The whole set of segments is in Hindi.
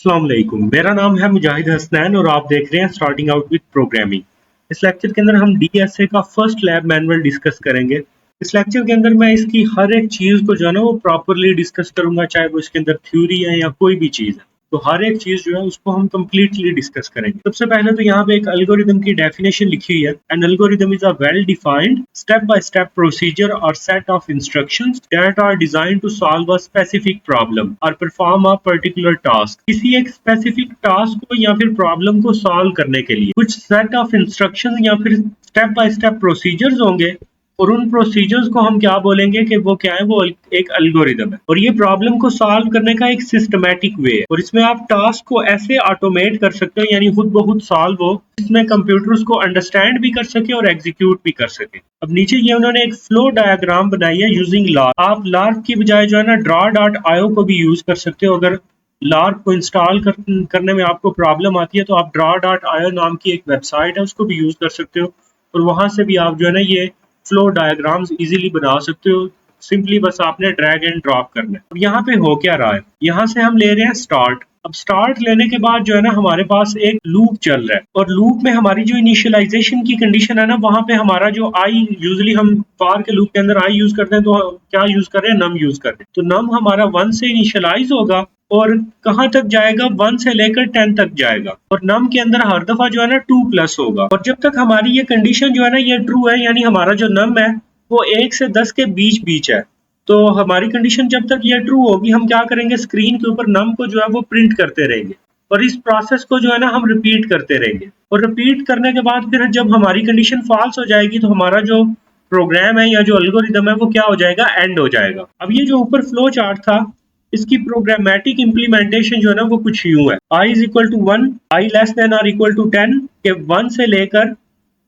अस्सलाम वालेकुम, मेरा नाम है मुजाहिद हसनैन और आप देख रहे हैं स्टार्टिंग आउट विद प्रोग्रामिंग। इस लेक्चर के अंदर हम डीएसए का फर्स्ट लैब मैनुअल डिस्कस करेंगे। इस लेक्चर के अंदर मैं इसकी हर एक चीज़ को जो है ना वो प्रॉपर्ली डिस्कस करूंगा, चाहे वो इसके अंदर थ्योरी है या कोई भी चीज़ है। तो हर एक चीज़ जो है उसको हम कंप्लीटली डिस्कस करेंगे। सबसे पहले तो यहाँ पे एक एल्गोरिदम की डेफिनेशन लिखी हुई है। An algorithm is a well defined step by step procedure और set of instructions that are designed to solve a specific problem और परफॉर्म अ पर्टिकुलर टास्क। किसी एक स्पेसिफिक टास्क को या फिर प्रॉब्लम को सॉल्व करने के लिए कुछ सेट ऑफ इंस्ट्रक्शंस या फिर स्टेप बाय स्टेप प्रोसीजर्स होंगे और उन प्रोसीजर्स को हम क्या बोलेंगे कि वो क्या है, वो एक एल्गोरिदम है और ये प्रॉब्लम को सॉल्व करने का एक सिस्टमैटिक वे है। और इसमें आप टास्क को ऐसे ऑटोमेट कर सकते हो यानी खुद ब खुद सॉल्व हो, इसमें कंप्यूटर उसको अंडरस्टैंड भी कर सके और एग्जीक्यूट भी कर सके। अब नीचे ये उन्होंने एक फ्लो डायग्राम बनाई है यूजिंग लार्क। आप लार्क की बजाय जो है ना draw.io को भी यूज कर सकते हो। अगर लार्क को इंस्टॉल करने में आपको प्रॉब्लम आती है तो आप draw.io नाम की एक वेबसाइट है उसको भी यूज कर सकते हो और वहां से भी आप जो है ना ये फ्लो डायग्राम्स इजीली बना सकते हो। सिंपली बस आपने ड्रैग एंड ड्रॉप करना है। अब यहाँ पे हो क्या रहा है, यहाँ से हम ले रहे हैं स्टार्ट। अब स्टार्ट लेने के बाद जो है ना हमारे पास एक लूप चल रहा है और लूप में हमारी जो इनिशियलाइजेशन की कंडीशन है ना, वहां पे हमारा जो आई, यूजुअली हम फॉर के लूप के अंदर आई यूज करते हैं तो क्या यूज कर रहे हैं, नम यूज कर रहे हैं। तो नम हमारा 1 से इनिशियलाइज होगा और कहाँ तक जाएगा, 1 से लेकर 10 तक जाएगा और नम के अंदर हर दफा जो है ना 2 प्लस होगा। और जब तक हमारी ये कंडीशन जो है ना ये ट्रू है, यानी हमारा जो नम है वो 1 से 10 के बीच बीच है, तो हमारी कंडीशन जब तक ये ट्रू होगी हम क्या करेंगे, स्क्रीन के ऊपर नम को जो है वो प्रिंट करते रहेंगे और इस प्रोसेस को जो है ना हम रिपीट करते रहेंगे। और रिपीट करने के बाद फिर जब हमारी कंडीशन फॉल्स हो जाएगी तो हमारा जो प्रोग्राम है या जो एल्गोरिदम है वो क्या हो जाएगा, एंड हो जाएगा। अब ये जो ऊपर फ्लो चार्ट था इसकी प्रोग्रामेटिक इम्प्लीमेंटेशन जो है ना वो कुछ यूं है। i is equal to 1, i less than और इक्वल टू 10 के 1 से लेकर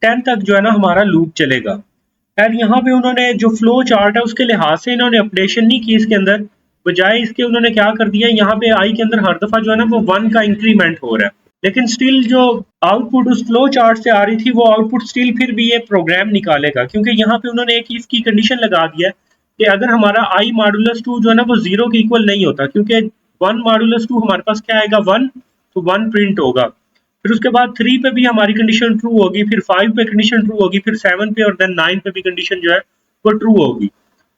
10 तक जो है ना हमारा लूप चलेगा। और यहाँ पे उन्होंने जो फ्लो चार्ट है उसके लिहाज से इन्होंने अपडेशन नहीं की इसके अंदर, बजाय इसके उन्होंने क्या कर दिया, यहाँ पे आई के अंदर हर दफा जो है ना वो 1 का इंक्रीमेंट हो रहा है, लेकिन स्टिल जो आउटपुट उस फ्लो चार्ट से आ रही थी वो आउटपुट स्टिल फिर भी ये प्रोग्राम निकालेगा, क्योंकि यहाँ पे उन्होंने एक इफ की कंडीशन लगा दिया है कि अगर हमारा i मॉडुलस 2 जो है ना वो 0 के इक्वल नहीं होता, क्योंकि 1 मॉडुलस 2 हमारे पास क्या आएगा, 1, तो 1 प्रिंट होगा। फिर उसके बाद 3 पे भी हमारी कंडीशन ट्रू होगी, फिर 5 पे कंडीशन ट्रू होगी, फिर 7 पे और देन 9 पे भी कंडीशन जो है वो ट्रू होगी।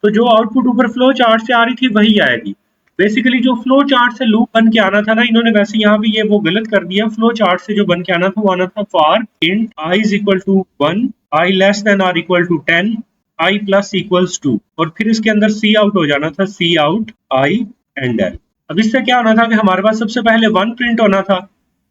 तो जो आउटपुट ऊपर फ्लो चार्ट से आ रही थी वही आएगी। बेसिकली जो फ्लो चार्ट से लूप बन के आना था ना, इन्होंने वैसे यहाँ भी ये वो गलत कर दिया। फ्लो चार्ट से जो बन के आना था वो आना था for int i is equal to 1, i less than और equal to 10, i plus equals 2 और फिर इसके अंदर सी आउट हो जाना था, सी आउट i एंड l। अब इससे क्या होना था कि हमारे पास सबसे पहले 1 प्रिंट होना था,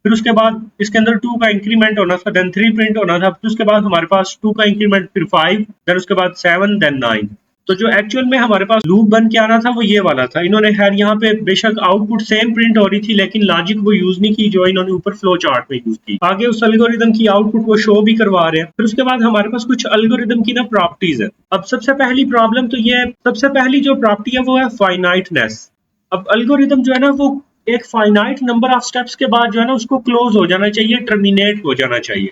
फिर उसके बाद इसके अंदर 2 का इंक्रीमेंट होना था, देन 3 प्रिंट होना था, फिर उसके बाद हमारे पास 2 का इंक्रीमेंट, फिर 5, देन उसके बाद 7, देन 9। तो जो एक्चुअल में हमारे पास लूप बन के आना था वो ये वाला था। इन्होंने खैर यहाँ पे बेशक आउटपुट सेम प्रिंट हो रही थी लेकिन लॉजिक वो यूज नहीं की जो इन्होंने ऊपर फ्लो चार्ट में यूज की। आगे उस एल्गोरिदम की आउटपुट वो शो भी करवा रहे हैं। फिर उसके बाद हमारे पास कुछ एल्गोरिदम की ना प्रॉपर्टीज है। अब सबसे पहली प्रॉब्लम तो ये, सबसे पहली जो प्रॉपर्टी है वो है फाइनाइटनेस। अब एल्गोरिदम जो है ना वो एक फाइनाइट नंबर ऑफ स्टेप्स के बाद जो है ना उसको क्लोज हो जाना चाहिए, टर्मिनेट हो जाना चाहिए।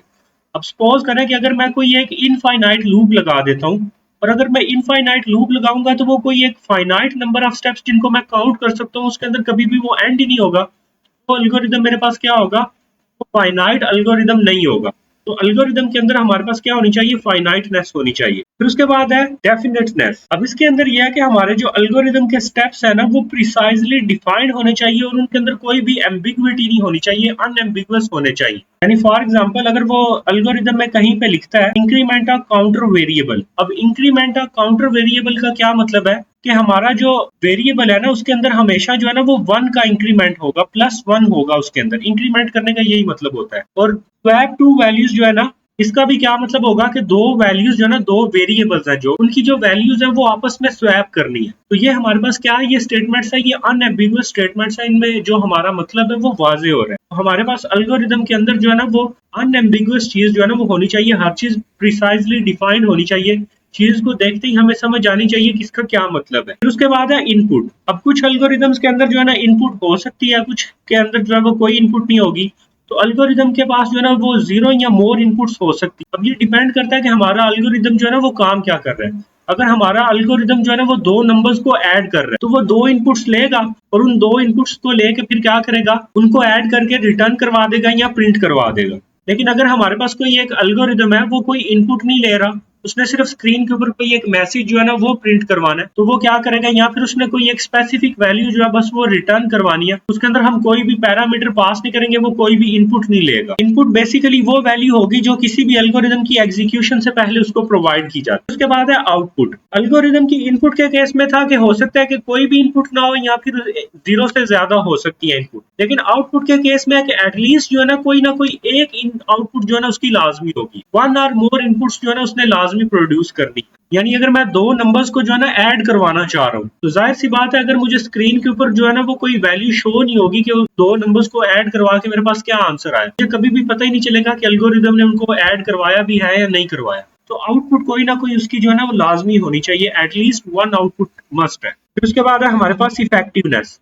अब सपोज करें कि अगर मैं कोई एक इनफाइनाइट लूप लगा देता हूँ और अगर मैं इनफाइनाइट लूप लगाऊंगा तो वो कोई एक फाइनाइट नंबर ऑफ स्टेप्स जिनको मैं काउंट कर सकता हूँ उसके अंदर कभी भी वो एंड ही नहीं होगा। तो एल्गोरिदम मेरे पास क्या होगा, वो फाइनाइट एल्गोरिदम नहीं होगा। तो एल्गोरिदम के अंदर हमारे पास क्या होनी चाहिए, फाइनाइटनेस होनी चाहिए। फिर उसके बाद है डेफिनेटनेस। अब इसके अंदर यह है कि हमारे जो एल्गोरिदम के स्टेप्स है ना वो प्रिसाइजली डिफाइंड होने चाहिए और उनके अंदर कोई भी एम्बिग्विटी नहीं होनी चाहिए, अनएम्बिगुअस होने चाहिए। यानी फॉर एग्जांपल अगर वो एल्गोरिदम में कहीं पे लिखता है इंक्रीमेंट ऑफ काउंटर वेरिएबल, अब इंक्रीमेंट ऑफ काउंटर वेरिएबल का क्या मतलब है कि हमारा जो वेरिएबल है ना उसके अंदर हमेशा जो है ना वो 1 का इंक्रीमेंट होगा, +1 होगा उसके अंदर। इंक्रीमेंट करने का यही मतलब होता है। और स्वैप टू वैल्यूज जो है ना इसका भी क्या मतलब होगा कि दो वैल्यूज जो है ना, दो वेरिएबल्स हैं जो उनकी जो वैल्यूज है वो आपस में स्वैप करनी है। तो ये हमारे पास क्या है, ये स्टेटमेंट्स है, ये अनएम्बिगुअस स्टेटमेंट्स है, इनमें जो हमारा मतलब है वो वाजे हो रहा है। तो हमारे पास एल्गोरिदम के अंदर जो है ना वो अनएम्बिगुअस चीज जो है ना वो होनी चाहिए, हर चीज प्रिसाइजली डिफाइंड होनी चाहिए। चीज को देखते ही हमें समझ आनी चाहिए कि इसका क्या मतलब है। फिर उसके बाद है इनपुट। अब कुछ एल्गोरिदम्स के अंदर जो है ना इनपुट हो सकती है, कुछ के अंदर जो है वो कोई इनपुट नहीं होगी। तो एल्गोरिदम के पास जो है ना वो 0 या मोर इनपुट्स हो सकती है। अब ये डिपेंड करता है कि हमारा एल्गोरिदम जो है ना वो काम क्या कर रहा है। अगर हमारा एल्गोरिदम जो है ना वो दो नंबर्स को ऐड कर रहा है, तो वो दो इनपुट्स लेगा और उन दो इनपुट्स को लेके फिर क्या करेगा, उनको ऐड करके रिटर्न करवा देगा या प्रिंट करवा देगा। लेकिन अगर हमारे पास कोई एक एल्गोरिदम है, वो कोई इनपुट नहीं ले रहा, उसने सिर्फ स्क्रीन के ऊपर कोई एक मैसेज जो है ना वो प्रिंट करवाना है, तो वो क्या करेगा, या फिर उसने कोई एक स्पेसिफिक वैल्यू जो है बस वो रिटर्न करवानी है, उसके अंदर हम कोई भी पैरामीटर पास नहीं करेंगे, वो कोई भी इनपुट नहीं लेगा। इनपुट बेसिकली वो वैल्यू होगी जो किसी भी एल्गोरिदम की एग्जीक्यूशन से पहले उसको प्रोवाइड की जाती है। उसके बाद है आउटपुट। एल्गोरिदम की इनपुट के केस में था कि हो सकता है कि कोई भी इनपुट ना हो या फिर जीरो से ज्यादा हो सकती है इनपुट, लेकिन आउटपुट के केस में है कि एटलीस्ट जो है ना कोई एक आउटपुट जो है ना उसकी लाजमी होगी, वन और मोर इनपुट्स जो है ना उसने लाजमी प्रोड्यूस करनी। यानी अगर मैं दो नंबर्स को जो है ना ऐड करवाना चाह रहा हूँ, तो जाहिर सी बात है अगर मुझे स्क्रीन के ऊपर जो है ना वो कोई वैल्यू शो नहीं होगी कि उस दो नंबर्स को ऐड करवा के मेरे पास क्या आंसर आया, मुझे कभी भी पता ही नहीं चलेगा कि एल्गोरिदम ने उनको ऐड करवाया भी है या नहीं करवाया। तो आउटपुट कोई ना कोई उसकी जो है ना वो लाजमी होनी चाहिए, एटलीस्ट वन आउटपुट मस्ट है। फिर उसके बाद है हमारे पास इफेक्टिवनेस।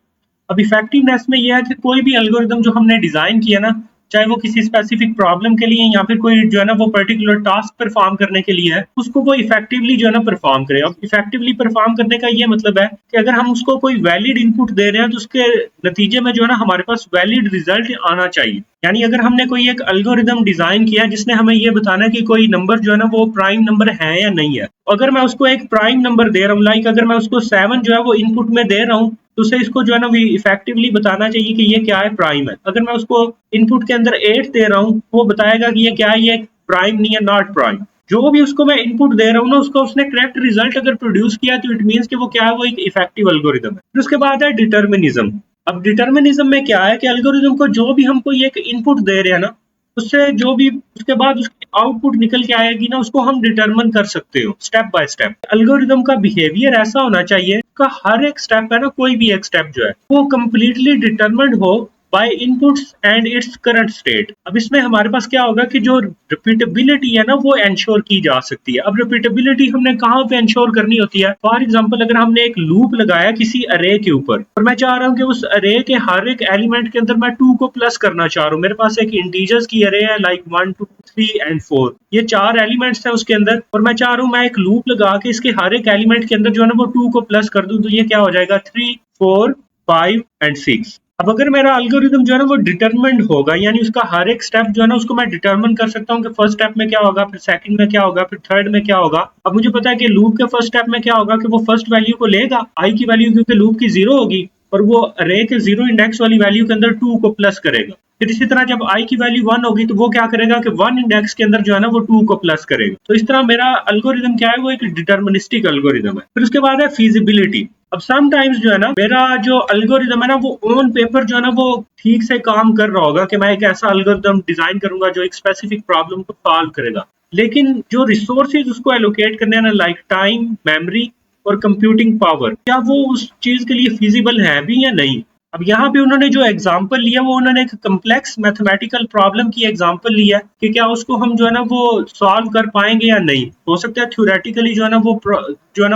अब इफेक्टिवनेस में यह है कि कोई भी एल्गोरिदम जो हमने डिजाइन किया ना, चाहे वो किसी स्पेसिफिक प्रॉब्लम के लिए या फिर कोई जो है ना वो पर्टिकुलर टास्क परफॉर्म करने के लिए है, उसको वो इफेक्टिवली जो है ना परफॉर्म करे। अब इफेक्टिवली परफॉर्म करने का ये मतलब है कि अगर हम उसको कोई वैलिड इनपुट दे रहे हैं, तो उसके नतीजे में जो है ना हमारे पास वैलिड रिजल्ट आना चाहिए। यानी अगर हमने कोई एक एल्गोरिदम डिजाइन किया है जिसने हमें ये बताना है कि कोई नंबर जो है ना वो प्राइम नंबर है या नहीं है, अगर मैं उसको एक प्राइम नंबर दे रहा हूँ, लाइक अगर मैं उसको 7 जो है वो इनपुट में दे रहा हूँ, तो उसे इसको जो है ना इफेक्टिवली बताना चाहिए कि ये क्या है, प्राइम है। अगर मैं उसको इनपुट के अंदर 8 दे रहा हूँ, वो बताएगा कि ये क्या है, ये प्राइम नहीं है, नॉट प्राइम। जो भी उसको मैं इनपुट दे रहा हूँ ना, उसको उसने करेक्ट रिजल्ट अगर प्रोड्यूस किया तो इट मीन्स कि वो क्या है, वो एक इफेक्टिव एल्गोरिदम है। फिर उसके बाद है डिटर्मिनिज्म। अब डिटर्मिनिज्म में क्या है कि एल्गोरिदम को जो भी हम कोई एक इनपुट दे रहे हैं ना, उससे जो भी उसके बाद उसकी आउटपुट निकल के आएगी ना, उसको हम डिटरमिन कर सकते हो स्टेप बाय स्टेप। एल्गोरिदम का बिहेवियर ऐसा होना चाहिए का हर एक स्टेप है ना, कोई भी एक स्टेप जो है वो कंप्लीटली डिटरमिन्ड हो by inputs and its current state. अब इसमें हमारे पास क्या होगा कि जो रिपीटेबिलिटी है ना वो इंश्योर की जा सकती है। अब रिपीटेबिलिटी हमने कहाँ पे इंश्योर करनी होती है, फॉर एग्जांपल अगर हमने एक लूप लगाया किसी अरे के ऊपर और मैं चाह रहा हूँ कि उस अरे के हर एक एलिमेंट के अंदर मैं 2 को प्लस करना चाह रहा हूँ, मेरे पास एक इंटीजर्स की अरे है लाइक 1 2 3 एंड 4, ये 4 एलिमेंट्स हैं उसके अंदर, और मैं चाह रहा हूँ मैं एक लूप लगा के इसके हर एक एलिमेंट के अंदर जो है ना वो 2 को प्लस कर दूं, तो ये क्या हो जाएगा 3 4 5 एंड 6। अब अगर मेरा एल्गोरिदम जो है ना वो डिटरमिन्ड होगा, यानी उसका हर एक स्टेप जो है ना उसको मैं डिटरमिन कर सकता हूँ कि फर्स्ट स्टेप में क्या होगा, फिर सेकंड में क्या होगा, फिर थर्ड में क्या होगा। अब मुझे पता है कि लूप के फर्स्ट स्टेप में क्या होगा कि वो फर्स्ट वैल्यू को लेगा, आई की वैल्यू, क्योंकि लूप की 0 होगी, और वो अरे के 0 इंडेक्स वाली वैल्यू के अंदर 2 को प्लस करेगा। फिर इसी तरह जब आई की वैल्यू 1 होगी तो वो क्या करेगा कि 1 इंडेक्स के अंदर जो है ना वो 2 को प्लस करेगा। तो इस तरह मेरा एल्गोरिदम क्या है, वो एक डिटर्मिनिस्टिक एल्गोरिदम है। फिर उसके बाद है फीजिबिलिटी। अब समटाइम्स जो है ना मेरा जो एल्गोरिदम है ना वो ऑन पेपर जो है ना वो ठीक से काम कर रहा होगा कि मैं एक ऐसा एल्गोरिदम डिजाइन करूंगा जो एक स्पेसिफिक प्रॉब्लम को सॉल्व करेगा, लेकिन जो रिसोर्सेज उसको एलोकेट करने हैं ना, लाइक टाइम, मेमोरी और कंप्यूटिंग पावर, क्या वो उस चीज के लिए फिजिबल है भी या नहीं। अब यहाँ पे उन्होंने जो एग्जांपल लिया वो उन्होंने एक कम्प्लेक्स मैथमेटिकल प्रॉब्लम की एग्जांपल लिया कि क्या उसको हम जो है ना वो सॉल्व कर पाएंगे या नहीं। हो सकता है थ्योरेटिकली जो है ना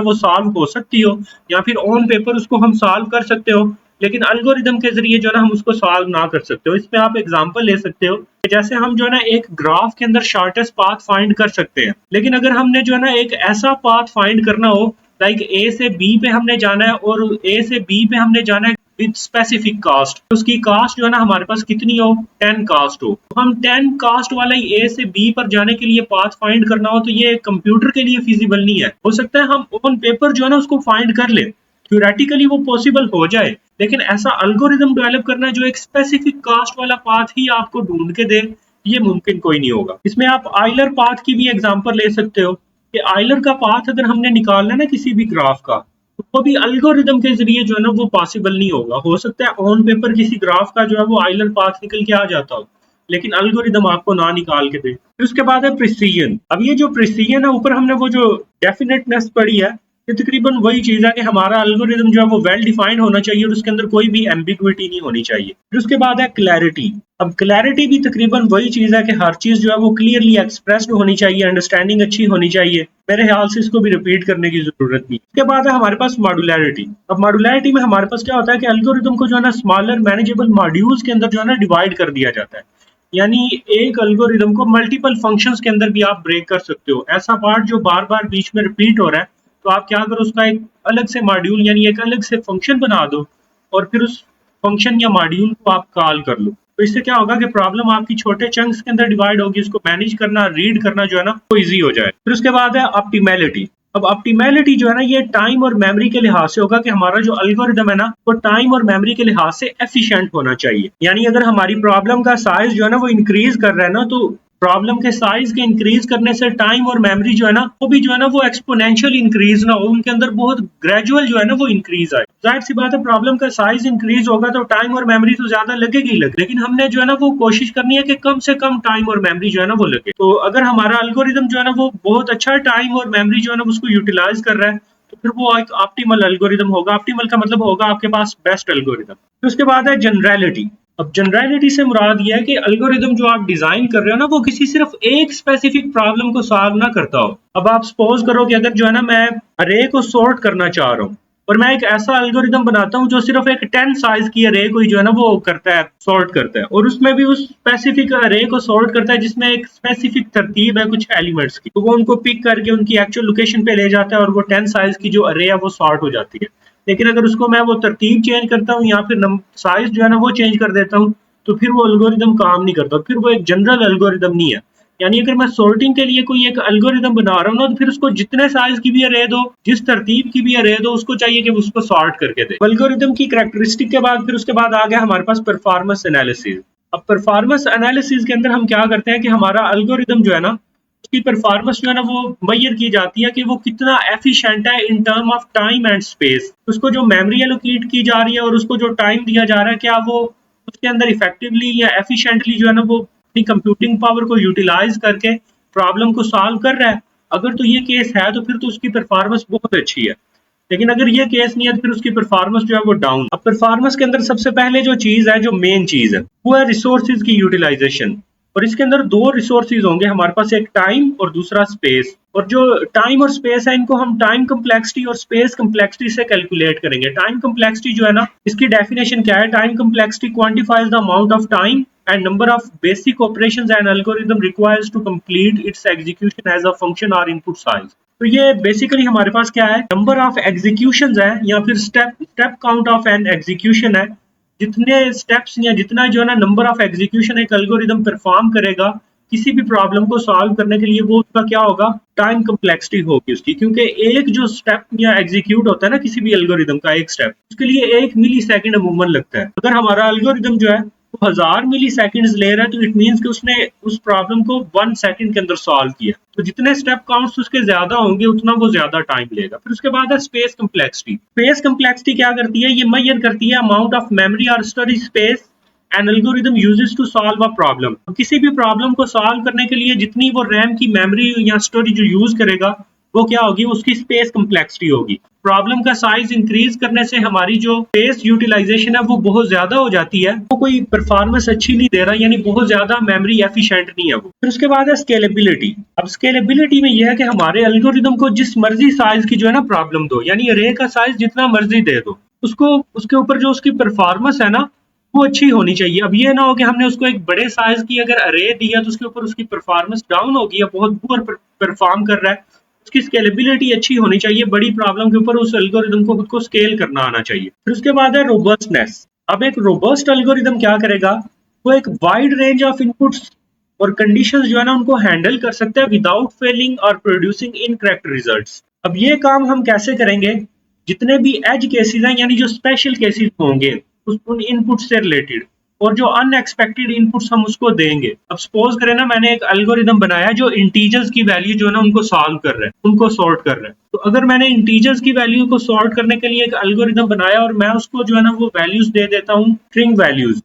वो सॉल्व हो सकती हो, या फिर ऑन पेपर उसको हम सॉल्व कर सकते हो, लेकिन एल्गोरिदम के जरिए जो है ना हम उसको सॉल्व ना कर सकते हो। इसमें आप एग्जांपल ले सकते हो कि जैसे हम जो है ना एक ग्राफ के अंदर शॉर्टेस्ट पाथ फाइंड कर सकते हैं, लेकिन अगर हमने जो है ना एक ऐसा पाथ फाइंड करना हो, लाइक ए से बी पे हमने जाना है और ए से बी पे हमने जाना है विद स्पेसिफिक कास्ट, उसकी कास्ट जो है ना हमारे पास कितनी हो, 10 कास्ट हो, तो हम 10 कास्ट वाला ही ए से बी पर जाने के लिए पाथ फाइंड करना हो, तो ये कंप्यूटर के लिए फिजिबल नहीं है। हो सकता है हम ऑन पेपर जो है ना उसको फाइंड कर ले, थ्योरेटिकली वो पॉसिबल हो जाए, लेकिन ऐसा एल्गोरिदम डेवलप करना जो एक स्पेसिफिक कास्ट वाला पाथ ही आपको ढूंढ के दे, ये मुमकिन कोई नहीं होगा। इसमें आप आइलर पाथ की भी एग्जांपल ले सकते हो कि आइलर का पाथ अगर हमने निकालना है ना किसी भी ग्राफ का, तो वो भी एल्गोरिदम के जरिए जो है ना वो पॉसिबल नहीं होगा। हो सकता है ऑन पेपर किसी ग्राफ का जो है वो आइलर पाथ निकल के आ जाता हो, लेकिन एल्गोरिदम आपको ना निकाल के दे। फिर उसके बाद है प्रिसीजन। अब ये जो प्रिसीजन है, ऊपर हमने वो जो डेफिनेटनेस पढ़ी है, ये तकरीबन वही चीज है कि हमारा एल्गोरिदम जो है वो वेल डिफाइंड होना चाहिए और उसके अंदर कोई भी एम्बिग्विटी नहीं होनी चाहिए। फिर उसके बाद है क्लैरिटी। अब क्लैरिटी भी तकरीबन वही चीज है कि हर चीज जो है वो क्लियरली एक्सप्रेस्ड होनी चाहिए, अंडरस्टैंडिंग अच्छी होनी चाहिए। मेरे ख्याल से इसको भी रिपीट करने की जरूरत नहीं। उसके बाद है हमारे पास मॉड्युलैरिटी। अब मॉड्युलैरिटी में हमारे पास क्या होता है कि एल्गोरिदम को जो है ना स्मॉलर मैनेजेबल मॉड्यूल्स के अंदर जो है ना डिवाइड कर दिया जाता है, यानी एक एल्गोरिदम को मल्टीपल फंक्शंस के अंदर भी आप ब्रेक कर सकते हो। ऐसा पार्ट जो बार बार बीच में रिपीट हो रहा है, तो आप क्या करो, उसका एक अलग से मॉड्यूल यानी एक अलग से फंक्शन बना दो और फिर उस फंक्शन या मॉड्यूल को आप कॉल कर लो। तो इससे क्या होगा कि प्रॉब्लम आपकी छोटे चंक्स के अंदर डिवाइड होगी, उसको मैनेज करना, रीड करना जो है ना वो ईजी हो जाए। फिर उसके बाद है ऑप्टिमैलिटी। अब ऑप्टिमैलिटी जो है ना ये टाइम और मेमोरी के लिहाज से होगा कि हमारा जो एल्गोरिदम है ना वो टाइम और मेमोरी के लिहाज से एफिशिएंट होना चाहिए। यानी अगर हमारी प्रॉब्लम का साइज जो है ना वो इंक्रीज कर रहा है ना, तो प्रॉब्लम के साइज के इंक्रीज करने से टाइम और मेमोरी जो है ना वो भी जो है ना वो एक्सपोनेंशियल इंक्रीज ना हो, उनके अंदर बहुत ग्रेजुअल जो है ना वो इंक्रीज आए। जाहिर सी बात है प्रॉब्लम का साइज इंक्रीज होगा तो टाइम और मेमोरी तो ज्यादा लगेगी ही लगे, लेकिन हमने जो है ना वो कोशिश करनी है कि कम से कम टाइम और मेमोरी जो है ना वो लगे। तो अगर हमारा एल्गोरिदम जो है ना वो बहुत अच्छा टाइम और मेमोरी जो है ना उसको यूटिलाइज कर रहा है तो फिर वो एक ऑप्टिमल एल्गोरिदम होगा। ऑप्टिमल का मतलब होगा आपके पास बेस्ट एल्गोरिदम। फिर उसके बाद है जनरैलिटी। अब जनरैलिटी से मुराद ये है कि एल्गोरिदम जो आप डिजाइन कर रहे हो ना वो किसी सिर्फ एक स्पेसिफिक प्रॉब्लम को सॉल्व ना करता हो। अब आप सपोज करो कि अगर जो है ना मैं अरे को सॉर्ट करना चाह रहा हूँ और मैं एक ऐसा एल्गोरिदम बनाता हूँ जो सिर्फ एक 10 साइज की अरे को ही जो है ना वो करता है, सॉर्ट करता है, और उसमें भी उस स्पेसिफिक अरे को सॉर्ट करता है जिसमें एक स्पेसिफिक तरतीब है कुछ एलिमेंट्स की, तो वो उनको पिक करके उनकी एक्चुअल लोकेशन पे ले जाता है और वो 10 साइज की जो अरे है वो सॉर्ट हो जाती है। लेकिन अगर उसको मैं वो तरतीब चेंज करता हूँ या फिर साइज जो है ना वो चेंज कर देता हूँ तो फिर वो एल्गोरिदम काम नहीं करता, फिर वो एक जनरल एल्गोरिदम नहीं है। यानी अगर मैं सॉर्टिंग के लिए कोई एक एल्गोरिदम बना रहा हूँ ना तो फिर उसको जितने साइज की भी अरे दो, जिस तरतीब की भी अरे दो, उसको चाहिए कि उसको सॉर्ट करके दे। एल्गोरिदम की कैरेक्टरिस्टिक के बाद फिर उसके बाद आ गया हमारे पास परफॉर्मेंस एनालिसिस। अब परफॉर्मेंस एनालिसिस के अंदर हम क्या करते हैं कि हमारा एल्गोरिदम जो है ना उसकी परफॉर्मेंस जो है ना वो मैयर की जाती है कि वो कितना एफिशिएंट है in term of time and space. उसको जो मेमोरी एलोकेट की जा रही है और उसको जो टाइम दिया जा रहा है क्या वो उसके अंदर इफेक्टिवली या एफिशिएंटली जो है ना वो अपनी कंप्यूटिंग पावर को यूटिलाइज करके प्रॉब्लम को सॉल्व कर रहा है। अगर तो ये केस है तो फिर तो उसकी परफॉर्मेंस बहुत अच्छी है, लेकिन अगर ये केस नहीं है तो फिर उसकी परफॉर्मेंस जो है वो डाउन। अब परफॉर्मेंस के अंदर सबसे पहले जो चीज है, जो मेन चीज है, वो है रिसोर्सेज की यूटिलाइजेशन। और इसके अंदर दो रिसोर्सेज होंगे हमारे पास, एक टाइम और दूसरा स्पेस। और जो टाइम और स्पेस है इनको हम टाइम कम्प्लेक्सिटी और स्पेस कम्प्लेक्सिटी से कैलकुलेट करेंगे। टाइम कम्प्लेक्सिटी जो है ना इसकी डेफिनेशन क्या है, time complexity quantifies the amount of time and number of basic operations an algorithm requires to complete its execution as a function or input size। तो ये बेसिकली हमारे पास क्या है, नंबर ऑफ एग्जीक्यूशंस है या फिर step count of an execution है। जितने स्टेप्स या जितना जो है ना नंबर ऑफ एग्जीक्यूशन एक एल्गोरिदम परफॉर्म करेगा किसी भी प्रॉब्लम को सॉल्व करने के लिए, वो उसका क्या होगा, टाइम कम्प्लेक्सिटी होगी उसकी। क्योंकि एक जो स्टेप या एग्जीक्यूट होता है ना किसी भी एल्गोरिदम का एक स्टेप, उसके लिए 1 मिली सेकेंड अमूमन लगता है। अगर हमारा एल्गोरिदम जो है वो 1000 मिली सेकेंड्स ले रहा है तो इट मींस कि उसने उस प्रॉब्लम को 1 सेकंड के अंदर सॉल्व किया। तो जितने स्टेप काउंट्स उसके ज्यादा होंगे उतना वो ज्यादा टाइम लेगा। फिर उसके बाद है स्पेस कम्प्लेक्सिटी। स्पेस कम्प्लेक्सिटी क्या करती है, ये मेजर करती है अमाउंट ऑफ मेमोरी और storage space an algorithm uses to solve a problem. किसी भी प्रॉब्लम को सॉल्व करने के लिए जितनी वो रैम की मेमोरी या स्टोरेज यूज करेगा वो क्या होगी, उसकी स्पेस कम्प्लेक्सिटी होगी। प्रॉब्लम का साइज इंक्रीज करने से हमारी जो स्पेस यूटिलाइजेशन है वो बहुत ज्यादा हो जाती है, वो कोई परफॉर्मेंस अच्छी नहीं दे रहा, यानी बहुत ज्यादा मेमोरी एफिशिएंट नहीं है वो। फिर उसके बाद है स्केलेबिलिटी। अब स्केलेबिलिटी में यह है कि हमारे एल्गोरिदम को जिस मर्जी साइज की जो है ना प्रॉब्लम दो, यानी अरे का साइज जितना मर्जी दे दो, उसको उसके ऊपर जो उसकी परफॉर्मेंस है ना वो अच्छी होनी चाहिए। अब ये ना हो कि हमने उसको एक बड़े साइज की अगर अरे दिया तो उसके ऊपर उसकी परफॉर्मेंस डाउन होगी या बहुत पुअर परफॉर्म कर रहा है। उसकी स्केलेबिलिटी अच्छी होनी चाहिए, बड़ी प्रॉब्लम के ऊपर उस एल्गोरिदम को खुद को स्केल करना आना चाहिए। फिर उसके बाद है रोबस्टनेस। अब एक रोबस्ट एल्गोरिदम क्या करेगा, वो एक वाइड रेंज ऑफ इनपुट्स और कंडीशंस जो है ना उनको हैंडल कर सकते हैं विदाउट फेलिंग और प्रोड्यूसिंग इनकरेक्ट रिजल्ट्स। अब ये काम हम कैसे करेंगे, जितने भी एज केसेस हैं यानी जो स्पेशल केसेस होंगे उन इनपुट से रिलेटेड, और जो अनएक्सपेक्टेड इनपुट्स हम उसको देंगे। अब सपोज करें ना मैंने एक एल्गोरिदम बनाया जो इंटीजर्स की वैल्यू जो है ना उनको सॉल्व कर रहा है, उनको सॉर्ट कर रहा है। तो अगर मैंने इंटीजर्स की वैल्यू को सॉर्ट करने के लिए एक एल्गोरिदम बनाया और मैं उसको जो है ना वो वैल्यूज दे देता हूँ स्ट्रिंग वैल्यूज,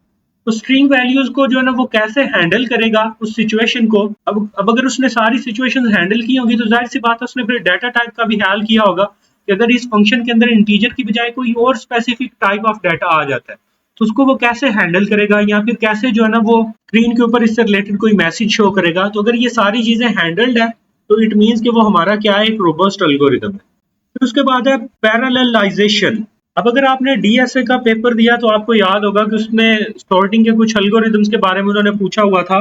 तो स्ट्रिंग वैल्यूज को जो है ना वो कैसे हैंडल करेगा उस सिचुएशन को। अब अगर उसने सारी सिचुएशन हैंडल की होगी तो जाहिर सी बात है उसने फिर डाटा टाइप का भी ख्याल किया होगा कि अगर इस फंक्शन के अंदर इंटीजर की बजाय कोई और स्पेसिफिक टाइप ऑफ डाटा आ जाता है तो उसको वो कैसे हैंडल करेगा, या फिर कैसे जो है ना वो स्क्रीन के ऊपर इससे रिलेटेड कोई मैसेज शो करेगा। तो अगर ये सारी चीजें हैंडल्ड है तो इट मींस कि वो हमारा क्या है, एक रोबस्ट एल्गोरिदम है। फिर उसके बाद है पैरेललाइजेशन। अब अगर आपने डीएसए का पेपर दिया तो आपको याद होगा कि उसमें सॉर्टिंग के कुछ एल्गोरिदम्स के बारे में उन्होंने पूछा हुआ था।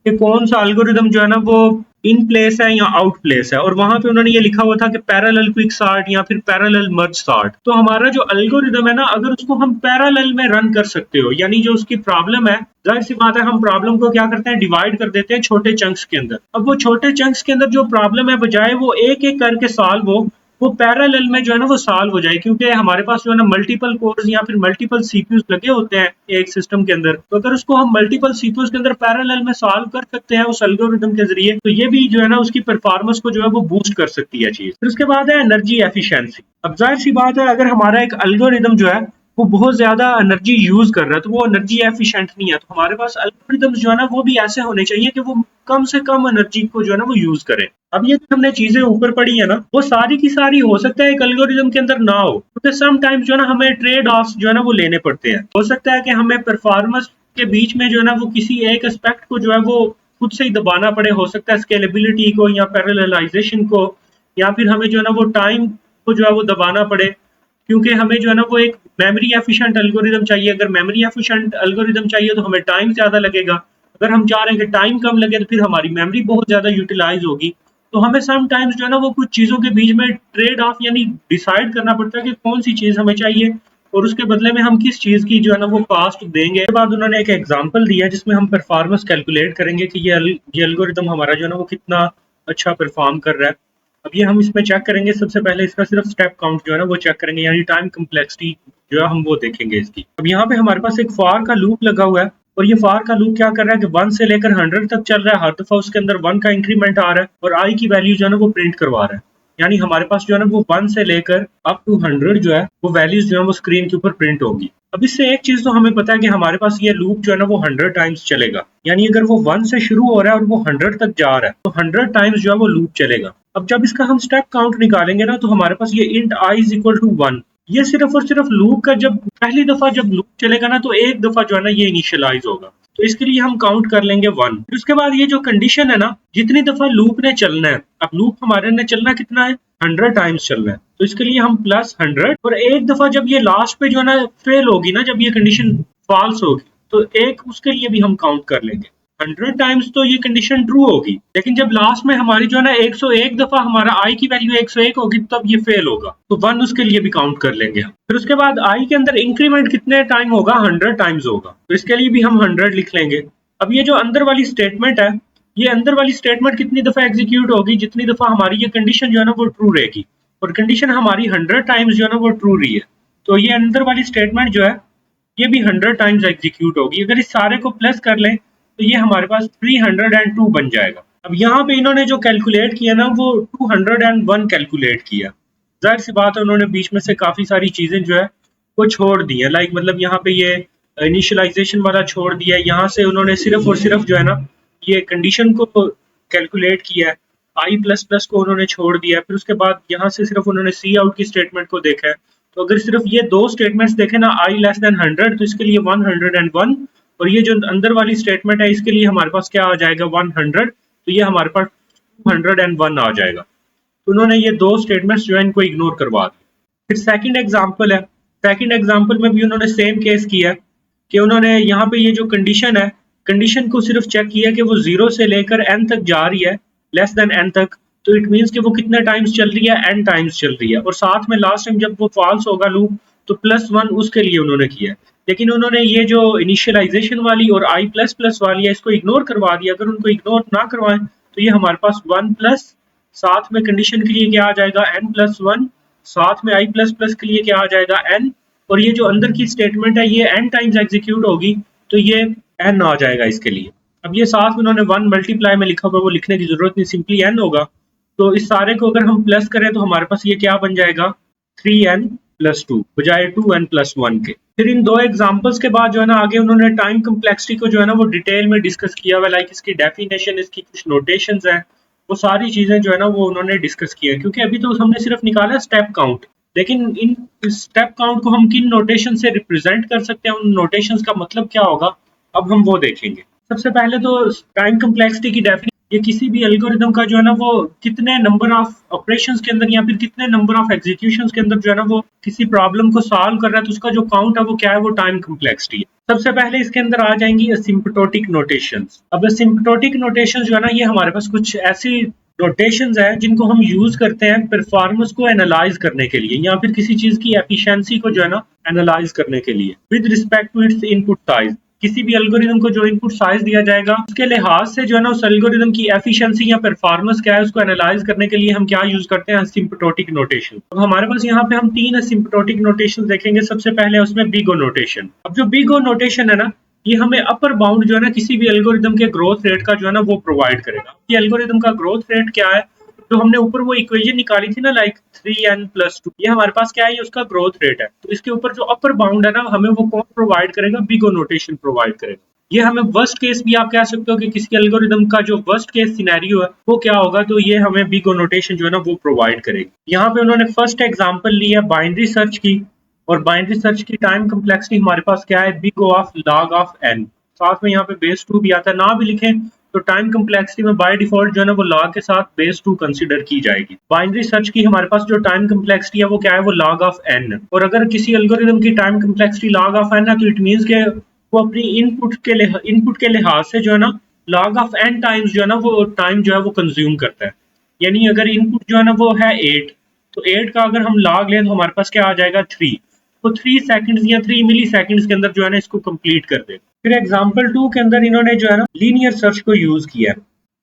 कि कौन सा एल्गोरिदम जो है ना वो इन प्लेस है या आउट प्लेस है, और वहां पे उन्होंने ये लिखा हुआ था कि पैरेलल क्विक सॉर्ट या फिर पैरेलल मर्ज सॉर्ट। तो हमारा जो एल्गोरिदम है ना, अगर उसको हम पैरेलल में रन कर सकते हो, यानी जो उसकी प्रॉब्लम है, जाहिर सी बात है हम प्रॉब्लम को क्या करते हैं, डिवाइड कर देते हैं छोटे चंक्स के अंदर। अब वो छोटे चंक्स के अंदर जो प्रॉब्लम है, बजाय वो एक एक करके सॉल्व हो, वो पैरेलल में जो है ना वो सॉल्व हो जाए, क्योंकि हमारे पास जो है ना मल्टीपल कोर्स या फिर मल्टीपल सीपीयूज लगे होते हैं एक सिस्टम के अंदर। तो अगर उसको हम मल्टीपल सीपीयूज के अंदर पैरेलल में सॉल्व कर सकते हैं उस एल्गोरिदम के जरिए, तो ये भी जो है ना उसकी परफॉर्मेंस को जो है वो बूस्ट कर सकती है चीज। फिर उसके बाद है एनर्जी एफिशिएंसी। अब जाहिर सी बात है, अगर हमारा एक एल्गोरिदम जो है वो बहुत ज्यादा एनर्जी यूज कर रहा है, तो वो एनर्जी एफिशिएंट नहीं है। तो हमारे पास एल्गोरिदम्स जो है ना वो भी ऐसे होने चाहिए कि वो कम से कम एनर्जी को जो है ना वो यूज करें। अब ये जो हमने चीजें ऊपर पढ़ी है ना, वो सारी की सारी हो सकता है एक एल्गोरिदम के अंदर ना हो, क्योंकि सम टाइम्स जो है ना हमें ट्रेड ऑफ जो है ना वो लेने पड़ते हैं। हो सकता है कि हमें परफॉर्मेंस के बीच में जो है ना वो किसी एक एस्पेक्ट को जो है वो खुद से ही दबाना पड़े, हो सकता है स्केलेबिलिटी को या पैरेललाइजेशन को, या फिर हमें जो है ना वो टाइम को जो है वो दबाना पड़े, क्योंकि हमें जो है ना वो एक मेमोरी एफिशिएंट एल्गोरिदम चाहिए। अगर मेमोरी एफिशिएंट एल्गोरिदम चाहिए तो हमें टाइम ज़्यादा लगेगा। अगर हम चाह रहे हैं कि टाइम कम लगे तो फिर हमारी मेमोरी बहुत ज़्यादा यूटिलाइज होगी। तो हमें सम टाइम्स जो है ना वो कुछ चीज़ों के बीच में ट्रेड ऑफ यानी डिसाइड करना पड़ता है कि कौन सी चीज़ हमें चाहिए और उसके बदले में हम किस चीज़ की जो है ना वो कॉस्ट देंगे। उसके बाद उन्होंने एक एग्जांपल दिया जिसमें हम परफॉर्मेंस कैलकुलेट करेंगे कि ये एल्गोरिदम हमारा जो है ना वो कितना अच्छा परफॉर्म कर रहा है। अब ये हम इसमें चेक करेंगे, सबसे पहले इसका सिर्फ स्टेप काउंट जो है ना वो चेक करेंगे, यानी टाइम कम्प्लेक्सिटी जो है हम वो देखेंगे इसकी। अब यहाँ पे हमारे पास एक फॉर का लूप लगा हुआ है, और ये फॉर का लूप क्या कर रहा है कि 1 से लेकर 100 तक चल रहा है। हर दफा उसके अंदर 1 का इंक्रीमेंट आ रहा है और आई की वैल्यू जो है ना वो प्रिंट करवा रहा है। यानी हमारे पास जो है ना वो 1 से लेकर अप टू 100 जो है वो वैल्यूज जो है वो स्क्रीन के ऊपर प्रिंट होगी। अब इससे एक चीज तो हमें पता है कि हमारे पास ये लूप जो है ना वो 100 टाइम्स चलेगा, यानी अगर वो 1 से शुरू हो रहा है और वो 100 तक जा रहा है तो 100 टाइम्स जो है वो लूप चलेगा। अब जब इसका हम स्टेप काउंट निकालेंगे ना, तो हमारे पास ये int I is equal to 1, ये सिर्फ और सिर्फ लूप का जब पहली दफा जब लूप चलेगा ना, तो एक दफा जो है ना ये इनिशियलाइज होगा। तो इसके लिए हम काउंट कर लेंगे 1। फिर उसके बाद ये जो कंडीशन है ना, जितनी दफा लूप ने चलना है, अब लूप हमारे ने चलना कितना है, 100 टाइम्स चलना है, तो इसके लिए हम प्लस 100, और एक दफा जब ये लास्ट पे जो है ना फेल होगी ना, जब ये कंडीशन फॉल्स होगी, तो एक उसके लिए भी हम काउंट कर लेंगे। 100 टाइम्स तो ये कंडीशन ट्रू होगी, लेकिन जब लास्ट में हमारी जो है ना 101 दफा हमारा आई की वैल्यू 101 होगी, तब ये फेल होगा, तो 1 उसके लिए भी काउंट कर लेंगे हम। फिर उसके बाद आई के अंदर इंक्रीमेंट कितने टाइम होगा, 100 टाइम्स होगा, तो इसके लिए भी हम 100 लिख लेंगे। अब ये जो अंदर वाली स्टेटमेंट है, ये अंदर वाली स्टेटमेंट कितनी दफा एग्जीक्यूट होगी, जितनी दफा हमारी ये कंडीशन जो है ना वो ट्रू रहेगी, और कंडीशन हमारी 100 टाइम्स जो है ना वो ट्रू रही है, तो ये अंदर वाली स्टेटमेंट जो है ये भी 100 टाइम्स एग्जीक्यूट होगी। अगर इस सारे को प्लस कर लें तो ये हमारे पास 302 बन जाएगा। अब यहाँ पे इन्होंने जो कैलकुलेट किया ना, वो 201 कैलकुलेट किया। जाहिर सी बात है उन्होंने बीच में से काफी सारी चीजें जो है वो छोड़ दी है, लाइक मतलब यहाँ पे ये इनिशियलाइजेशन वाला छोड़ दिया है। यहाँ से उन्होंने सिर्फ और सिर्फ जो है ना ये कंडीशन को कैलकुलेट किया है, आई प्लस प्लस को उन्होंने छोड़ दिया है। फिर उसके बाद यहाँ से सिर्फ उन्होंने सी आउट की स्टेटमेंट को देखा है। तो अगर सिर्फ ये दो स्टेटमेंट्स देखें ना, आई लेस देन 100, तो इसके लिए 101, और ये जो अंदर वाली स्टेटमेंट है इसके लिए हमारे पास क्या आ जाएगा, 100, तो ये हमारे पास 201 आ जाएगा। तो उन्होंने ये दो स्टेटमेंट्स जो है इनको इग्नोर करवा दिए। फिर सेकंड एग्जांपल है, सेकंड एग्जांपल में भी उन्होंने सेम केस किया है कि उन्होंने यहाँ पे ये जो कंडीशन है, कंडीशन को सिर्फ चेक किया कि वो 0 से लेकर n तक जा रही है, लेस देन n तक, तो इट मीन्स कि वो कितने टाइम्स चल रही है, n टाइम्स चल रही है, और साथ में लास्ट टाइम जब वो फॉल्स होगा लूप तो +1 उसके लिए उन्होंने किया है। लेकिन उन्होंने ये जो इनिशियलाइजेशन वाली और आई प्लस प्लस वाली है इसको इग्नोर करवा दिया। अगर उनको इग्नोर ना करवाएं तो ये हमारे पास 1 प्लस साथ में कंडीशन के लिए क्या आ जाएगा, n+1, साथ में आई प्लस प्लस के लिए क्या आ जाएगा, n, और ये जो अंदर की स्टेटमेंट है ये n टाइम्स एग्जीक्यूट होगी, तो ये n आ जाएगा इसके लिए। अब ये साथ में उन्होंने 1 मल्टीप्लाई में लिखा हुआ, वो लिखने की जरूरत नहीं, सिंपली n होगा। तो इस सारे को अगर हम प्लस करें तो हमारे पास ये क्या बन जाएगा, 3n+2 बजाय 2n+1 के। फिर इन दो एग्जांपल्स के बाद जो है ना आगे उन्होंने टाइम कम्प्लेक्सिटी को जो है ना वो डिटेल में डिस्कस किया हुआ, लाइक इसकी डेफिनेशन, इसकी कुछ नोटेशंस हैं, वो सारी चीजें जो है ना वो उन्होंने डिस्कस किया है। क्योंकि अभी तो हमने सिर्फ निकाला स्टेप काउंट, लेकिन इन स्टेप काउंट को हम किन नोटेशन से रिप्रेजेंट कर सकते हैं, उन नोटेशंस का मतलब क्या होगा, अब हम वो देखेंगे। सबसे पहले तो टाइम कम्प्लेक्सिटी की डेफिनेशन, ये किसी भी एल्गोरिदम का जो है ना वो कितने नंबर ऑफ ऑपरेशंस के अंदर या फिर कितने नंबर ऑफ एग्जीक्यूशंस के अंदर जो है ना वो किसी प्रॉब्लम को सॉल्व कर रहा है, तो उसका जो काउंट है वो क्या है, वो टाइम कम्प्लेक्सिटी है। सबसे पहले इसके अंदर आ जाएंगी एसिम्प्टोटिक नोटेशंस। अब एसिम्प्टोटिक नोटेशंस जो है ना ये हमारे पास कुछ ऐसी नोटेशंस है जिनको हम यूज करते हैं परफॉर्मेंस को एनालाइज करने के लिए या फिर किसी चीज की एफिशिएंसी को जो है ना एनालाइज करने के लिए with respect to its input size. किसी भी एल्गोरिदम को जो इनपुट साइज दिया जाएगा उसके लिहाज से जो है ना उस एल्गोरिदम की एफिशिएंसी या परफॉर्मेंस क्या है उसको एनालाइज करने के लिए हम क्या यूज करते हैं, एसिम्प्टोटिक नोटेशन। अब हमारे पास यहाँ पे हम 3 एसिम्प्टोटिक नोटेशन देखेंगे। सबसे पहले उसमें बिग ओ नोटेशन। अब जो बिग ओ नोटेशन है ना ये हमें अपर बाउंड जो है ना किसी भी एल्गोरिदम के ग्रोथ रेट का जो है ना वो प्रोवाइड करेगा। ये एल्गोरिदम का ग्रोथ रेट क्या है, तो हमने ऊपर वो इक्वेशन निकाली थी ना लाइक 3n+2, ये हमारे पास क्या है, ये उसका ग्रोथ रेट है। तो इसके ऊपर जो अपर बाउंड है ना हमें वो कौन प्रोवाइड करेगा, बिग ओ नोटेशन प्रोवाइड करेगा। ये हमें वर्स्ट केस भी आप कह सकते हो कि किसी एल्गोरिदम का जो वर्स्ट केस सिनेरियो है वो क्या होगा, तो ये हमें बिग ओ नोटेशन जो है ना वो प्रोवाइड करेगी। यहाँ पे उन्होंने फर्स्ट एग्जांपल ली है बाइनरी सर्च की, और बाइनरी सर्च की टाइम कम्प्लेक्सिटी हमारे पास क्या है, big O of log of n। साथ में यहाँ पे बेस 2 भी आता है, ना भी लिखें तो टाइम कम्प्लेक्सिटी में बाय डिफॉल्ट जो है ना वो लॉग के साथ बेस 2 कंसीडर की जाएगी। बाइनरी सर्च की हमारे पास जो टाइम कम्प्लेक्सिटी है वो क्या है, वो लॉग ऑफ n। और अगर किसी एल्गोरिदम की time complexity log of n है तो इट मींस के वो अपनी इनपुट के लिहाज से जो है ना लॉग ऑफ n टाइम्स जो है ना वो टाइम जो है वो कंज्यूम करता है। यानी अगर इनपुट जो है ना वो है 8, तो 8 का अगर हम लॉग लें तो हमारे पास क्या आ जाएगा 3। तो 3 सेकंड्स या 3 मिली सेकंड्स के अंदर जो है ना इसको कंप्लीट कर दे। फिर एग्जांपल 2 के अंदर इन्होंने जो है ना लीनियर सर्च को यूज किया है।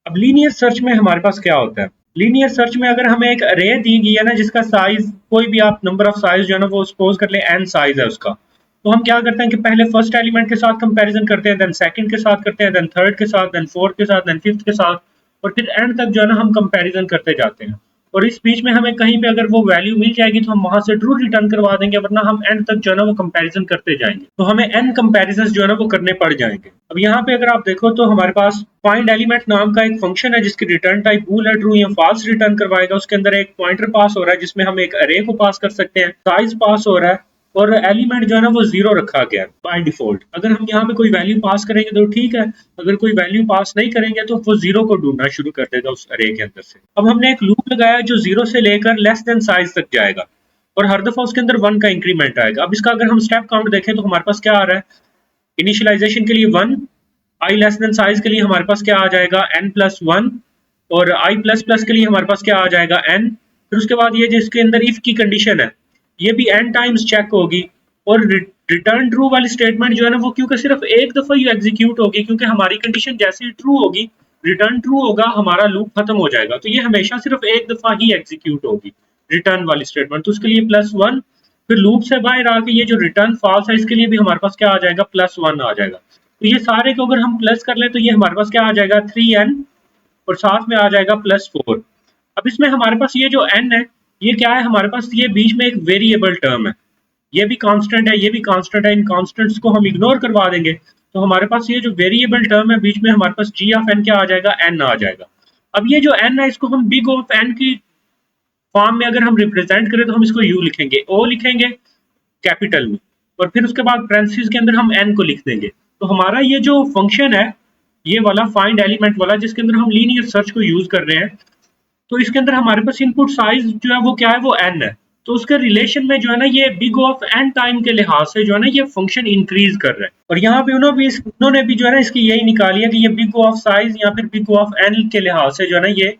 अब लीनियर सर्च में हमारे पास क्या होता है, लीनियर सर्च में अगर हमें एक अरे दी गई है ना जिसका साइज कोई भी आप नंबर ऑफ साइज जो है ना वो सपोज कर ले n साइज है उसका, तो हम क्या करते हैं कि पहले फर्स्ट एलिमेंट के साथ कंपैरिजन करते हैं, देन सेकंड के साथ करते हैं, देन थर्ड के साथ, देन फोर्थ के साथ, देन फिफ्थ के साथ, और फिर एंड तक जो है ना हम कंपैरिजन करते जाते हैं। और इस बीच में हमें कहीं पे अगर वो वैल्यू मिल जाएगी तो हम वहां से ट्रू रिटर्न करवा देंगे, वरना हम एंड तक जो है ना वो कंपैरिजन करते जाएंगे, तो हमें n कंपैरिजन जो है ना वो करने पड़ जाएंगे। अब यहाँ पे अगर आप देखो तो हमारे पास फाइंड एलिमेंट नाम का एक फंक्शन है जिसकी रिटर्न टाइप बूल है, ट्रू या फॉल्स रिटर्न करवाएगा। उसके अंदर एक पॉइंटर पास हो रहा है जिसमें हम एक अरे को पास कर सकते हैं, साइज पास हो रहा है, और एलिमेंट जो है ना वो 0 रखा गया है बाय डिफॉल्ट। अगर हम यहाँ पे कोई वैल्यू पास करेंगे तो ठीक है, अगर कोई वैल्यू पास नहीं करेंगे तो वो 0 को ढूंढना शुरू कर देगा उस अरे के अंदर से। अब हमने एक लूप लगाया जो 0 से लेकर लेस देन साइज तक जाएगा, और हर दफा उसके अंदर 1 का इंक्रीमेंट आएगा। अब इसका अगर हम स्टेप काउंट देखें तो हमारे पास क्या आ रहा है, इनिशियलाइजेशन के लिए 1, आई लेस देन साइज के लिए हमारे पास क्या आ जाएगा n+1, और आई प्लस प्लस के लिए हमारे पास क्या आ जाएगा n। फिर उसके बाद ये जिसके अंदर इफ की कंडीशन है ये भी n टाइम्स चेक होगी, और रिटर्न ट्रू वाली स्टेटमेंट जो है ना वो क्योंकि सिर्फ एक दफा ही एग्जीक्यूट होगी, क्योंकि हमारी कंडीशन जैसे ही ट्रू होगी रिटर्न ट्रू होगा हमारा लूप खत्म हो जाएगा, तो ये हमेशा सिर्फ एक दफा ही एग्जीक्यूट होगी रिटर्न वाली स्टेटमेंट। तो उसके लिए +1, फिर लूप से बाहर आके ये जो रिटर्न फॉल्स है इसके लिए भी हमारे पास क्या आ जाएगा, +1 आ जाएगा। तो ये सारे को अगर हम प्लस कर ले तो ये हमारे पास क्या आ जाएगा 3n, और साथ में आ जाएगा +4। अब इसमें हमारे पास ये जो n है ये क्या है, हमारे पास ये बीच में एक वेरिएबल टर्म है, ये भी कांस्टेंट है, ये भी कांस्टेंट है, इन कांस्टेंट्स को हम इग्नोर करवा देंगे, तो हमारे पास ये जो वेरिएबल टर्म है बीच में हमारे पास g ऑफ n क्या आ जाएगा, n आ जाएगा। अब ये जो n है इसको हम बिग ऑफ n की फॉर्म में अगर हम रिप्रेजेंट करें तो हम इसको u लिखेंगे, o लिखेंगे कैपिटल में, और फिर उसके बाद पैरेंथेसिस के अंदर हम n को लिख देंगे। तो हमारा ये जो फंक्शन है ये वाला फाइंड एलिमेंट वाला जिसके अंदर हम लीनियर सर्च को यूज कर रहे हैं, तो इसके अंदर हमारे पास इनपुट साइज जो है वो क्या है, वो n है। तो उसके रिलेशन में जो है ना ये बिग ऑफ n टाइम के लिहाज से जो है ना ये फंक्शन इंक्रीज कर रहा है, और यहाँ पे उन्होंने भी जो है ना इसकी यही निकाली है कि ये बिग ऑफ साइज या फिर बिग ऑफ n के लिहाज से जो है ना ये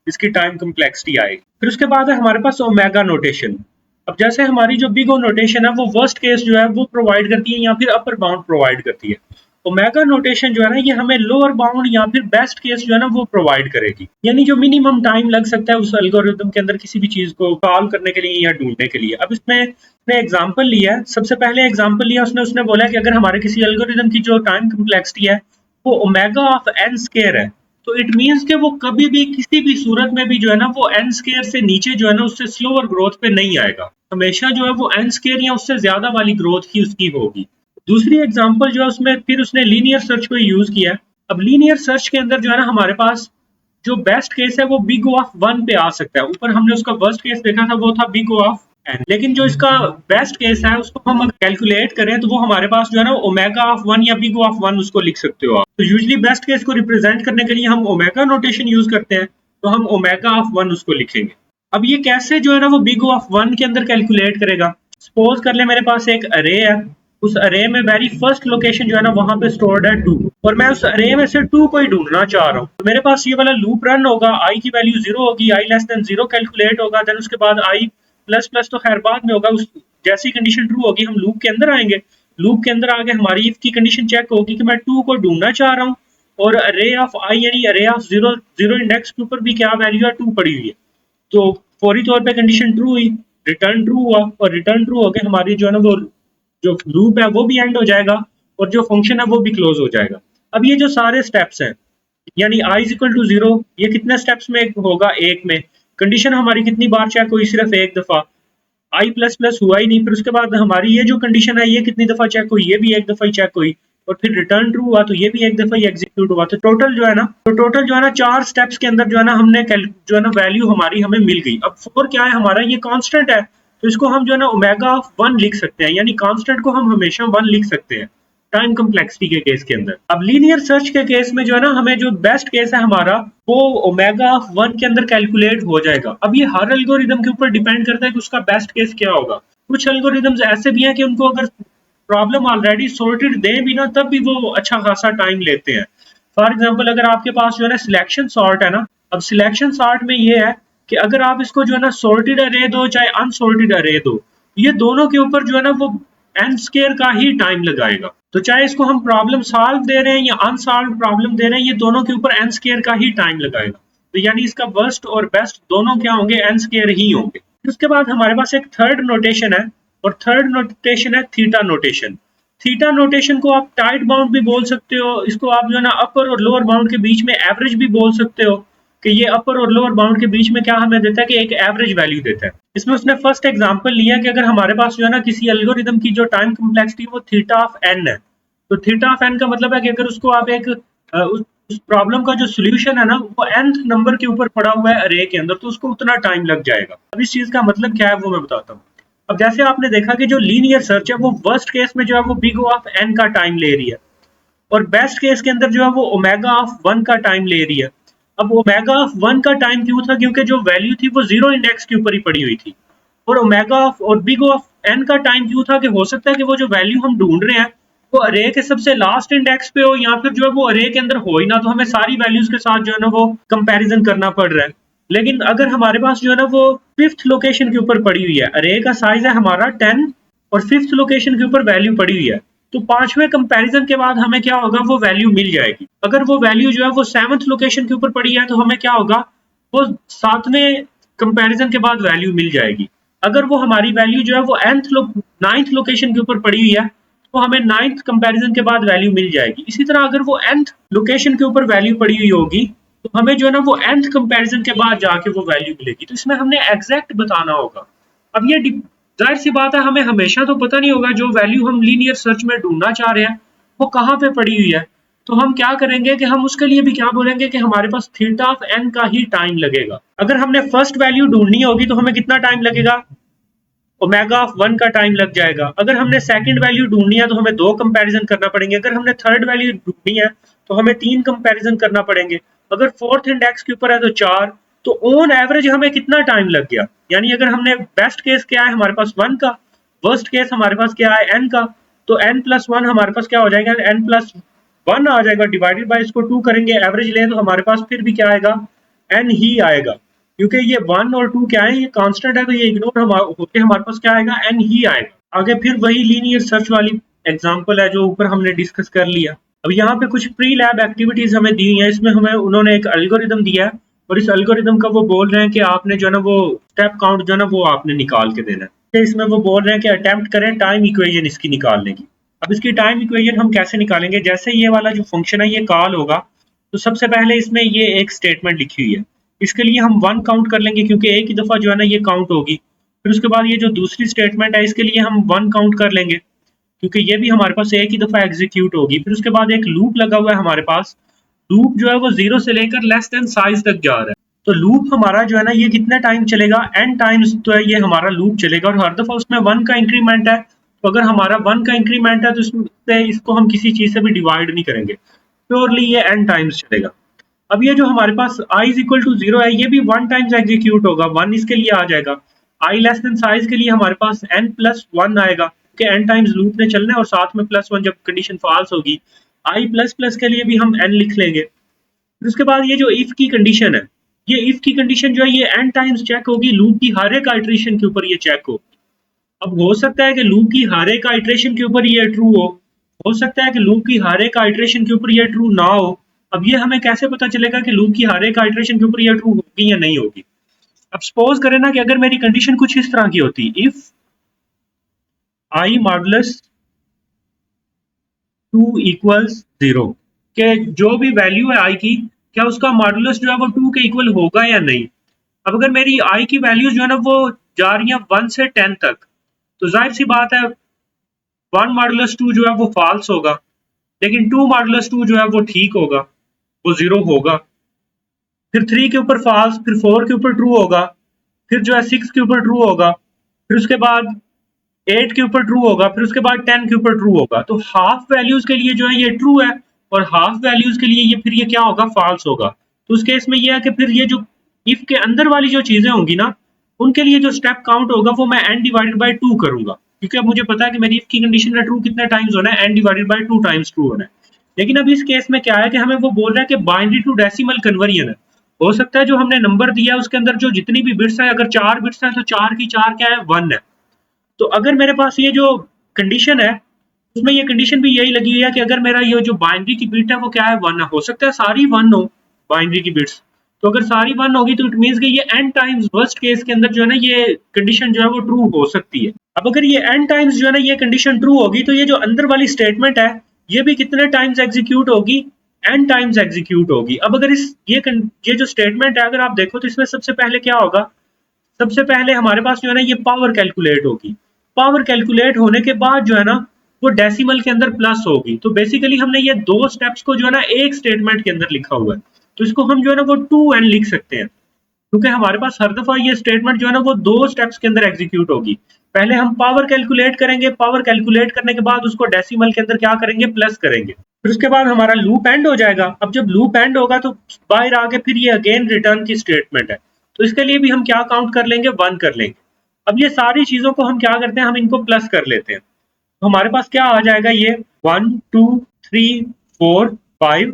इसकी टाइम कम्प्लेक्सिटी आएगी। फिर उसके बाद है हमारे पास ओमेगा नोटेशन। अब जैसे हमारी जो बिग ओ नोटेशन है वो वर्स्ट केस जो है वो प्रोवाइड करती है या फिर अपर बाउंड प्रोवाइड करती है, ओमेगा नोटेशन जो है ना ये हमें लोअर बाउंड या फिर बेस्ट केस जो है ना वो प्रोवाइड करेगी, यानी जो मिनिमम टाइम लग सकता है उस एल्गोरिथम के अंदर किसी भी चीज को सॉल्व करने के लिए या ढूंढने के लिए। अब इसमें उसने एग्जांपल लिया है, सबसे पहले एग्जांपल लिया उसने बोला कि अगर हमारे किसी एल्गोरिथम की जो टाइम कम्प्लेक्सिटी है वो ओमेगा ऑफ n स्क्वायर है, तो इट मींस कि वो कभी भी किसी भी सूरत में भी जो है ना वो n स्क्वायर से नीचे जो है ना उससे स्लोअर ग्रोथ पे नहीं आएगा, हमेशा जो है वो n स्क्वायर या उससे ज्यादा वाली ग्रोथ ही उसकी होगी। दूसरी एग्जांपल जो है उसमें फिर उसने लीनियर सर्च को यूज किया। अब लीनियर सर्च के अंदर जो है ना हमारे पास जो बेस्ट केस है वो बिग ऑफ 1 पे आ सकता है। ऊपर हमने उसका वर्स्ट केस देखा था वो था बिग ऑफ n। लेकिन जो इसका बेस्ट केस है उसको हम अगर कैलकुलेट करें तो वो हमारे पास जो है ना ओमेगा ऑफ 1 या बिग ऑफ 1 उसको लिख सकते हो आप। तो यूजुअली बेस्ट केस को रिप्रेजेंट करने के लिए हम ओमेगा नोटेशन यूज करते हैं, तो हम ओमेगा ऑफ 1 उसको लिखेंगे। अब ये कैसे जो है ना वो बिग ऑफ 1 के अंदर कैलकुलेट करेगा। सपोज कर ले मेरे पास एक अरे है, उस अरे में वेरी फर्स्ट लोकेशन जो है ना वहां पे स्टोर्ड है 2, और मैं उस अरे में से 2 को ही ढूंढना चाह रहा हूँ। तो मेरे पास ये वाला लूप रन होगा, आई की वैल्यू 0 होगी, आई लेस देन 0 कैलकुलेट होगा, देन उसके बाद आई प्लस प्लस तो खैर बाद में होगा। उस जैसी कंडीशन ट्रू होगी हम लूप के अंदर आएंगे, लूप के अंदर आगे हमारी इफ की कंडीशन चेक होगी कि मैं 2 को ढूंढना चाह रहा हूँ और अरे ऑफ आई यानी अरे ऑफ 0 0 इंडेक्स के ऊपर भी क्या वैल्यू है 2 पड़ी हुई है। तो फौरी तौर पे कंडीशन ट्रू हुई, रिटर्न ट्रू हुआ, और रिटर्न ट्रू हो गया हमारी जो है ना वो जो लूप है वो भी एंड हो जाएगा और जो फंक्शन है वो भी क्लोज हो जाएगा। अब ये जो सारे स्टेप्स हैं यानी आई इज इक्वल टू 0, ये कितने स्टेप्स में होगा, एक में। कंडीशन हमारी कितनी बार चेक हुई, सिर्फ एक दफा, आई प्लस प्लस हुआ ही नहीं। फिर उसके बाद हमारी ये जो कंडीशन है ये कितनी दफा चेक हुई, ये भी एक दफा ही चेक हुई, और फिर रिटर्न ट्रू हुआ तो ये भी एक दफा ही एग्जीक्यूट हुआ। तो टोटल जो है ना 4 स्टेप्स के अंदर जो है ना हमने जो है ना वैल्यू हमारी हमें मिल गई। अब 4 क्या है हमारा, ये कांस्टेंट है, तो इसको हम जो है ना ओमेगा ऑफ 1 लिख सकते हैं, यानी कांस्टेंट को हम हमेशा 1 लिख सकते हैं टाइम कम्प्लेक्सिटी के केस के अंदर। अब लीनियर सर्च के केस में जो है ना हमें जो बेस्ट केस है हमारा वो ओमेगा ऑफ 1 के अंदर कैलकुलेट हो जाएगा। अब ये हर एल्गोरिदम के ऊपर डिपेंड करता है कि उसका बेस्ट केस क्या होगा। कुछ एल्गोरिदम्स ऐसे भी हैं कि उनको अगर प्रॉब्लम ऑलरेडी सॉर्टेड दें भी ना तब भी वो अच्छा खासा टाइम लेते हैं। फॉर एग्जाम्पल अगर आपके पास जो है ना सिलेक्शन सॉर्ट है ना, अब सिलेक्शन सॉर्ट में ये है कि अगर आप इसको जो है ना सॉर्टेड अरे दो चाहे अनसॉर्टेड अरे दो, ये दोनों के ऊपर जो है ना वो एन स्केयर का ही टाइम लगाएगा। तो चाहे इसको हम प्रॉब्लम सॉल्व दे रहे हैं या अनसॉल्व प्रॉब्लम दे रहे हैं, ये दोनों के ऊपर एन स्केयर का ही टाइम लगाएगा। तो यानी इसका वर्स्ट और बेस्ट दोनों क्या होंगे, एन स्केयर ही होंगे। उसके बाद हमारे पास एक थर्ड नोटेशन है, और थर्ड नोटेशन है थीटा नोटेशन। थीटा नोटेशन को आप टाइट बाउंड भी बोल सकते हो, इसको आप जो है ना अपर और लोअर बाउंड के बीच में एवरेज भी बोल सकते हो, कि ये अपर और लोअर बाउंड के बीच में क्या हमें देता है कि एक एवरेज वैल्यू देता है। इसमें उसने फर्स्ट एग्जांपल लिया कि अगर हमारे पास जो है ना किसी एल्गोरिदम की जो टाइम कम्प्लेक्सिटी वो थीटा ऑफ एन है, तो थीटा ऑफ एन का मतलब है कि अगर उसको आप एक उस प्रॉब्लम का जो सोल्यूशन है ना वो nth नंबर के ऊपर पड़ा हुआ है अरे के अंदर, तो उसको उतना टाइम लग जाएगा। अब इस चीज का मतलब क्या है वो मैं बताता हूँ। अब जैसे आपने देखा कि जो लीनियर सर्च है वो वर्स्ट केस में जो है वो बिग O ऑफ एन का टाइम ले रही है, और बेस्ट केस के अंदर जो है वो ओमेगा ऑफ 1 का टाइम ले रही है। अब ओमेगा ऑफ 1 का टाइम क्यों था, क्योंकि जो वैल्यू थी वो 0 इंडेक्स के ऊपर ही पड़ी हुई थी। और ओमेगा ऑफ और बिग ऑफ एन का टाइम क्यों था, कि हो सकता है कि वो जो वैल्यू हम ढूंढ रहे हैं वो अरे के सबसे लास्ट इंडेक्स पे हो, या फिर जो है वो अरे के अंदर हो ही ना, तो हमें सारी वैल्यूज के साथ जो है ना वो कंपैरिजन करना पड़ रहा है। लेकिन अगर हमारे पास जो है ना वो फिफ्थ लोकेशन के ऊपर पड़ी हुई है, अरे का साइज है हमारा 10 और फिफ्थ लोकेशन के ऊपर वैल्यू पड़ी हुई है, तो पांचवें कंपैरिजन के बाद हमें क्या होगा, वो वैल्यू मिल जाएगी। अगर वो वैल्यू जो है वो सेवंथ लोकेशन के ऊपर पड़ी है तो हमें क्या होगा, वो सातवें कंपैरिजन के बाद वैल्यू मिल जाएगी। अगर वो हमारी वैल्यू जो है वो नाइन्थ लोकेशन के ऊपर पड़ी हुई है तो हमें नाइन्थ कंपैरिजन के बाद वैल्यू मिल जाएगी। इसी तरह अगर वो nth लोकेशन के ऊपर वैल्यू पड़ी हुई होगी तो हमें जो है ना वो nth कंपैरिजन के बाद जाके वो वैल्यू मिलेगी। तो इसमें हमने एग्जैक्ट बताना होगा। अब ये जाहिर सी बात है हमें हमेशा तो पता नहीं होगा जो वैल्यू हम लीनियर सर्च में ढूंढना चाह रहे हैं वो कहाँ पे पड़ी हुई है। तो हम क्या करेंगे कि हम उसके लिए भी क्या बोलेंगे कि हमारे पास थीटा ऑफ एन का ही टाइम लगेगा। अगर हमने फर्स्ट वैल्यू ढूंढनी होगी तो हमें कितना टाइम लगेगा, ओमेगा ऑफ 1 का टाइम लग जाएगा। अगर हमने सेकंड वैल्यू ढूंढनी है तो हमें 2 कंपैरिजन करना पड़ेंगे। अगर हमने थर्ड वैल्यू ढूंढनी है तो हमें 3 कंपैरिजन करना पड़ेंगे। अगर फोर्थ इंडेक्स के ऊपर है तो 4। तो ऑन एवरेज हमें कितना टाइम लग गया, यानी अगर हमने बेस्ट केस क्या है हमारे पास 1 का, वर्स्ट केस हमारे पास क्या है n का, तो n+1 हमारे पास क्या हो जाएगा, n+1 आ जाएगा, डिवाइडेड बाय इसको 2 करेंगे, एवरेज लें तो हमारे पास फिर भी क्या आएगा, n ही आएगा। क्योंकि ये 1 और 2 क्या है, ये कांस्टेंट है, तो ये इग्नोर होके हमारे पास क्या आएगा, n ही आएगा। आगे फिर वही लीनियर सर्च वाली एग्जांपल है जो ऊपर हमने डिस्कस कर लिया। अब यहाँ पे कुछ प्री लैब एक्टिविटीज हमें दी हैं, इसमें हमें उन्होंने एक एल्गोरिदम दिया है और इस एल्गोरिदम का वो बोल रहे हैं कि आपने जो है ना वो स्टेप काउंट जो है ना वो आपने निकाल के देना है। तो इसमें वो बोल रहे हैं कि अटेम्प्ट करें टाइम इक्वेशन इसकी निकालने की। अब इसकी टाइम इक्वेशन हम कैसे निकालेंगे, जैसे ये वाला जो फंक्शन है ये कॉल होगा तो सबसे पहले इसमें ये एक स्टेटमेंट लिखी हुई है, इसके लिए हम 1 काउंट कर लेंगे क्योंकि एक ही दफा जो है ना ये काउंट होगी। फिर उसके बाद ये जो दूसरी स्टेटमेंट है इसके लिए हम 1 काउंट कर लेंगे क्योंकि ये भी हमारे पास एक ही दफा एग्जीक्यूट होगी। फिर उसके बाद एक लूप लगा हुआ है हमारे पास, लूप जो है वो 0 से लेकर लेस देन साइज तक जा रहा है। तो लूप हमारा जो है ना ये कितने टाइम चलेगा, n टाइम्स तो है ये हमारा लूप चलेगा और हर दफा उसमें 1 का इंक्रीमेंट है। तो अगर हमारा 1 का इंक्रीमेंट है तो इससे इसको हम किसी चीज से भी डिवाइड नहीं करेंगे, प्योरली ये n टाइम्स चलेगा। अब ये जो हमारे पास i इज इक्वल टू 0 है ये भी 1 टाइम्स एग्जीक्यूट होगा, 1 इसके लिए आ जाएगा। i लेस देन साइज के लिए हमारे पास n प्लस 1 आएगा क्योंकि n टाइम्स लूप ने चलना है और साथ में प्लस 1 जब कंडीशन फॉल्स होगी। i प्लस प्लस के लिए भी हम n लिख लेंगे। फिर उसके बाद ये जो इफ की कंडीशन है, ये इफ की कंडीशन जो है ये n टाइम्स चेक होगी, लूप की हर एक आइट्रेशन के ऊपर ये चेक हो। अब हो सकता है कि लूप की हर एक आइट्रेशन के ऊपर ये ट्रू हो सकता है कि लूप की हर एक आइट्रेशन के ऊपर ये ट्रू ना हो। अब ये हमें कैसे पता चलेगा कि लूप की हर एक आइट्रेशन के ऊपर ये ट्रू होगी या नहीं होगी? अब सपोज करें ना कि अगर मेरी कंडीशन कुछ इस तरह की होती, इफ आई मॉडुलस 2 इक्वल्स 0, के जो भी वैल्यू है आई की, क्या उसका मॉडुलस जो है वो 2 के इक्वल होगा या नहीं। अब अगर मेरी आई की वैल्यूज जो है ना वो जा रही है 1 से 10 तक, तो जाहिर सी बात है 1 मॉडुलस 2 जो है वो फॉल्स होगा, लेकिन 2 मॉडुलस 2 जो है वो ठीक होगा, वो 0 होगा। फिर 3 के ऊपर फॉल्स, फिर 4 के ऊपर ट्रू होगा, फिर जो है 6 के ऊपर ट्रू होगा, फिर उसके बाद 8 के ऊपर ट्रू होगा, फिर उसके बाद 10 के ऊपर ट्रू होगा। तो हाफ वैल्यूज के लिए जो है ये ट्रू है और हाफ वैल्यूज के लिए ये फिर ये क्या होगा, फॉल्स होगा। तो उस केस में ये है कि फिर ये जो इफ के अंदर वाली जो चीजें होंगी ना, उनके लिए जो स्टेप काउंट होगा वो मैं n डिवाइडेड बाय 2 करूंगा, क्योंकि अब मुझे पता है कि मेरी इफ की कंडीशन में ट्रू कितने टाइम्स होना है, n divided by 2 times true होना है। लेकिन अब इस केस में क्या है कि हमें वो बोल रहा है कि बाइनरी टू डेसिमल कन्वर्जन है। हो सकता है जो हमने नंबर दिया है उसके अंदर जो जितनी भी बिट्स है, अगर 4 बिट्स हैं तो 4 की 4 क्या है, 1 है। तो अगर मेरे पास ये जो कंडीशन है उसमें ये कंडीशन भी यही लगी हुई है कि अगर मेरा ये जो बाइनरी की बिट है वो क्या है, 1 है। हो सकता है सारी 1 हो बाइनरी की बिट्स, तो अगर सारी 1 होगी तो इट मींस कि ये n टाइम्स वर्स्ट केस के अंदर जो है ना ये कंडीशन जो है वो ट्रू हो सकती है। अब अगर ये n टाइम्स जो है ना ये कंडीशन ट्रू होगी तो ये जो अंदर वाली स्टेटमेंट है ये भी कितने टाइम्स एग्जीक्यूट होगी, n टाइम्स एग्जीक्यूट होगी। अब अगर ये जो स्टेटमेंट है अगर आप देखो तो इसमें सबसे पहले क्या होगा, सबसे पहले हमारे पास जो है ना ये पावर कैलकुलेट होगी। पावर कैलकुलेट होने के बाद जो है ना वो डेसिमल के अंदर प्लस होगी। तो बेसिकली हमने ये दो स्टेप्स को जो है ना एक स्टेटमेंट के अंदर लिखा हुआ है, तो इसको हम जो है ना वो 2n लिख सकते हैं, क्योंकि हमारे पास हर दफा ये स्टेटमेंट जो है ना वो दो स्टेप्स के अंदर एग्जीक्यूट होगी। पहले हम पावर कैलकुलेट करेंगे, पावर कैलकुलेट करने के बाद उसको डेसिमल के अंदर क्या करेंगे, प्लस करेंगे। फिर उसके बाद हमारा लूप एंड हो जाएगा। अब जब लूप एंड होगा तो बाहर आके फिर ये अगेन रिटर्न की स्टेटमेंट है, तो इसके लिए भी हम क्या काउंट कर लेंगे, 1 कर लेंगे। अब ये सारी चीजों को हम क्या करते हैं, हम इनको प्लस कर लेते हैं। तो हमारे पास क्या आ जाएगा, ये 1 2 3 4 5,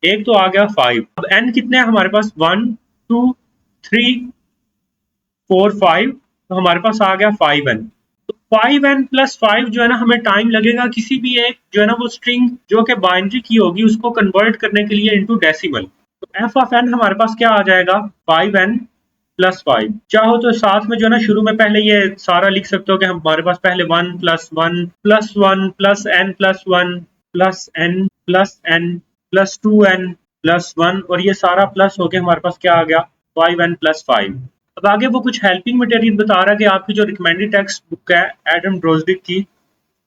एक तो आ गया 5। अब n कितने हैं हमारे पास, 1 2 3 4 5, तो हमारे पास आ गया 5n। तो 5n प्लस 5 जो है ना हमें टाइम लगेगा किसी भी एक जो है ना वो स्ट्रिंग जो कि बाइनरी की होगी उसको कन्वर्ट करने के लिए इनटू डेसिमल। तो f ऑफ n हमारे पास क्या आ जाएगा, 5n प्लस 5। चाहो तो साथ में जो है ना शुरू में पहले ये सारा लिख सकते हो कि हमारे पास पहले 1 plus 1 plus 1 plus n plus 1 plus n plus n plus 2n plus 1, और ये सारा प्लस हो गया हमारे पास क्या आ गया, 5n प्लस 5। अब आगे वो कुछ हेल्पिंग मटेरियल बता रहा है कि आपकी जो रिकमेंडेड टेक्स्ट बुक है एडम ड्रोजडिक की,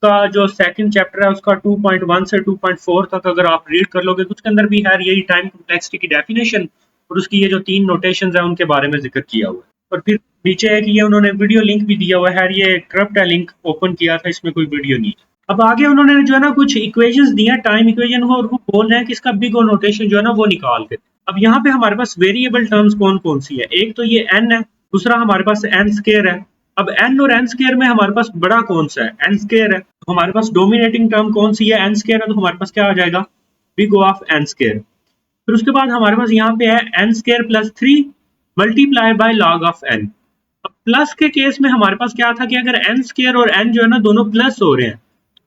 का जो सेकंड चैप्टर है उसका 2.1 से 2.4 तक अगर आप रीड कर लोगे तो उसके अंदर भी है यही टाइम कॉम्प्लेक्सिटी की डेफिनेशन और उसकी ये जो 3 नोटेशंस है उनके बारे में जिक्र किया हुआ है। और फिर नीचे है कि ये उन्होंने वीडियो लिंक भी दिया हुआ है, ये करप्ट है लिंक, ओपन किया था, इसमें कोई वीडियो नहीं है। अब आगे उन्होंने जो है ना कुछ इक्वेशंस दिया टाइम इक्वेशन को, और वो बोल रहे हैं कि इसका बिग ओ नोटेशन जो है ना वो निकाल के। अब यहाँ पे हमारे पास वेरिएबल टर्म्स कौन कौन सी है, एक तो ये n है, दूसरा हमारे पास n स्क्वायर है। अब n और n स्क्वायर में हमारे पास बड़ा कौन सा है, n स्क्वायर है। तो हमारे पास डोमिनेटिंग टर्म कौन सी है, n स्क्वायर है, तो हमारे पास क्या आ जाएगा, big O of n square. फिर उसके बाद हमारे पास यहाँ पे है n square plus 3 multiply by log of n। अब प्लस के केस में हमारे पास क्या था कि अगर n स्क्वायर और n जो है ना दोनों प्लस हो रहे हैं,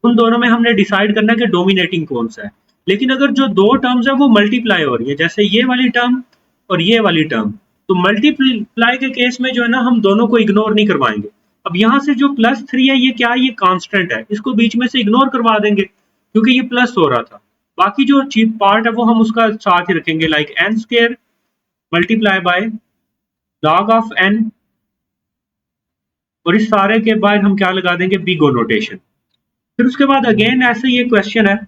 उन दोनों में हमने डिसाइड करना है कि डोमिनेटिंग कौन सा है। लेकिन अगर जो दो टर्म्स है वो मल्टीप्लाई हो रही है, जैसे ये वाली टर्म और ये वाली टर्म, तो मल्टीप्लाई के केस में जो है ना हम दोनों को इग्नोर नहीं करवाएंगे। अब यहाँ से जो प्लस 3 है ये क्या है, ये कांस्टेंट है, इसको बीच में से इग्नोर करवा देंगे क्योंकि ये प्लस हो रहा था। बाकी जो चीप पार्ट है वो हम उसका साथ ही रखेंगे, like n square multiply by log of n, और इस सारे के बाद हम क्या लगा देंगे, बिग ओ नोटेशन। फिर उसके बाद अगेन ऐसे ये क्वेश्चन है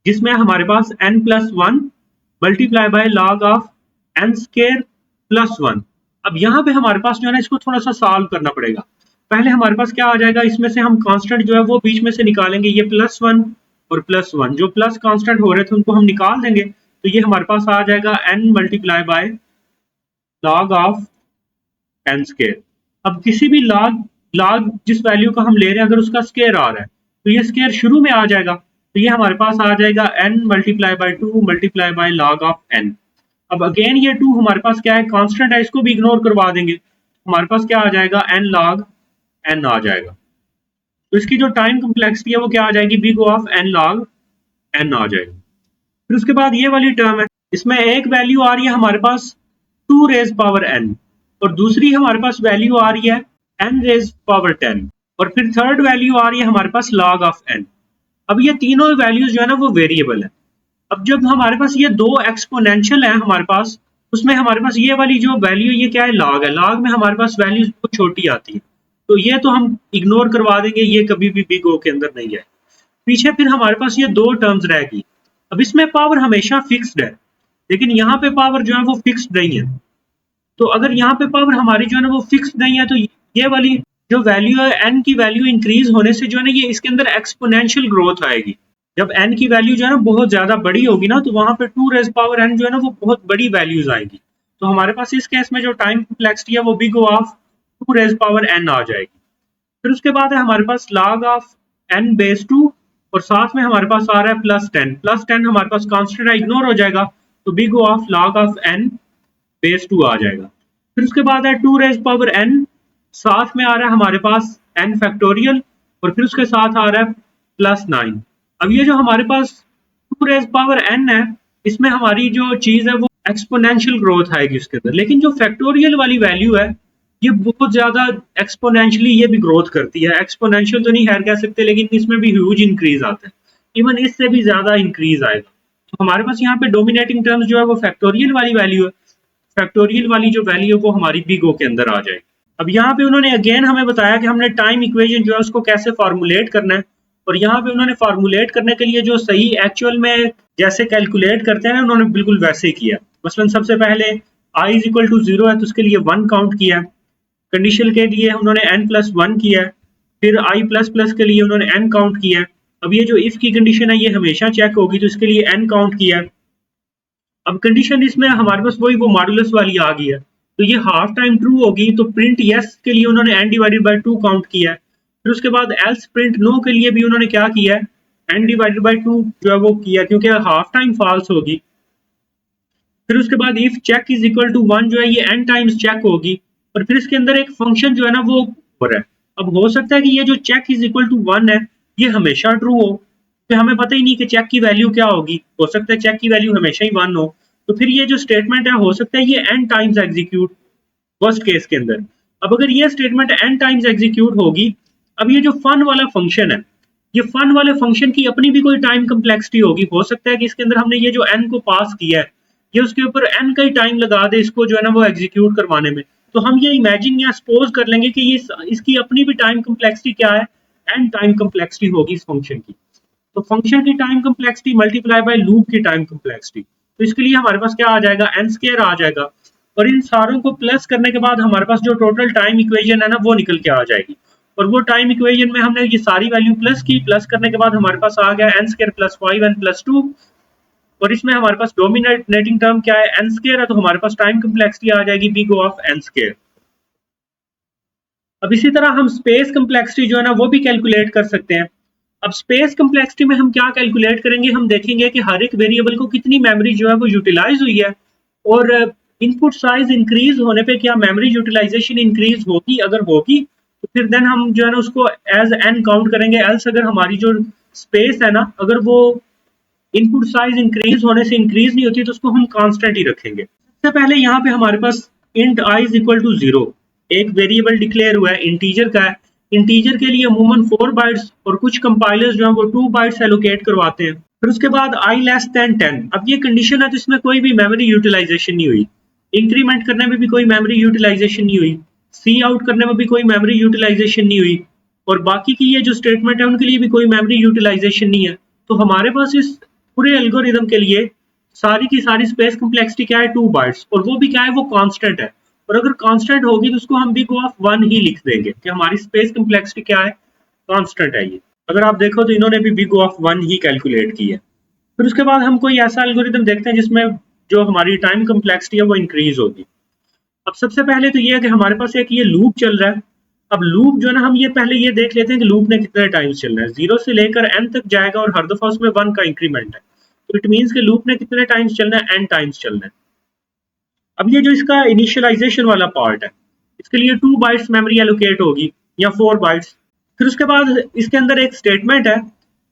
जिसमें हमारे पास n plus 1 multiply by log of n square +1। अब यहाँ पे हमारे पास जो है ना इसको थोड़ा सा सॉल्व करना पड़ेगा। पहले हमारे पास क्या आ जाएगा, इसमें से हम कांस्टेंट जो है वो बीच में से निकालेंगे, ये +1 और +1 जो प्लस कांस्टेंट हो रहे थे उनको हम निकाल देंगे, तो ये हमारे पास आ जाएगा n multiply by log of n square. अब किसी भी log जिस वैल्यू का हम ले रहे हैं अगर उसका स्क्वायर आ रहा है तो ये स्क्वायर शुरू में आ जाएगा, तो ये हमारे पास आ जाएगा n multiply by 2 multiply by log of n। अब अगेन ये 2 हमारे पास क्या है, कांस्टेंट है, इसको भी इग्नोर करवा देंगे, हमारे पास क्या आ जाएगा n log n आ जाएगा। तो इसकी जो टाइम कम्प्लेक्सिटी है वो क्या आ जाएगी, big of n log n आ जाएगी। फिर उसके बाद ये वाली टर्म है, इसमें एक वैल्यू आ रही है हमारे पास 2 रेज पावर n और दूसरी हमारे पास वैल्यू आ रही है n रेज पावर 10 और फिर थर्ड वैल्यू आ रही है हमारे पास log ऑफ n। अब ये तीनों वैल्यूज जो है ना वो वेरिएबल है। अब जब हमारे पास ये दो एक्सपोनेंशियल है हमारे पास, उसमें हमारे पास ये वाली जो वैल्यू ये क्या है, log है, log में हमारे पास वैल्यूज बहुत छोटी आती है, तो ये तो हम इग्नोर करवा देंगे, ये कभी भी बिग ओ के अंदर नहीं है। पीछे फिर हमारे पास ये दो टर्म्स रहेगी। अब इसमें पावर हमेशा फिक्स्ड है, लेकिन यहाँ पे पावर जो है वो फिक्स्ड नहीं है। तो अगर यहाँ पे पावर हमारी जो है ना वो फिक्स्ड नहीं है, तो ये वाली जो वैल्यू है n की वैल्यू इंक्रीज होने से जो है ना ये इसके अंदर एक्सपोनेंशियल ग्रोथ आएगी। जब n की वैल्यू जो है ना बहुत ज्यादा बड़ी होगी ना, तो वहां पे 2 रेज पावर n जो है ना वो बहुत बड़ी वैल्यूज आएगी। तो हमारे पास इस केस में जो टाइम कम्प्लेक्सिटी है वो big O of 2 raise power n आ जाएगी। फिर उसके बाद है हमारे पास log ऑफ n बेस 2 और साथ में हमारे पास आ रहा है +10। +10 हमारे पास कांस्टेंट है, इग्नोर हो जाएगा, तो big O of log of n base 2 आ जाएगा। फिर उसके बाद है 2 रेज पावर n, साथ में आ रहा है हमारे पास n फैक्टोरियल और फिर उसके साथ आ रहा है +9। अब ये जो हमारे पास 2 रेज पावर n है, इसमें हमारी जो चीज है वो एक्सपोनेंशियल ग्रोथ आएगी उसके अंदर, लेकिन जो फैक्टोरियल वाली वैल्यू है ये बहुत ज्यादा एक्सपोनेंशियली ये भी ग्रोथ करती है। एक्सपोनेंशियल तो नहीं खैर कह सकते, लेकिन इसमें भी ह्यूज इंक्रीज आता है, इवन इससे भी ज्यादा इंक्रीज आएगा। तो हमारे पास यहाँ पे डोमिनेटिंग टर्म्स जो है वो फैक्टोरियल वाली वैल्यू है, फैक्टोरियल वाली जो वैल्यू है वो हमारी बिग ओ के अंदर आ जाएगी। अब यहाँ पे उन्होंने अगेन हमें बताया कि हमने टाइम इक्वेशन जो है उसको कैसे फार्मूलेट करना है, और यहाँ पे उन्होंने फार्मूलेट करने के लिए जो सही एक्चुअल में जैसे कैलकुलेट करते हैं ना उन्होंने बिल्कुल वैसे ही किया। मसलन सबसे पहले i = 0 है तो उसके लिए 1 काउंट किया, कंडीशन के लिए उन्होंने n+1 किया, फिर i++ के लिए उन्होंने n काउंट किया। अब ये जो इफ की कंडीशन है ये हमेशा चेक होगी, तो इसके लिए n काउंट किया। अब कंडीशन इसमें हमारे पास वही वो मॉडुलस वाली आ गई है, तो ये हाफ टाइम ट्रू होगी, तो प्रिंट यस के लिए उन्होंने n/2 काउंट किया। फिर उसके बाद एल्स प्रिंट नो के लिए भी उन्होंने क्या किया है, n/2 जो है वो किया, क्योंकि हाफ टाइम फॉल्स होगी। फिर उसके बाद if check is equal to 1 जो है ये n टाइम्स चेक होगी, और फिर इसके अंदर एक फंक्शन जो है ना वो हो रहा है। अब हो सकता है कि ये जो चेक इज इक्वल टू 1 है ये हमेशा ट्रू हो, तो हमें पता ही नहीं कि चेक की वैल्यू क्या होगी, हो सकता है चेक की वैल्यू हमेशा ही 1 हो, तो फिर ये जो स्टेटमेंट है हो सकता है ये n times execute worst case के अंदर। अब अगर ये स्टेटमेंट n टाइम्स एग्जीक्यूट होगी, अब ये जो फन वाला फंक्शन है, ये फन वाले फंक्शन की अपनी भी कोई टाइम कम्प्लेक्सिटी होगी। हो सकता है कि इसके अंदर हमने ये जो n को पास किया है ये उसके ऊपर n का ही टाइम लगा दे इसको जो है ना वो एग्जीक्यूट करवाने में, तो हम ये इमेजिन या सपोज कर लेंगे कि ये इसकी अपनी भी टाइम कम्प्लेक्सिटी क्या है, n टाइम कम्प्लेक्सिटी होगी इस फंक्शन की। तो फंक्शन की time complexity multiply by loop की टाइम कम्प्लेक्सिटी, तो इसके लिए हमारे पास क्या आ जाएगा, n² आ जाएगा, और इन सारों को प्लस करने के बाद हमारे पास जो टोटल टाइम इक्वेशन है ना वो निकल के आ जाएगी। और वो टाइम इक्वेशन में हमने ये सारी वैल्यू प्लस की, प्लस करने के बाद हमारे पास आ गया n² + 5n + 2, और इसमें हमारे पास डोमिनेटिंग टर्म क्या है, n² है, तो हमारे पास टाइम कम्प्लेक्सिटी आ जाएगी बिग O ऑफ n²। अब इसी तरह हम स्पेस कम्प्लेक्सिटी जो है ना वो भी कैलकुलेट कर सकते हैं। अब स्पेस कम्प्लेक्सिटी में हम क्या कैलकुलेट करेंगे, हम देखेंगे कि हर एक वेरिएबल को कितनी मेमोरी जो है वो यूटिलाइज हुई है, और इनपुट साइज इंक्रीज होने पे क्या मेमोरी यूटिलाइजेशन इंक्रीज होगी, अगर होगी तो फिर देन हम जो है ना उसको एज n काउंट करेंगे। एल्स अगर हमारी जो स्पेस है ना अगर वो इनपुट साइज इंक्रीज होने से इंक्रीज नहीं होती तो उसको हम कांस्टेंट ही रखेंगे। सबसे पहले यहाँ पे हमारे पास इंट i = 0 एक वेरिएबल डिक्लेयर हुआ है, इंटीजर का है। इंटीजर के लिए अमूमन 4 बाइट्स और कुछ कंपाइलर्स जो है वो 2 बाइट्स एलोकेट करवाते हैं। फिर उसके बाद i < 10। अब ये कंडीशन है तो इसमें कोई भी मेमोरी यूटिलाइजेशन नहीं हुई, इंक्रीमेंट करने में भी कोई मेमोरी यूटिलाइजेशन नहीं हुई, सी आउट करने में भी कोई मेमोरी यूटिलाइजेशन नहीं हुई, और बाकी की ये जो स्टेटमेंट है उनके लिए भी कोई मेमोरी यूटिलाइजेशन नहीं है। तो हमारे पास इस पूरे एल्गोरिदम के लिए सारी की सारी स्पेस कम्प्लेक्सिटी क्या है 2 बाइट्स, और वो भी क्या है, वो कांस्टेंट है। और अगर कांस्टेंट होगी तो उसको हम बिग ऑफ 1 ही लिख देंगे कि हमारी स्पेस कम्प्लेक्सिटी क्या है, कांस्टेंट है ये। अगर आप देखो तो इन्होंने भी बिग ऑफ 1 ही कैलकुलेट की है। फिर उसके बाद हम कोई ऐसा एल्गोरिदम देखते हैं जिसमें जो हमारी टाइम कम्प्लेक्सिटी है वो इंक्रीज होगी। अब सबसे पहले तो ये है कि हमारे पास एक ये लूप चल रहा है। अब लूप जो है ना, हम ये पहले ये देख लेते हैं कि लूप ने कितने टाइम्स चलना है। 0 से लेकर n तक जाएगा और हर दफा उसमें 1 का इंक्रीमेंट है, तो इट मींस कि लूप ने कितने टाइम्स चलना है, n टाइम्स चलना है। अब ये जो इसका इनिशियलाइजेशन वाला पार्ट है, इसके लिए 2 बाइट्स मेमोरी एलोकेट होगी या 4 बाइट्स। फिर उसके बाद इसके अंदर एक स्टेटमेंट है,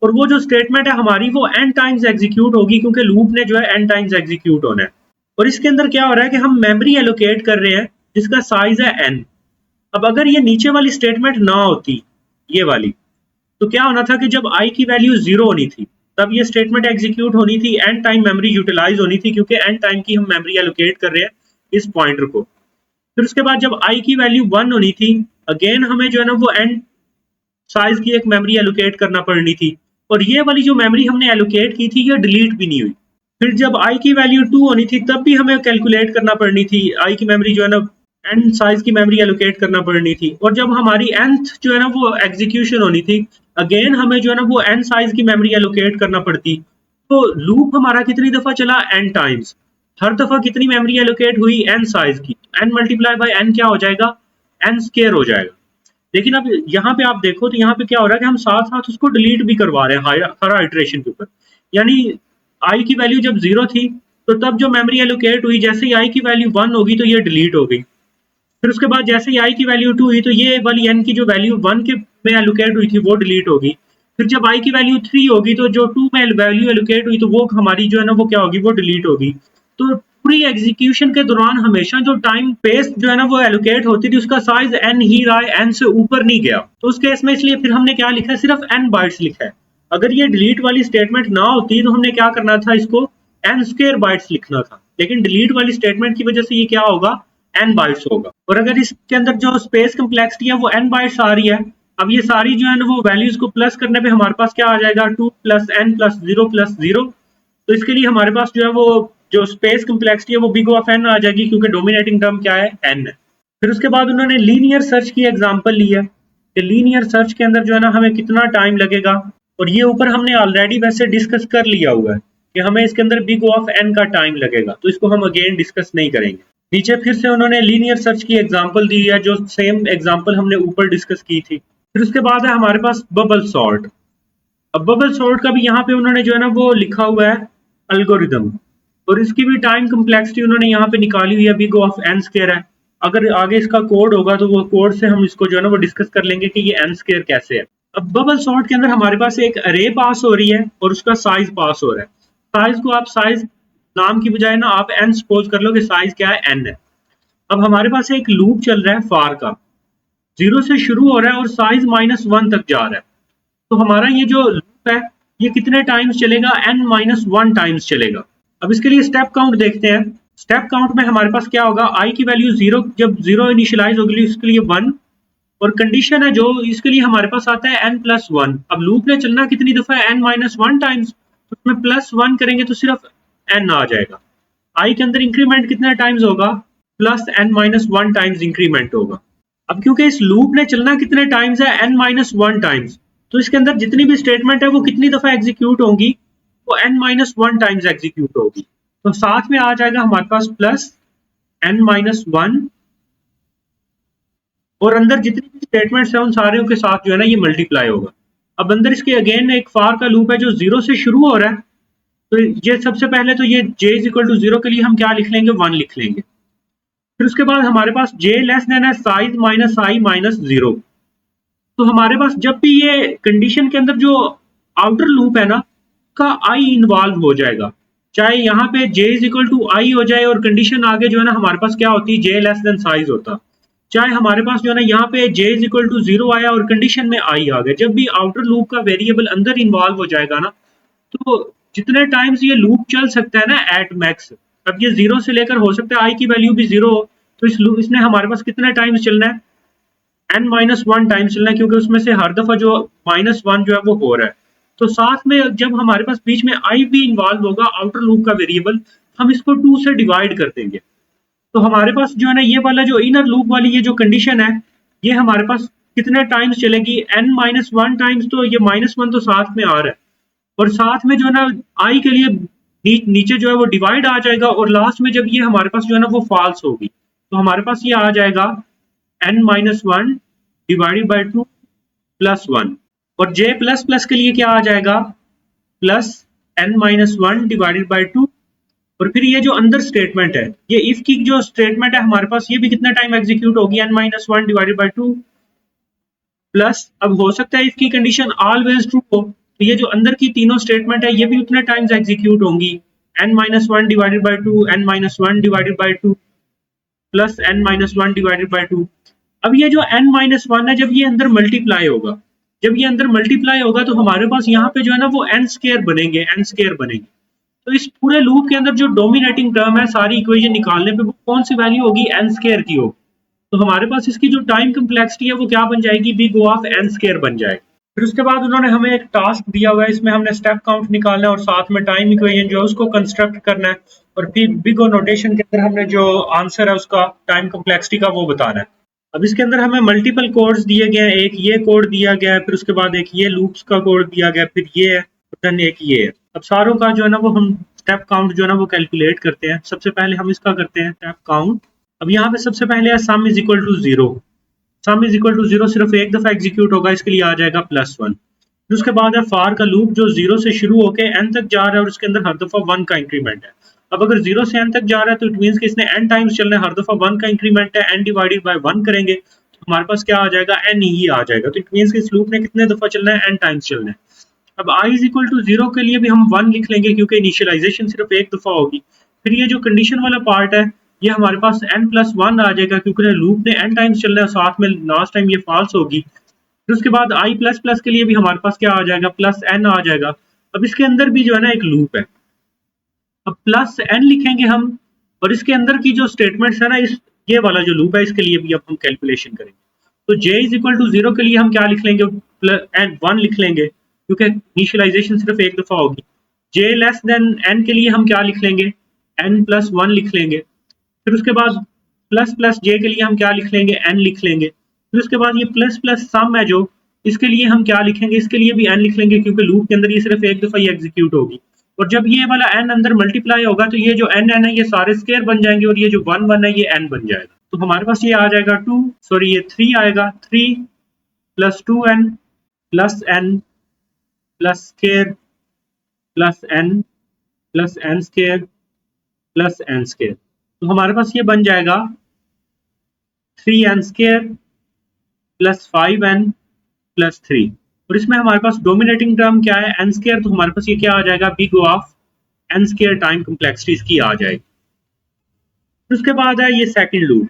और वो जो स्टेटमेंट है हमारी वो n टाइम्स एग्जीक्यूट होगी, क्योंकि लूप ने जो है n टाइम्स एग्जीक्यूट होना है। और इसके अंदर क्या हो रहा है कि हम मेमोरी एलोकेट कर रहे हैं जिसका साइज है n। अब अगर ये नीचे वाली स्टेटमेंट ना होती, ये वाली, तो क्या होना था कि जब i की वैल्यू 0 होनी थी तब ये स्टेटमेंट एग्जीक्यूट होनी थी, n टाइम मेमोरी यूटिलाइज होनी थी, क्योंकि n टाइम की हम मेमोरी एलोकेट कर रहे हैं इस पॉइंटर को। फिर उसके बाद जब i की वैल्यू 1 होनी थी, अगेन हमें जो है ना वो n साइज की एक मेमोरी एलोकेट करना पड़नी थी, और ये वाली जो मेमोरी हमने एलोकेट की थी ये डिलीट भी नहीं हुई। फिर जब i की वैल्यू 2 होनी थी तब भी हमें कैलकुलेट करना पड़नी थी, i की मेमोरी जो है ना n साइज की मेमोरी एलोकेट करना पड़नी थी। और जब हमारी nth जो है ना वो एग्जीक्यूशन होनी थी, अगेन हमें जो है ना वो n साइज की मेमोरी एलोकेट करना पड़ती। तो लूप हमारा कितनी दफा चला, n टाइम्स। हर दफा कितनी मेमोरी एलोकेट हुई, n साइज की। n मल्टीप्लाई बाय n क्या हो जाएगा, n स्क्वायर हो जाएगा। लेकिन अब यहाँ पे आप देखो तो यहाँ पे क्या हो रहा है कि हम साथ साथ उसको डिलीट भी करवा रहे हैं हर इटरेशन के ऊपर। यानी i की वैल्यू जब 0 थी तो तब जो मेमोरी एलोकेट हुई, जैसे ही i की वैल्यू 1 होगी तो ये डिलीट हो गई। फिर उसके बाद जैसे ही i की वैल्यू 2 हुई तो ये वाली n की जो वैल्यू 1 के में एलोकेट हुई थी वो डिलीट होगी। फिर जब i की वैल्यू 3 होगी तो जो 2 में वैल्यू एलोकेट हुई तो वो हमारी जो है ना वो क्या होगी, वो डिलीट होगी। तो पूरी एग्जीक्यूशन के दौरान हमेशा जो टाइम स्पेस जो है ना वो एलोकेट होती थी उसका साइज n ही रहा है, n से ऊपर नहीं गया। तो उस केस में इसलिए फिर हमने क्या लिखा है, सिर्फ n बाइट्स लिखा है। अगर ये डिलीट वाली स्टेटमेंट ना होती तो हमने क्या करना था, इसको n स्क्वायर बाइट्स लिखना था। लेकिन डिलीट वाली स्टेटमेंट की वजह से ये क्या होगा, n बाइट्स होगा। और अगर इसके अंदर जो स्पेस कम्प्लेक्सिटी है वो n बाइट्स आ रही है, अब ये सारी जो है ना वो वैल्यूज को प्लस करने पे हमारे पास क्या आ जाएगा, 2 प्लस n प्लस 0 प्लस 0। तो इसके लिए हमारे पास जो है वो जो स्पेस कम्प्लेक्सिटी है वो बिग ऑफ n आ जाएगी, क्योंकि डोमिनेटिंग टर्म क्या है, n है। फिर उसके बाद उन्होंने लीनियर सर्च की एग्जांपल ली है कि लीनियर सर्च के अंदर जो है ना हमें कितना टाइम लगेगा। और ये ऊपर हमने ऑलरेडी वैसे डिस्कस कर लिया हुआ है कि हमें इसके अंदर बिग ऑफ n का टाइम लगेगा, तो इसको हम अगेन डिस्कस नहीं करेंगे। नीचे फिर से उन्होंने लीनियर सर्च की एग्जांपल दी है, जो सेम एग्जांपल हमने ऊपर डिस्कस की थी। फिर उसके बाद है हमारे पास बबल सॉर्ट। अब बबल सॉर्ट का भी यहाँ पे उन्होंने जो है ना वो लिखा हुआ है एल्गोरिदम, और इसकी भी टाइम कम्प्लेक्सिटी उन्होंने यहाँ पे निकाली हुई है, बिग ऑफ n स्क्वायर है। अगर आगे इसका कोड होगा तो वो कोड से हम इसको जो है ना वो डिस्कस कर लेंगे कि ये n स्क्वायर कैसे है। अब बबल सॉर्ट के अंदर हमारे पास एक अरे पास हो रही है और उसका साइज पास हो रहा है। साइज को आप साइज नाम की बजाय ना आप n सपोज कर लो कि साइज क्या है, n है। अब हमारे पास एक लूप चल रहा है फार का, 0 से शुरू हो रहा है और साइज -1 तक जा रहा है। तो हमारा ये जो लूप है ये कितने टाइम्स चलेगा, n-1 टाइम्स चलेगा। अब इसके लिए स्टेप काउंट देखते हैं। स्टेप काउंट में हमारे पास क्या होगा, i की वैल्यू 0, जब 0 इनिशियलाइज होगी इसके लिए 1, और कंडीशन है जो इसके लिए हमारे पास आता है n+1। अब लूप ने चलना कितनी दफा है, n-1 टाइम्स, तो उसमें +1 करेंगे तो सिर्फ n आ जाएगा। i के अंदर इंक्रीमेंट कितने टाइम्स होगा, +n-1 टाइम्स इंक्रीमेंट होगा। अब क्योंकि इस लूप ने चलना कितने टाइम्स है, n-1 टाइम्स, तो इसके अंदर जितनी भी स्टेटमेंट है वो कितनी दफा एग्जीक्यूट होंगी, वो n-1 टाइम्स एग्जीक्यूट होगी। तो साथ में आ जाएगा हमारे पास +n-1, और अंदर जितनी भी स्टेटमेंट्स है उन सारे के साथ जो है ना ये मल्टीप्लाई होगा। अब अंदर इसके अगेन एक फार का लूप है जो 0 से शुरू हो रहा है, तो ये सबसे पहले तो ये j = 0 के लिए हम क्या लिख लेंगे, 1 लिख लेंगे। फिर उसके बाद हमारे पास j लेस देन है साइज -i-0। तो हमारे पास जब भी ये कंडीशन के अंदर जो आउटर लूप है ना का i इन्वॉल्व हो जाएगा, चाहे यहाँ पे j = i हो जाए और कंडीशन आगे जो है ना हमारे पास क्या होती है, j लेस देन साइज होता, चाहे हमारे पास जो है ना यहाँ पे j = 0 आया और कंडीशन में i आ गया। जब भी आउटर लूप का वेरिएबल अंदर इन्वॉल्व हो जाएगा ना, तो जितने टाइम्स ये लूप चल सकता है ना एट मैक्स, अब ये 0 से लेकर हो सकता है i की वैल्यू भी 0 हो, तो इसने हमारे पास कितने टाइम्स चलना है, n-1 टाइम्स चलना है, क्योंकि उसमें से हर दफा जो -1 जो है वो हो रहा है। तो साथ में जब हमारे पास बीच में आई भी इन्वॉल्व होगा, आउटर लूप का वेरिएबल, हम इसको 2 से डिवाइड कर देंगे। तो हमारे पास जो है ना, ये वाला जो इनर लूप वाली ये जो कंडीशन है, ये हमारे पास कितने टाइम्स चलेगी, n-1 टाइम्स। तो ये -1 तो साथ में आ रहा है, और साथ में जो है ना i के लिए नीचे जो है वो डिवाइड आ जाएगा, और लास्ट में जब ये हमारे पास जो है ना वो फॉल्स होगी, तो हमारे पास ये आ जाएगा n-1 डिवाइडेड बाई 2 प्लस 1। और j प्लस प्लस के लिए क्या आ जाएगा, प्लस n-1 डिवाइडेड बाई 2। और फिर ये जो अंदर स्टेटमेंट है, ये इफ की जो स्टेटमेंट है हमारे पास, ये भी कितना टाइम एग्जीक्यूट होगी, n-1 डिवाइडेड बाई 2 प्लस। अब हो सकता है इफ की कंडीशन ऑलवेज ट्रू हो, तो ये जो अंदर की तीनों स्टेटमेंट है ये भी उतने टाइम्स एग्जीक्यूट होंगी, n-1 divided by 2, n-1 divided by 2 plus n-1 divided by 2। अब ये जो n-1 है, जब ये अंदर मल्टीप्लाई होगा, जब ये अंदर मल्टीप्लाई होगा, तो हमारे पास यहाँ पे जो है ना वो n स्क्वायर बनेंगे, n स्क्वायर बनेंगे। तो इस पूरे लूप के अंदर जो डोमिनेटिंग टर्म है, सारी इक्वेशन निकालने पे वो कौन सी वैल्यू होगी, n स्क्वायर की होगी। तो हमारे पास इसकी जो टाइम कम्प्लेक्सिटी है वो क्या बन जाएगी, big O of n square बन जाएगी। फिर उसके बाद उन्होंने हमें एक टास्क दिया हुआ है, इसमें हमने स्टेप काउंट निकालना है और साथ में टाइम इक्वेशन जो है उसको कंस्ट्रक्ट करना है, और फिर बिग O नोटेशन के अंदर हमने जो आंसर है उसका टाइम कम्प्लेक्सिटी का वो बताना है। अब इसके अंदर हमें मल्टीपल कोड्स दिए गए हैं, एक ये कोड दिया गया है, फिर उसके बाद एक ये लूप्स का कोड दिया गया है, फिर ये है, देन एक ये है। अब सारों का जो है ना वो हम स्टेप काउंट जो है ना वो कैलकुलेट करते हैं। सबसे पहले हम इसका करते हैं स्टेप काउंट। अब यहाँ पे सबसे पहले है sum is equal to 0। Sum is equal to 0 सिर्फ एक दफा एग्जीक्यूट होगा, इसके लिए आ जाएगा +1। फिर उसके बाद है फॉर का लूप जो 0 से शुरू होकर n तक जा रहा है, और उसके अंदर हर दफा 1 का इंक्रीमेंट है। अब अगर 0 से n तक जा रहा है तो इट मींस कि इसने n टाइम्स चलना है, हर दफा 1 का इंक्रीमेंट है, n डिवाइडेड बाय 1 करेंगे तो हमारे पास क्या आ जाएगा, n ही आ जाएगा। तो इट मींस कि इस लूप ने कितने दफा चलना है, n टाइम्स चलना है। अब i इज इक्वल टू 0 के लिए भी हम 1 लिख लेंगे, क्योंकि इनिशियलाइजेशन सिर्फ एक दफा होगी। फिर ये जो कंडीशन वाला पार्ट है, ये हमारे पास n+1 आ जाएगा, क्योंकि लूप ने n टाइम्स चलना है, साथ में लास्ट टाइम ये फॉल्स होगी। फिर उसके बाद i प्लस प्लस के लिए भी हमारे पास क्या आ जाएगा, +n आ जाएगा। अब इसके अंदर भी जो है ना एक लूप है, अब +n लिखेंगे हम, और इसके अंदर की जो स्टेटमेंट्स है ना, इस ये वाला जो लूप है इसके लिए भी अब हम कैलकुलेशन करेंगे। तो j इज इक्वल टू 0 के लिए हम क्या लिख लेंगे, +1 लिख लेंगे, क्योंकि इनिशियलाइजेशन सिर्फ एक दफा होगी। j लेस देन n के लिए हम क्या लिख लेंगे, n+1 लिख लेंगे। फिर उसके बाद प्लस प्लस j के लिए हम क्या लिख लेंगे, n लिख लेंगे। फिर उसके बाद ये प्लस प्लस सम है जो, इसके लिए हम क्या लिखेंगे, इसके लिए भी n लिख लेंगे, क्योंकि लूप के अंदर ये सिर्फ एक दफा ही एग्जीक्यूट होगी। और जब ये वाला n अंदर मल्टीप्लाई होगा, तो ये जो n है ये सारे स्क्वायर बन जाएंगे, और ये जो 1 1 है ये n बन जाएगा। तो हमारे पास ये आ जाएगा 2, सॉरी ये 3 आएगा, 3 plus 2n plus n plus square plus n plus n square plus n square. तो हमारे पास ये बन जाएगा 3n square plus 5n plus 3। और इसमें हमारे पास डोमिनेटिंग टर्म क्या है, n स्क्वायर। तो हमारे पास ये क्या आ जाएगा, big O of n square time complexity इसकी आ जाएगी। फिर उसके बाद है ये सेकंड लूप।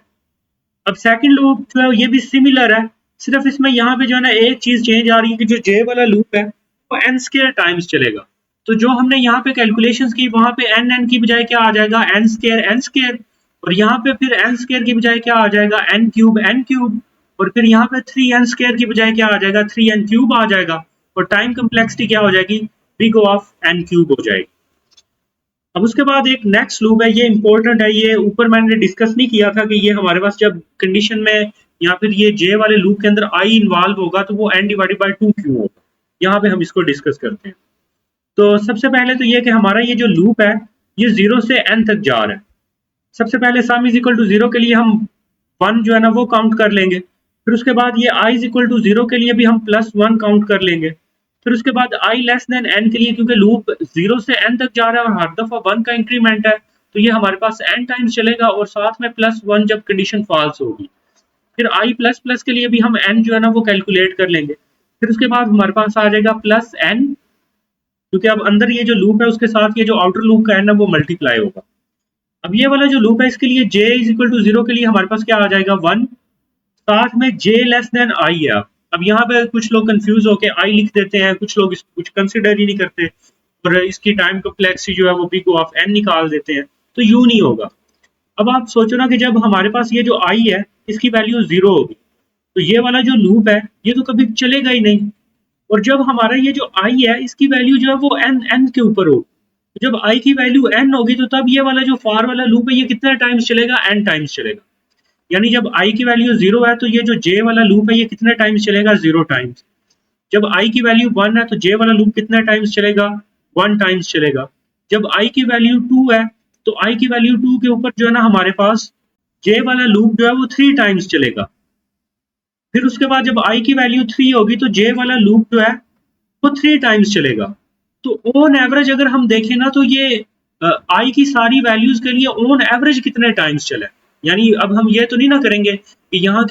अब सेकंड लूप जो है ये भी सिमिलर है, सिर्फ इसमें यहाँ पे जो है ना एक चीज चेंज आ रही है कि जो j वाला लूप है वो n स्क्वायर टाइम्स चलेगा। तो जो हमने यहाँ पे कैलकुलेशंस की, वहां पे n की बजाय क्या आ जाएगा, n स्क्वायर, और यहाँ पे फिर n स्क्वायर की बजाय क्या आ जाएगा, n क्यूब, और फिर यहाँ पे 3n स्क्वायर की बजाय क्या आ जाएगा, 3n क्यूब आ जाएगा। और टाइम कम्प्लेक्सिटी क्या हो जाएगी, big O of n cube हो जाएगी। अब उसके बाद एक नेक्स्ट लूप है, ये इंपॉर्टेंट है, ये ऊपर मैंने डिस्कस नहीं किया था कि ये हमारे पास जब कंडीशन में या फिर ये j वाले लूप के अंदर i इन्वॉल्व होगा तो वो n डिवाइडेड बाय 2 क्यों होगा। यहाँ पे हम इसको डिस्कस करते हैं। तो सबसे पहले तो ये कि हमारा ये जो लूप है ये 0 से n तक जा रहा है। सबसे पहले सम इज इक्वल टू 0 के लिए हम 1 जो है ना वो काउंट कर लेंगे। फिर उसके बाद ये i इज इक्वल टू 0 के लिए भी हम +1 काउंट कर लेंगे। फिर उसके बाद i लेस देन n के लिए, क्योंकि लूप 0 से n तक जा रहा है और हर दफा 1 का इंक्रीमेंट है, तो ये हमारे पास n टाइम्स चलेगा, और साथ में +1 जब कंडीशन फॉल्स होगी। फिर i प्लस प्लस के लिए भी हम n जो है ना वो कैलकुलेट कर लेंगे। फिर उसके बाद हमारे पास आ जाएगा +n, क्योंकि अब अंदर ये जो लूप है उसके साथ ये जो आउटर लूप का n है वो मल्टीप्लाई होगा। अब ये वाला जो लूप है इसके लिए j इज इक्वल टू 0 के लिए हमारे पास क्या आ जाएगा, 1, साथ में j लेस देन i है। अब यहाँ पे कुछ लोग कंफ्यूज होके i लिख देते हैं, कुछ लोग कुछ कंसिडर ही नहीं करते, और इसकी टाइम कम्प्लेक्सिटी जो है वो बिग O ऑफ n निकाल देते हैं। तो यूं नहीं होगा। अब आप सोचो ना कि जब हमारे पास ये जो i है इसकी वैल्यू 0 होगी, तो ये वाला जो लूप है ये तो कभी चलेगा ही नहीं। और जब हमारा ये जो i है इसकी वैल्यू जो है वो n के ऊपर हो, जब i की वैल्यू n होगी तो तब ये वाला जो फॉर वाला लूप है ये कितने टाइम्स चलेगा, n टाइम्स चलेगा। यानी जब i की वैल्यू 0 है तो ये जो j वाला लूप है ये कितने टाइम्स चलेगा, 0 टाइम्स। जब i की वैल्यू 1 है तो j वाला लूप कितने टाइम्स चलेगा, 1 टाइम्स चलेगा। जब i की वैल्यू 2 है तो i की वैल्यू 2 के ऊपर जो है ना हमारे पास j वाला लूप जो है वो 3 टाइम्स चलेगा। फिर उसके बाद जब i की वैल्यू 3 होगी तो j वाला लूप जो है वो 3 टाइम्स चलेगा। तो ऑन एवरेज अगर हम देखें ना तो ये i की सारी वैल्यूज के लिए ऑन एवरेज कितने टाइम्स चला है। यानी अब हम ये तो नहीं ना करेंगे कि यहाँ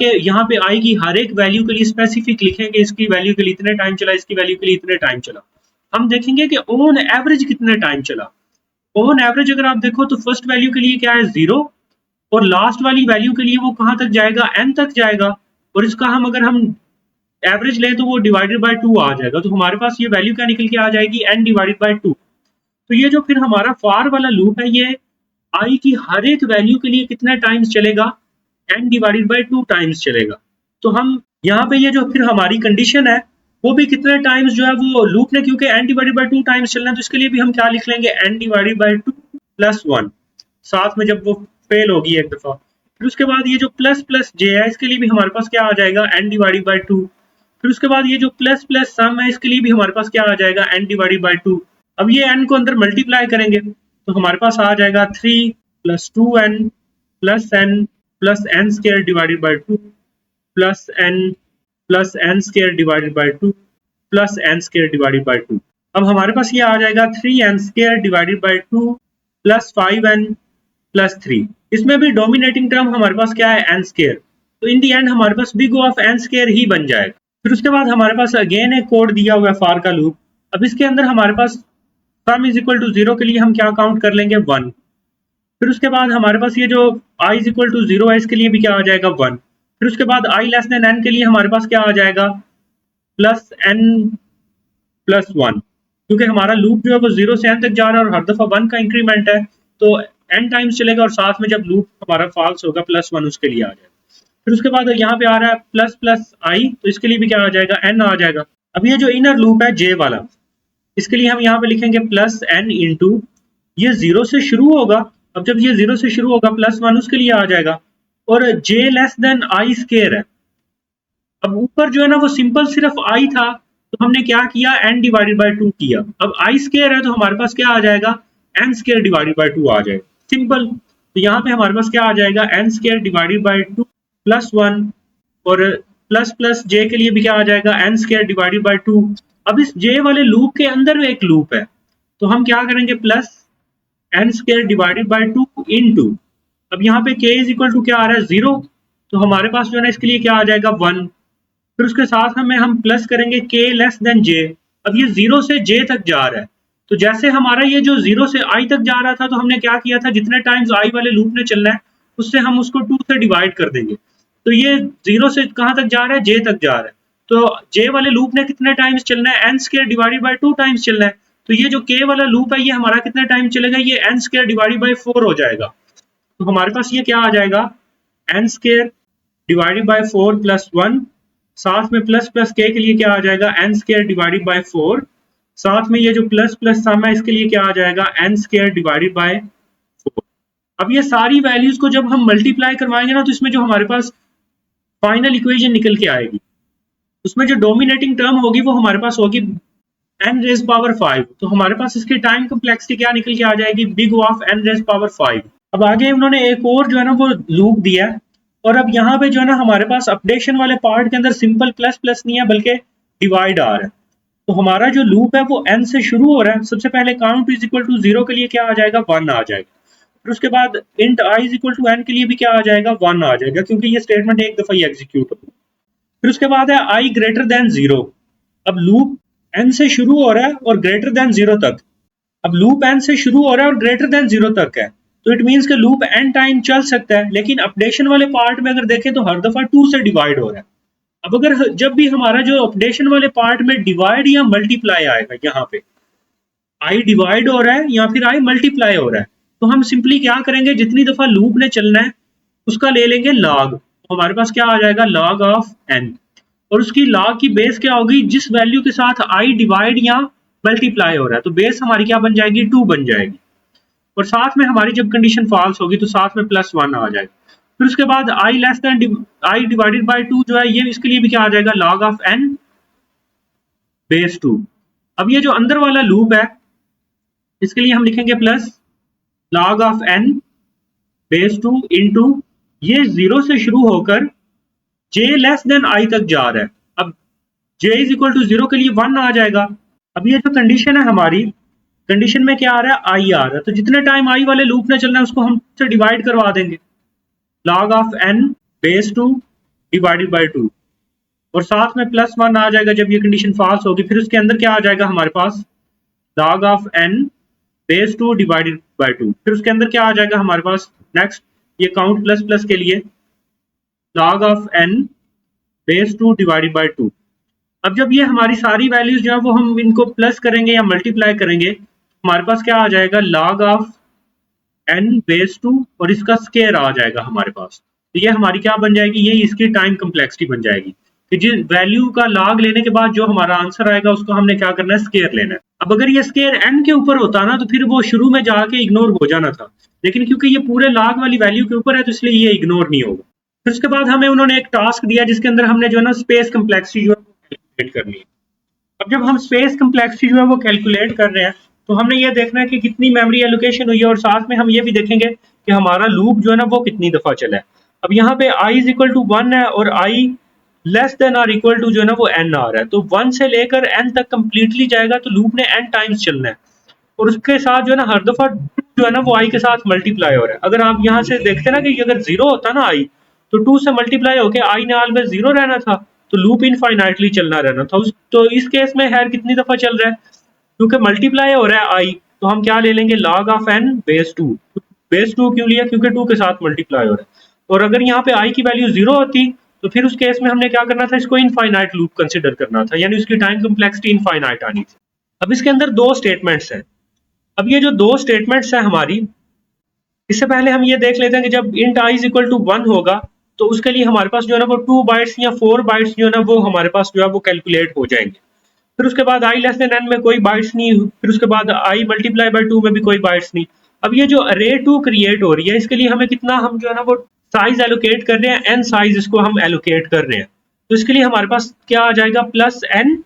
पे i की हर एक वैल्यू के लिए स्पेसिफिक लिखेंगे इसकी वैल्यू के लिए इतने टाइम चला, इसकी वैल्यू के लिए इतने टाइम चला। हम देखेंगे कि ऑन एवरेज कितने टाइम चला। ऑन एवरेज अगर आप देखो तो फर्स्ट वैल्यू के लिए क्या है, 0, और लास्ट वाली वैल्यू के लिए वो कहाँ तक जाएगा, n तक जाएगा। और इसका अगर हम एवरेज लें तो वो डिवाइडेड बाय 2 आ जाएगा। तो हमारे पास ये वैल्यू क्या निकल के आ जाएगी, n डिवाइडेड बाय 2। तो ये जो फिर हमारा फॉर वाला लूप है ये i की हर एक वैल्यू के लिए कितने टाइम्स चलेगा, n डिवाइडेड बाय 2 टाइम्स चलेगा। तो हम यहाँ पे ये जो फिर हमारी कंडीशन है वो भी कितने टाइम्स जो है वो लूप ने, क्योंकि n डिवाइडेड बाय 2 टाइम्स चलना है तो इसके लिए भी हम क्या लिख लेंगे, n डिवाइडेड बाय 2 प्लस 1 साथ में जब वो फेल होगी एक दफा। फिर उसके बाद ये जो प्लस प्लस j है इसके लिए भी हमारे पास क्या आ जाएगा, n डिवाइडेड बाय 2। फिर उसके बाद ये जो प्लस प्लस सम है इसके लिए भी हमारे पास क्या आ जाएगा, n डिवाइडेड बाय 2। अब ये n को अंदर मल्टीप्लाई करेंगे तो हमारे पास आ जाएगा 3 plus 2n plus n square divided by 2 plus n square divided by 2 plus n square divided by 2। अब हमारे पास ये आ जाएगा 3n square divided by 2 plus 5n plus 3। इसमें भी डोमिनेटिंग टर्म हमारे पास क्या है, n स्क्वायर। तो इन दी एंड हमारे पास big O of n square ही बन जाएगा। फिर उसके बाद हमारे पास अगेन एक कोड दिया हुआ है फॉर का लूप। अब इसके अंदर हमारे पास सम इज इक्वल टू 0 के लिए हम क्या काउंट कर लेंगे, 1। फिर उसके बाद हमारे पास ये जो i इज इक्वल टू 0 है इसके लिए भी क्या आ जाएगा, 1। फिर उसके बाद i लेस देन n के लिए हमारे पास क्या आ जाएगा, प्लस n प्लस 1, क्योंकि हमारा लूप जो है वो 0 से n तक जा रहा है और हर दफा 1 का इंक्रीमेंट है तो n टाइम्स चलेगा और साथ में जब लूप हमारा फॉल्स होगा प्लस 1 उसके लिए आ जाएगा। फिर उसके बाद यहाँ पे आ रहा है प्लस प्लस i तो इसके लिए भी क्या आ जाएगा, n आ जाएगा। अब ये जो इनर लूप है j वाला इसके लिए हम यहाँ पे लिखेंगे प्लस n इंटू ये 0 से शुरू होगा। अब जब ये 0 से शुरू होगा प्लस 1 उसके लिए आ जाएगा और j less than i square है। अब ऊपर जो है ना वो सिंपल सिर्फ i था तो हमने क्या किया, n डिवाइडेड बाय 2 किया। अब i स्क्वायर है तो हमारे पास क्या आ जाएगा, n स्क्वायर डिवाइडेड बाय 2 आ जाएगा, सिंपल। तो यहाँ पे हमारे पास क्या आ जाएगा, n square divided by 2 plus 1 और प्लस प्लस j के लिए भी क्या आ जाएगा, n स्क्वायर डिवाइडेड बाय 2। अब इस j वाले लूप के अंदर एक लूप है तो हम क्या करेंगे, plus n square divided by 2 into, अब यहाँ पे k इज इक्वल टू क्या आ रहा है, 0। तो हमारे पास जो है ना इसके लिए क्या आ जाएगा, 1। फिर उसके साथ हम प्लस करेंगे k लेस देन j। अब ये 0 से j तक जा रहा है तो जैसे हमारा ये जो 0 से i तक जा रहा था तो हमने क्या किया था, जितने टाइम्स i वाले लूप ने चलना है उससे हम उसको 2 से डिवाइड कर देंगे। तो ये 0 से कहाँ तक जा रहा है, j तक जा रहा है। तो j वाले लूप ने कितने टाइम्स चलना है, n square divided by 2 times चलना है। तो ये जो k वाला लूप है ये हमारा कितने टाइम चलेगा, ये n स्क्वायर डिवाइडेड बाय 4 हो जाएगा। तो हमारे पास ये क्या आ जाएगा, n square divided by 4 plus 1, साथ में प्लस प्लस k के लिए क्या आ जाएगा, n स्क्वायर डिवाइडेड बाय 4, साथ में ये जो प्लस प्लस सम है इसके लिए क्या आ जाएगा, n स्क्वायर डिवाइडेड बाय 4। अब ये सारी वैल्यूज को जब हम मल्टीप्लाई करवाएंगे ना तो इसमें जो हमारे पास फाइनल इक्वेशन निकल के आएगी उसमें जो डोमिनेटिंग टर्म होगी वो हमारे पास होगी n रेज पावर 5। तो हमारे पास इसकी टाइम कम्प्लेक्सिटी क्या निकल के आ जाएगी, big O of n raise power 5। अब आगे उन्होंने एक और जो है ना वो लूप दिया है और अब यहाँ पे जो है ना हमारे पास अपडेशन वाले पार्ट के अंदर सिंपल प्लस प्लस नहीं है बल्कि डिवाइड आ रहा है। तो हमारा जो लूप है वो n से शुरू हो रहा है। सबसे पहले काउंट इज इक्वल टू 0 के लिए क्या आ जाएगा, 1 आ जाएगा। फिर उसके बाद int i is equal to n के लिए भी क्या आ जाएगा, 1 आ जाएगा, क्योंकि ये स्टेटमेंट एक दफा ही एग्जीक्यूट होगा। फिर उसके बाद है i ग्रेटर देन 0। अब लूप n से शुरू हो रहा है और ग्रेटर देन 0 तक। अब लूप n से शुरू हो रहा है और ग्रेटर देन 0 तक है तो इट मींस कि लूप n टाइम चल सकता है, लेकिन अपडेशन वाले पार्ट में अगर देखें तो हर दफा 2 से डिवाइड हो रहा है। अब अगर जब भी हमारा जो अपडेशन वाले पार्ट में डिवाइड या मल्टीप्लाई आएगा, यहाँ पे i डिवाइड हो रहा है या फिर i मल्टीप्लाई हो रहा है, तो हम सिंपली क्या करेंगे, जितनी दफा लूप ने चलना है उसका ले लेंगे लॉग। तो हमारे पास क्या आ जाएगा, लॉग ऑफ n। और उसकी लॉग की बेस क्या होगी, जिस वैल्यू के साथ आई डिवाइड या मल्टीप्लाई हो रहा है, तो बेस हमारी क्या बन जाएगी, 2 बन जाएगी। और साथ में हमारी जब कंडीशन फॉल्स होगी तो साथ में +1 आ जाएगा। फिर उसके बाद i less than i divided by 2 जो है, ये इसके लिए भी क्या आ जाएगा, log ऑफ n बेस 2। अब ये जो अंदर वाला लूप है इसके लिए हम लिखेंगे plus log of n base 2 into ये 0 से शुरू होकर j लेस देन i तक जा रहा है। अब j इज इक्वल टू 0 के लिए 1 आ जाएगा। अब ये जो कंडीशन है हमारी, कंडीशन में क्या आ रहा है, i आ रहा है, तो जितने टाइम i वाले लूप ने चलना है उसको हम से डिवाइड करवा देंगे, log of n base 2 divided by 2, और साथ में +1 आ जाएगा जब ये कंडीशन फॉल्स होगी। फिर उसके अंदर क्या आ जाएगा हमारे पास, log of n base 2 divided by 2। फिर उसके अंदर क्या आ जाएगा हमारे पास, नेक्स्ट ये काउंट प्लस प्लस के लिए log of n base 2 divided by 2। अब जब ये हमारी सारी वैल्यूज जो है वो हम इनको प्लस करेंगे या मल्टीप्लाई करेंगे, हमारे पास क्या आ जाएगा, log ऑफ n बेस 2 और इसका स्केयर आ जाएगा हमारे पास। तो ये हमारी क्या बन जाएगी, ये इसकी टाइम कम्प्लेक्सिटी बन जाएगी कि जिस वैल्यू का log लेने के बाद जो हमारा आंसर आएगा उसको हमने क्या करना है, स्केयर लेना है। अब अगर ये स्केयर n के ऊपर होता ना तो फिर वो शुरू में जाके इग्नोर हो जाना था, लेकिन क्योंकि ये पूरे log वाली वैल्यू के ऊपर है तो इसलिए ये इग्नोर नहीं होगा। फिर उसके बाद हमें उन्होंने एक टास्क दिया जिसके अंदर हमने जो है ना स्पेस कम्प्लेक्सिटी जो है कैलकुलेट करनी है। अब जब हम स्पेस कम्प्लेक्सिटी जो है वो कैलकुलेट कर रहे हैं तो हमने ये देखना है कि कितनी मेमोरी एलोकेशन हुई है, और साथ में हम ये भी देखेंगे कि हमारा लूप जो है ना वो कितनी दफा चला है। अब यहाँ पे i इज इक्वल टू 1 है और i लेस देन और इक्वल टू जो है ना वो n आ रहा है, तो 1 से लेकर n तक कंप्लीटली जाएगा तो लूप ने n टाइम्स चलना है, और उसके साथ जो है ना हर दफा जो है ना वो i के साथ मल्टीप्लाई हो रहा है। अगर आप यहाँ से देखते ना कि अगर 0 होता ना i, तो 2 से मल्टीप्लाई होके i ने ऑलवेज 0 रहना था, तो लूप इनफाइनाइटली चलना रहना था। तो इस केस में खैर कितनी दफा चल रहा है, क्योंकि मल्टीप्लाई हो रहा है i, तो हम क्या ले लेंगे, log of n base 2। Base 2 क्यों लिया, क्योंकि 2 के साथ मल्टीप्लाई हो रहा है। और अगर यहाँ पे i की वैल्यू 0 होती तो फिर उस केस में हमने क्या करना था, इसको इनफाइनाइट लूप कंसिडर करना था, यानी उसकी टाइम कम्प्लेक्सिटी इनफाइनाइट आनी थी। अब इसके अंदर दो स्टेटमेंट्स हैं। अब ये जो दो स्टेटमेंट्स हैं हमारी, इससे पहले हम ये देख लेते हैं कि जब int i is equal to 1 होगा तो उसके लिए हमारे पास जो है ना वो 2 बाइट्स या 4 बाइट्स जो है ना वो हमारे पास जो है वो कैलकुलेट हो जाएंगे। फिर उसके बाद i लेस देन n में कोई बाइट्स नहीं, फिर उसके बाद i मल्टीप्लाई बाय 2 में भी कोई बाइट्स नहीं। अब ये जो अरे 2 क्रिएट हो रही है इसके लिए हमें कितना, हम जो है ना वो साइज एलोकेट कर रहे हैं, n साइज इसको हम एलोकेट कर रहे हैं, तो इसके लिए हमारे पास क्या आ जाएगा, +n।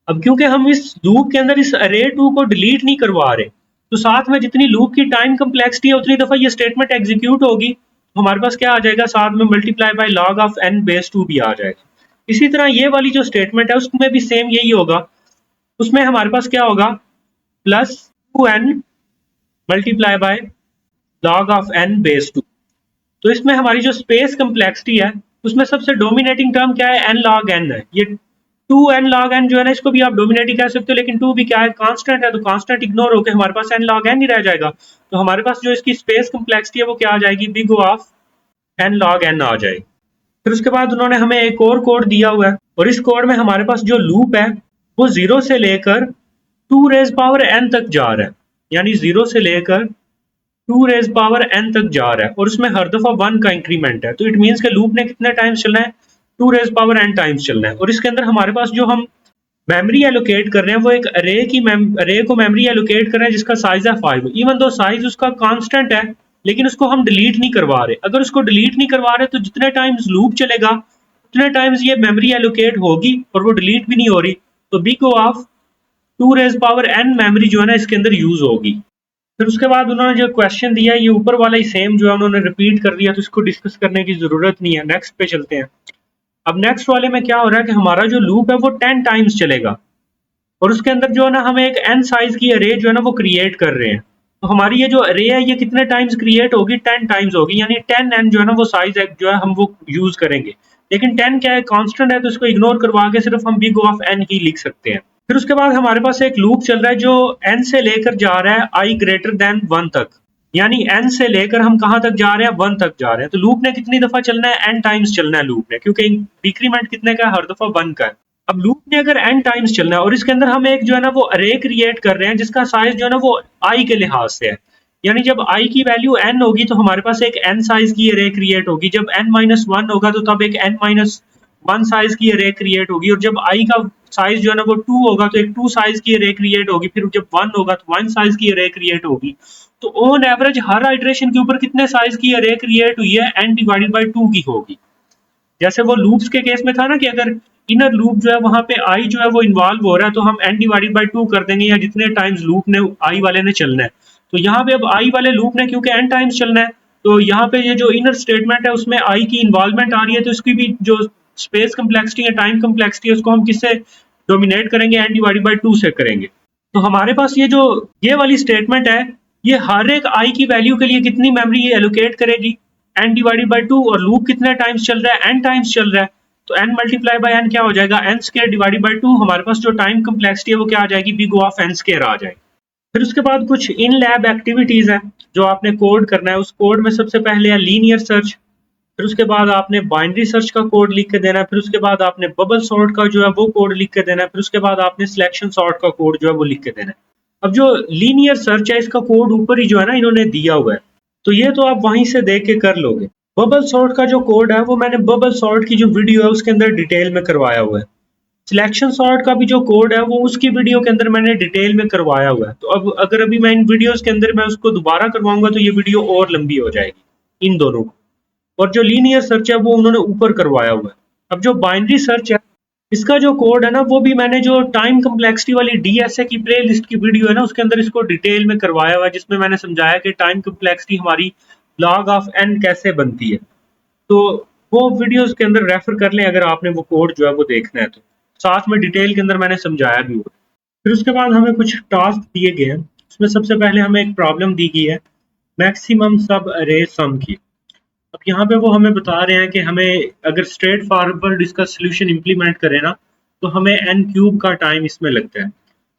अब क्योंकि हम इस लूप के अंदर इस अरे 2 को डिलीट नहीं करवा रहे, तो साथ में जितनी लूप की टाइम कम्प्लेक्सिटी है उतनी दफा ये स्टेटमेंट एग्जीक्यूट होगी, तो हमारे पास क्या आ जाएगा, साथ में multiply by log of n base 2 भी आ जाएगा। इसी तरह ये वाली जो स्टेटमेंट है उसमें भी सेम यही होगा, उसमें हमारे पास क्या होगा, +2n multiply by log of n base 2। तो इसमें हमारी जो स्पेस कम्प्लेक्सिटी है उसमें सबसे डोमिनेटिंग टर्म क्या है, n log n है। ये 2n log n जो है ना इसको भी आप डोमिनेटिंग कह सकते हो, लेकिन 2 भी क्या है, कांस्टेंट है, तो कांस्टेंट इग्नोर होकर हमारे पास n log n ही रह जाएगा। तो हमारे पास जो इसकी स्पेस कम्प्लेक्सिटी है वो क्या आ जाएगी, big of n log n आ जाएगी। फिर उसके बाद उन्होंने हमें एक और कोड दिया हुआ है, और इस कोड में हमारे पास जो लूप है वो 0 से लेकर 2 रेज़ पावर n तक जा रहा है, यानी 0 से लेकर 2 रेज़ पावर n तक जा रहा है, और उसमें हर दफा 1 का इंक्रीमेंट है। तो इट मींस के लूप ने कितने टाइम्स चलना है, 2 रेज़ पावर n टाइम्स चलना है। और इसके अंदर हमारे पास जो हम मेमोरी एलोकेट कर रहे हैं वो एक अरे को मेमोरी एलोकेट कर रहे हैं जिसका साइज है 5। इवन दो साइज उसका कांस्टेंट है, लेकिन उसको हम डिलीट नहीं करवा रहे। अगर उसको डिलीट नहीं करवा रहे तो जितने टाइम्स लूप चलेगा उतने टाइम्स ये मेमोरी एलोकेट होगी और वो डिलीट भी नहीं हो रही, तो big of 2 rays power n memory जो है ना इसके अंदर यूज होगी। फिर उसके बाद उन्होंने जो क्वेश्चन दिया ये ऊपर वाला ही सेम जो है उन्होंने रिपीट कर दिया, तो इसको डिस्कस करने की जरूरत नहीं है। नेक्स्ट पे चलते हैं। अब नेक्स्ट वाले में क्या हो रहा है कि हमारा जो लूप है वो 10 टाइम्स चलेगा, और उसके अंदर जो है ना हम एक n साइज की अरे जो है ना वो क्रिएट कर रहे हैं। तो हमारी ये जो अरे है ये कितने टाइम्स क्रिएट होगी, 10 टाइम्स होगी, यानी 10n जो है ना वो साइज जो है हम वो यूज करेंगे। लेकिन 10 क्या है, कांस्टेंट है, तो इसको इग्नोर करवा के सिर्फ हम बिग ऑफ n ही लिख सकते हैं। फिर उसके बाद हमारे पास एक लूप चल रहा है जो n से लेकर जा रहा है i ग्रेटर देन 1 तक, यानी n से लेकर हम कहां तक जा रहे हैं, 1 तक जा रहे हैं। तो लूप ने कितनी दफा चलना है, n टाइम्स चलना है लूप ने, क्योंकि डिक्रीमेंट कितने का है, हर दफा 1 का है। अब लूप ने अगर n टाइम्स चलना है और इसके अंदर हम एक जो है ना वो अरे क्रिएट कर रहे हैं जिसका साइज जो है ना वो i के लिहाज से है, यानी जब i की वैल्यू n होगी तो हमारे पास एक n साइज की अरे क्रिएट होगी, जब n-1 होगा तो तब एक n-2 1 साइज की अरे क्रिएट होगी, और जब i का साइज जो है ना वो 2 होगा तो एक 2 साइज की अरे क्रिएट होगी, फिर जब 1 होगा तो 1 साइज की अरे क्रिएट होगी। तो ऑन एवरेज हर इटरेशन के ऊपर कितने साइज की अरे क्रिएट हुई है, n डिवाइडेड बाई 2 की होगी। जैसे वो लूप्स के केस में था ना कि अगर इनर लूप जो है वहां पे i जो है वो इन्वॉल्व हो रहा है तो हम n डिवाइडेड बाई 2 कर देंगे, या जितने टाइम्स लूप ने i वाले ने चलना है। तो यहाँ पे अब i वाले लूप ने क्योंकि n टाइम्स चलना है, तो यहाँ पे ये जो इनर स्टेटमेंट है उसमें i की इन्वॉल्वमेंट आ रही है, तो इसकी भी जो स्पेस कम्प्लेक्सिटी है, टाइम कम्प्लेक्सिटी है, उसको हम किससे डोमिनेट करेंगे, n डिवाइडेड बाई 2 से करेंगे। तो हमारे पास ये जो ये वाली स्टेटमेंट है, ये हर एक i की वैल्यू के लिए कितनी मेमोरी ये एलोकेट करेगी, n डिवाइडेड बाई 2, और लूप कितने टाइम्स चल रहा है, n टाइम्स चल रहा है, तो n मल्टीप्लाई बाई n क्या हो जाएगा, n स्क्वायर डिवाइडेड बाई 2। हमारे पास जो टाइम कम्प्लेक्सिटी है वो क्या आ जाएगी, big O of n square आ जाएगी। फिर उसके बाद कुछ इन लैब एक्टिविटीज है जो आपने कोड करना है। उस कोड में सबसे पहले है लीनियर सर्च, फिर उसके बाद आपने बाइनरी सर्च का कोड लिख के देना है, फिर उसके बाद आपने बबल सॉर्ट का जो है वो कोड लिख के देना है, फिर उसके बाद आपने सिलेक्शन सॉर्ट का कोड जो है वो लिख के देना है। अब जो लीनियर सर्च है इसका कोड ऊपर ही जो है ना इन्होंने दिया हुआ है, तो ये तो आप वहीं से देख के कर लोगे। बबल सॉर्ट का जो कोड है वो मैंने बबल सॉर्ट की जो वीडियो है उसके अंदर डिटेल में करवाया हुआ है। सिलेक्शन सॉर्ट का भी जो कोड है वो उसकी वीडियो के अंदर मैंने डिटेल में करवाया हुआ है। तो अब अगर अभी मैं इन वीडियोस के अंदर मैं उसको दोबारा करवाऊंगा तो ये वीडियो और लंबी हो जाएगी इन दोनों को। और जो लीनियर सर्च है वो उन्होंने ऊपर करवाया हुआ है। अब जो बाइनरी सर्च है इसका जो कोड है ना वो भी मैंने जो टाइम कम्प्लेक्सिटी वाली डीएसए की प्ले लिस्ट की वीडियो है ना उसके अंदर इसको डिटेल में करवाया हुआ है, जिसमें मैंने समझाया कि टाइम कम्प्लेक्सिटी हमारी लॉग ऑफ एन कैसे बनती है। तो वो वीडियोस के अंदर रेफर कर लें अगर आपने वो कोड जो है वो देखना है, तो साथ में डिटेल के अंदर मैंने समझाया भी हुआ। फिर उसके बाद हमें कुछ टास्क दिए गए हैं, उसमें सबसे पहले हमें एक प्रॉब्लम दी गई है मैक्सिमम सब अरे सम की। अब यहाँ पे वो हमें बता रहे हैं कि हमें अगर स्ट्रेट फॉरवर्ड इसका सोल्यूशन इम्प्लीमेंट करें ना तो हमें n क्यूब का टाइम इसमें लगता है।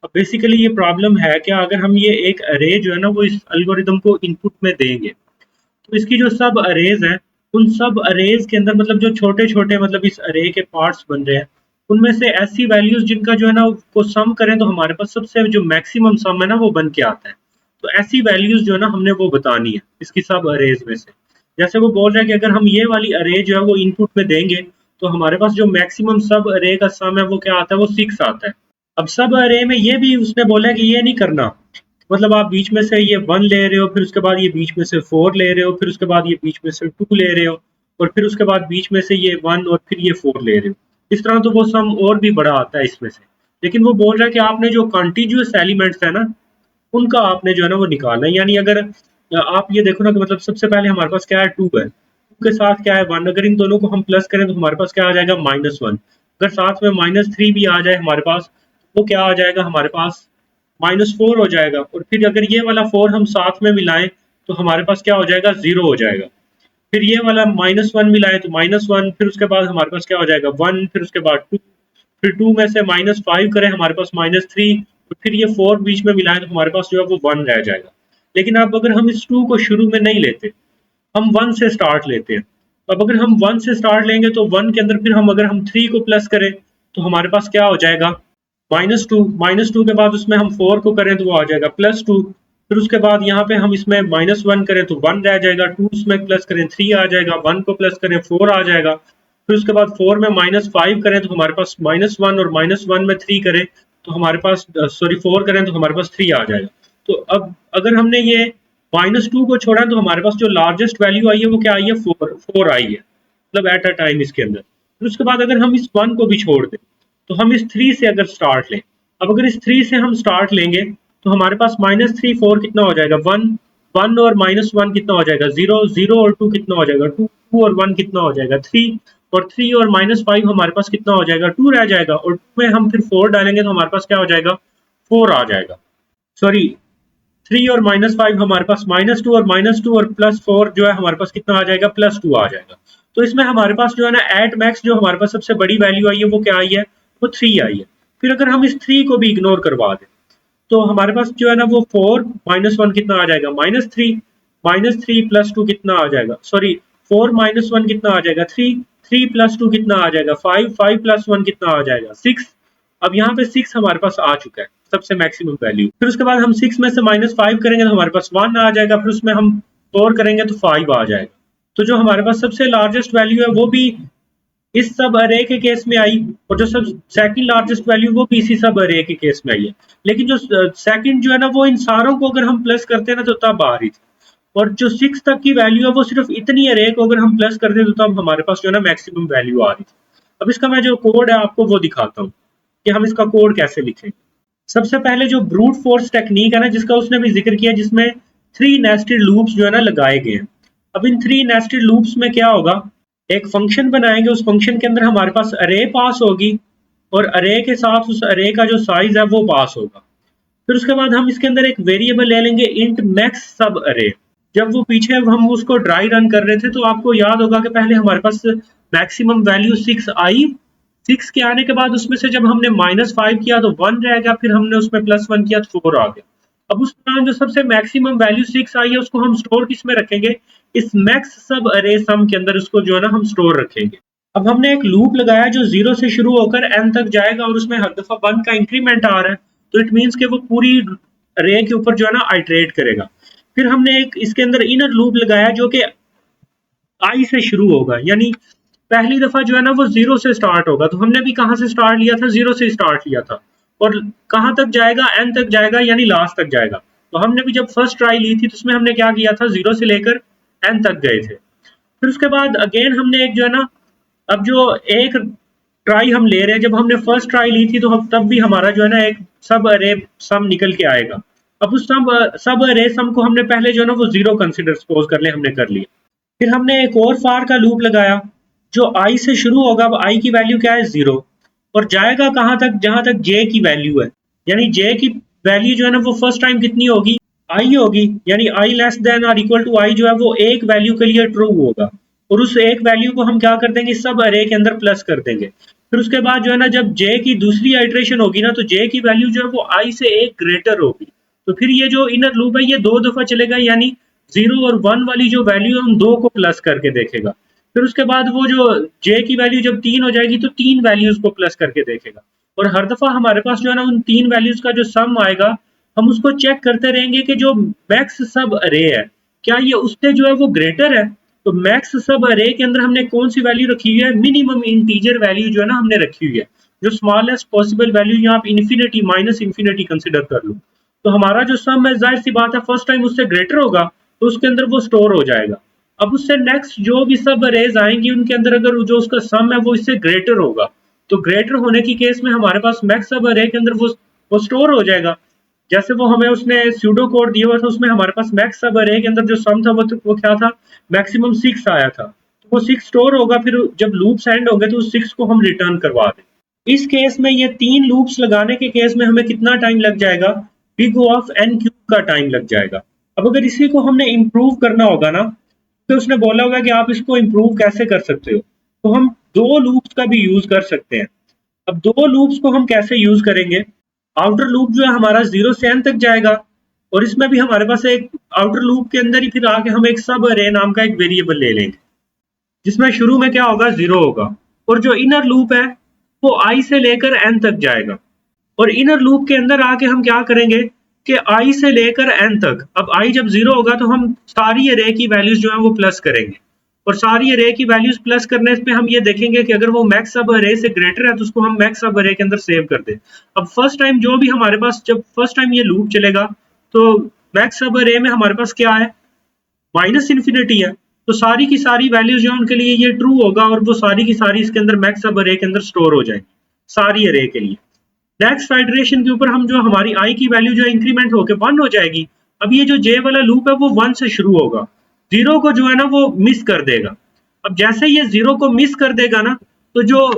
अब बेसिकली ये प्रॉब्लम है कि अगर हम ये एक अरे जो है ना वो इस एल्गोरिदम को इनपुट में देंगे तो इसकी जो सब अरेज हैं उन सब अरेज के अंदर मतलब जो छोटे छोटे मतलब इस अरे के पार्ट्स बन रहे हैं उनमें से ऐसी वैल्यूज जिनका जो है ना को सम करें तो हमारे पास सबसे जो मैक्सिमम सम है ना वो बन के आता है। तो ऐसी वैल्यूज जो है ना हमने वो बतानी है इसकी सब अरेज में से। जैसे वो बोल रहा है कि अगर हम ये वाली अरे जो है वो इनपुट में देंगे तो हमारे पास जो मैक्सिमम सब अरे का सम है वो क्या आता है, वो 6 आता है। अब सब अरे में ये भी उसने बोला है कि ये नहीं करना, मतलब आप बीच में से ये 1 ले रहे हो, फिर उसके बाद ये बीच में से 4 ले रहे हो, फिर उसके बाद ये बीच में से 2 ले रहे हो, और फिर उसके बाद बीच में से ये 1 और फिर ये 4 ले रहे हो। इस तरह तो वो सम और भी बड़ा आता है इसमें से। लेकिन वो बोल रहा है कि आपने जो कॉन्टिन्यूअस एलिमेंट्स है ना उनका आपने जो है ना वो निकालना है। यानी अगर आप ये देखो ना कि मतलब सबसे पहले हमारे पास क्या है 2 है, 2 के साथ क्या है 1, अगर इन दोनों को हम प्लस करें तो हमारे पास क्या आ जाएगा -1। अगर साथ में -3 भी आ जाए हमारे पास वो क्या आ जाएगा हमारे पास -4 हो जाएगा। और फिर अगर ये वाला 4 हम साथ में मिलाएं तो हमारे पास क्या हो जाएगा 0 हो जाएगा। फिर ये वाला -1 मिलाएं तो -1, फिर उसके बाद हमारे पास क्या हो जाएगा 1, फिर उसके बाद 2, फिर 2 में से -5 करें हमारे पास -3, तो फिर ये 4 बीच में मिलाएं तो हमारे पास जो है वो 1 रह जाएगा। लेकिन अब अगर हम इस 2 को शुरू में नहीं लेते, हम 1 से स्टार्ट लेते हैं। अब अगर हम 1 से स्टार्ट लेंगे तो 1 के अंदर फिर हम अगर हम 3 को प्लस करें तो हमारे पास क्या हो जाएगा -2 के बाद उसमें हम 4 को करें तो वो आ जाएगा +2। फिर उसके बाद यहाँ पे हम इसमें -1 करें तो 1 रह जाएगा, 2 इसमें प्लस करें 3 आ जाएगा, 1 को प्लस करें 4 आ जाएगा। फिर उसके बाद 4 में -5 करें तो हमारे पास -1, और -1 में 3 करें तो हमारे पास 4 करें तो हमारे पास 3 आ जाएगा। तो अब अगर हमने ये -2 को छोड़ा तो हमारे पास जो लार्जेस्ट वैल्यू आई है वो क्या आई है 4 आई है, मतलब एट अ टाइम इसके अंदर। फिर उसके बाद अगर हम इस 1 को भी छोड़ दें तो हम इस 3 से अगर स्टार्ट लें, अब अगर इस 3 से हम स्टार्ट लेंगे तो हमारे पास -3 4 कितना हो जाएगा 1, 1 और -1 कितना हो जाएगा 0, 0 और 2 कितना हो जाएगा 2, 2 और 1 कितना हो जाएगा 3, और 3 और -5 हमारे पास कितना हो जाएगा 2 रह जाएगा, और 2 में हम फिर 4 डालेंगे तो हमारे पास क्या हो जाएगा 4 आ जाएगा। सॉरी 3 और -5 हमारे पास -2, और -2 और +4 जो है हमारे पास कितना आ जाएगा +2 आ जाएगा। तो इसमें हमारे पास जो है ना एट मैक्स जो हमारे पास सबसे बड़ी वैल्यू आई है वो क्या आई है, वो 3 आई है। फिर अगर हम इस 3 को भी इग्नोर करवा दें तो हमारे पास जो है ना वो 4 -1 कितना आ जाएगा -3, -3 +2 कितना आ जाएगा, सॉरी 4 -1 कितना आ जाएगा 3, 3 +2 कितना आ जाएगा 5, 5 +1 कितना आ जाएगा 6। अब यहाँ पे 6 हमारे पास आ चुका है सबसे मैक्सिमम वैल्यू। फिर उसके बाद हम 6 में से -5 करेंगे तो हमारे पास 1 आ जाएगा, फिर उसमें हम 4 करेंगे तो 5 आ जाएगा। तो जो हमारे पास सबसे लार्जेस्ट वैल्यू है वो भी इस सब अरे के केस में आई, और जो सब सेकंड लार्जेस्ट वैल्यू वो भी इसी सब अरे के केस में आई है। लेकिन जो सेकंड जो है ना वो इन सारों को अगर हम प्लस करते हैं ना तो तब आ रही थी, और जो 6 तक की वैल्यू है वो सिर्फ इतनी अरे को अगर हम प्लस कर दें तो तब हमारे पास जो है ना मैक्सिमम वैल्यू आ रही थी। अब इसका मैं जो कोड है आपको वो दिखाता हूँ कि हम इसका कोड कैसे लिखें। सबसे पहले जो ब्रूट फोर्स टेक्निक है ना, जिसका उसने भी जिक्र किया, जिसमें 3 नेस्टेड लूप्स जो है ना लगाए गए हैं। अब इन 3 नेस्टेड लूप्स में क्या होगा, एक फंक्शन बनाएंगे, उस फंक्शन के अंदर हमारे पास अरे पास होगी, और अरे के साथ उस अरे का जो साइज है वो पास होगा। फिर उसके बाद हम इसके अंदर एक वेरिएबल ले लेंगे इंट मैक्स सब अरे। जब वो पीछे हम उसको ड्राई रन कर रहे थे तो आपको याद होगा कि पहले हमारे पास मैक्सिमम वैल्यू 6 आई, 6 के आने के बाद उसमें से जब हमने -5 किया तो 1 रह गया, फिर हमने उसमें +1 किया तो 4 आ गया। अब उस दौरान जो सबसे मैक्सिमम वैल्यू 6 आई है उसको हम स्टोर किस में रखेंगे, इस मैक्स सब अरे सम के अंदर उसको जो है ना हम स्टोर रखेंगे। अब हमने एक लूप लगाया जो 0 से शुरू होकर n तक जाएगा, और उसमें हर दफा 1 का इंक्रीमेंट आ रहा है, तो इट मींस कि वो पूरी अरे के ऊपर जो है ना आइटरेट करेगा। फिर हमने एक इसके अंदर इनर लूप लगाया जो कि आई से शुरू होगा, यानी पहली दफा जो है ना वो 0 से स्टार्ट होगा। तो हमने भी कहाँ से स्टार्ट लिया था, 0 से स्टार्ट लिया था, और कहाँ तक जाएगा, n तक जाएगा, यानी लास्ट तक जाएगा। तो हमने भी जब फर्स्ट ट्राई ली थी तो उसमें हमने क्या किया था, 0 से लेकर n तक गए थे। फिर उसके बाद अगेन हमने एक जो है ना, अब जो एक ट्राई हम ले रहे हैं, जब हमने फर्स्ट ट्राई ली थी तो हम तब भी हमारा जो है ना एक सब अरे सम निकल के आएगा। अब उस सब अरे सम को हमने पहले जो है ना वो 0 कंसिडर सपोज कर ले, हमने कर लिया। फिर हमने एक और फार का लूप लगाया जो आई से शुरू होगा। अब आई की वैल्यू क्या है, 0, और जाएगा कहाँ तक, जहां तक जे की वैल्यू है, यानी जे की वैल्यू जो है ना वो फर्स्ट टाइम कितनी होगी, आई होगी, यानी आई लेस देन और इक्वल टू आई जो है वो एक वैल्यू के लिए ट्रू होगा, और उस एक वैल्यू को हम क्या कर देंगे, सब अरे के अंदर प्लस कर देंगे। फिर उसके बाद जो है ना जब जे की दूसरी आइट्रेशन होगी ना तो जे की वैल्यू जो है वो आई से एक ग्रेटर होगी, तो फिर ये जो इनर लूप है ये 2 दफा चलेगा, यानी 0 और 1 वाली जो वैल्यू है उन दो को प्लस करके देखेगा। फिर उसके बाद वो जो जे की वैल्यू जब 3 हो जाएगी तो 3 वैल्यूज को प्लस करके देखेगा, और हर दफा हमारे पास जो है ना उन 3 वैल्यूज का जो सम आएगा हम उसको चेक करते रहेंगे कि जो मैक्स सब अरे है क्या ये उससे जो है वो ग्रेटर है। तो मैक्स सब अरे के अंदर हमने कौन सी वैल्यू रखी हुई है, मिनिमम इंटीजर वैल्यू जो है ना हमने रखी हुई है, जो स्मॉलेस्ट पॉसिबल वैल्यू, यहाँ आप इन्फिनिटी माइनस इन्फिनिटी कंसिडर कर लो। तो हमारा जो सम है जाहिर सी बात है फर्स्ट टाइम उससे ग्रेटर होगा, तो उसके अंदर वो स्टोर हो जाएगा। अब उससे नेक्स्ट जो भी सब अरेज आएंगी उनके अंदर अगर जो उसका सम है वो इससे ग्रेटर होगा, तो ग्रेटर होने की केस में हमारे पास मैक्स सब अरे के अंदर वो स्टोर हो जाएगा। जैसे वो हमें उसने स्यूडो कोड दिया हुआ था, उसमें हमारे पास मैक्स सब अरे के अंदर जो सम था वो क्या था, मैक्सिमम 6 आया था, तो वो 6 स्टोर होगा। फिर जब लूप्स एंड होंगे तो उस 6 को हम रिटर्न करवा दें। इस केस में ये 3 लूप्स लगाने के केस में हमें कितना टाइम लग जाएगा, big O of n cube का टाइम लग जाएगा। अब अगर इसी को हमने इम्प्रूव करना होगा ना, तो उसने बोला होगा कि आप इसको इम्प्रूव कैसे कर सकते हो, तो हम 2 लूप्स का भी यूज कर सकते हैं। अब 2 लूप्स को हम कैसे यूज करेंगे, आउटर लूप जो है हमारा 0 से n तक जाएगा, और इसमें भी हमारे पास एक आउटर लूप के अंदर ही फिर आके हम एक सब अरे नाम का एक वेरिएबल ले लेंगे, जिसमें शुरू में क्या होगा, 0 होगा, और जो इनर लूप है वो i से लेकर n तक जाएगा। और इनर लूप के अंदर आके हम क्या करेंगे कि i से लेकर n तक, अब i जब 0 होगा तो हम सारी अरे की वैल्यूज जो है वो प्लस करेंगे, और सारी अरे की वैल्यूज प्लस करने पे हम ये देखेंगे कि अगर वो मैक्स सब अरे से ग्रेटर है तो उसको हम मैक्स सब अरे के अंदर सेव कर दें। अब फर्स्ट टाइम जो भी हमारे पास, जब फर्स्ट टाइम ये लूप चलेगा तो मैक्स सब अरे में हमारे पास क्या है, माइनस इन्फिनिटी है, तो सारी की सारी वैल्यूज जो है उनके लिए ये ट्रू होगा, और वो सारी की सारी इसके अंदर मैक्स सब अरे के अंदर स्टोर हो जाएंगी, सारी अरे के लिए। नेक्स्ट आइटरेशन के ऊपर हम जो हमारी आई की वैल्यू जो इंक्रीमेंट होकर 1 हो जाएगी। अब ये जो जे वाला लूप है वो 1 से शुरू होगा, 0 को जो है ना वो मिस कर देगा। अब जैसे ये 0 को मिस कर देगा ना, तो जो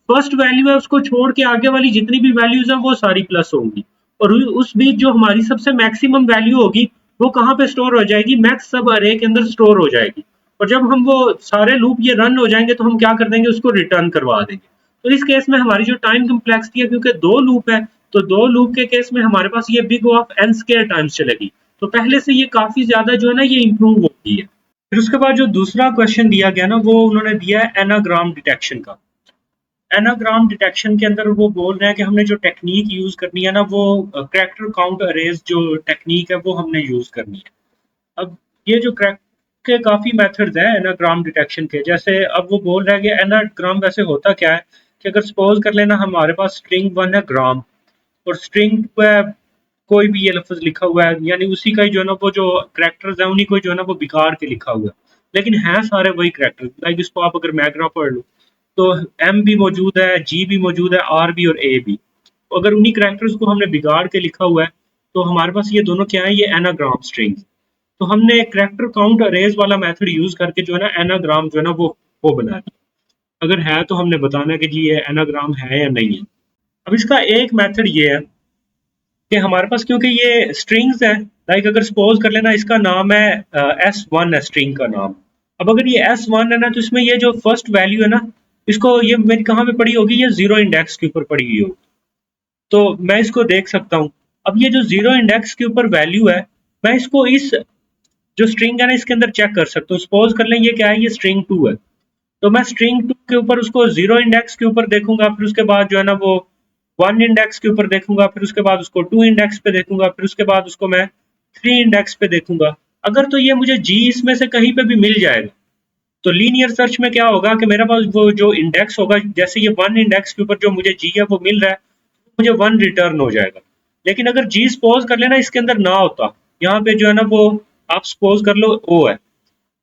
फर्स्ट वैल्यू है उसको छोड़ के आगे वाली जितनी भी वैल्यूज हैं वो सारी प्लस होंगी, और उस बीच जो हमारी सबसे मैक्सिमम वैल्यू होगी वो कहाँ पे स्टोर हो जाएगी, मैक्स सब अरे के अंदर स्टोर हो जाएगी। और जब हम वो सारे लूप ये रन हो जाएंगे तो हम क्या कर देंगे, उसको रिटर्न करवा देंगे। तो इस केस में हमारी जो टाइम कम्प्लेक्सिटी है, क्योंकि 2 लूप है, तो 2 लूप के केस में हमारे पास ये big O of n square times चलेगी, तो पहले से ये काफी ज्यादा जो है ना ये इंप्रूव हो गई है। फिर उसके बाद जो दूसरा क्वेश्चन दिया गया ना वो उन्होंने दिया है एनाग्राम डिटेक्शन का। एनाग्राम डिटेक्शन के अंदर वो बोल रहे हैं कि हमने जो टेक्निक यूज करनी है ना वो कैरेक्टर काउंट अरेज जो टेक्निक है वो हमने यूज करनी है। अब ये जो के काफ़ी मेथड्स हैं एनाग्राम डिटेक्शन के। जैसे अब वो बोल रहा है कि एनाग्राम वैसे होता क्या है कि अगर सपोज़ कर लेना हमारे पास स्ट्रिंग 1 है ग्राम और स्ट्रिंग पे कोई भी ये लफ़्ज़ लिखा हुआ है, यानी उसी का ही जो है ना वो जो करैक्टर्स हैं उन्हीं को जो है ना वो बिगाड़ के लिखा हुआ है। लेकिन हैं सारे वही करैक्टर्स, लाइक इसको आप अगर मैग्रा पढ़ लो तो एम भी मौजूद है, जी भी मौजूद है, आर भी और ए भी। तो अगर उन्हीं करैक्टर्स को हमने बिगाड़ के लिखा हुआ है तो हमारे पास ये दोनों क्या है, ये एनाग्राम स्ट्रिंग्स। तो हमने करैक्टर काउंट अरेज वाला मेथड यूज़ करके जो है ना एनाग्राम जो है ना वो बना दिया। अगर है तो हमने बताना है कि जी ये एनाग्राम है या नहीं है। अब इसका एक मेथड ये है कि हमारे पास क्योंकि ये स्ट्रिंग्स है, लाइक अगर सपोज कर लेना इसका नाम है S1 है स्ट्रिंग का नाम। अब अगर ये S1 है ना तो इसमें ये जो फर्स्ट वैल्यू है ना, इसको ये मेरी कहाँ पे पड़ी होगी, ये जीरो इंडेक्स के ऊपर पड़ी हुई होगी। तो मैं इसको देख सकता हूँ। अब ये जो जीरो इंडेक्स के ऊपर वैल्यू है, मैं इसको इस जो स्ट्रिंग है ना इसके अंदर चेक कर सकता हूँ। सपोज कर लें ये क्या है, ये स्ट्रिंग 2 है। तो मैं स्ट्रिंग 2 के ऊपर उसको जीरो इंडेक्स के ऊपर देखूंगा, फिर उसके बाद जो है ना वो 1 इंडेक्स के ऊपर देखूंगा, फिर उसके बाद उसको 2 इंडेक्स पे देखूंगा, फिर उसके बाद उसको मैं 3 इंडेक्स पे देखूंगा। अगर तो ये मुझे जी इसमें से कहीं पे भी मिल जाएगा तो लीनियर सर्च में क्या होगा कि मेरे पास वो जो इंडेक्स होगा, जैसे ये 1 इंडेक्स के ऊपर जो मुझे जी है वो मिल रहा है, मुझे 1 रिटर्न हो जाएगा। लेकिन अगर जी सपोज कर लेना इसके अंदर ना होता, यहाँ पे जो है ना वो आप सपोज कर लो ओ है,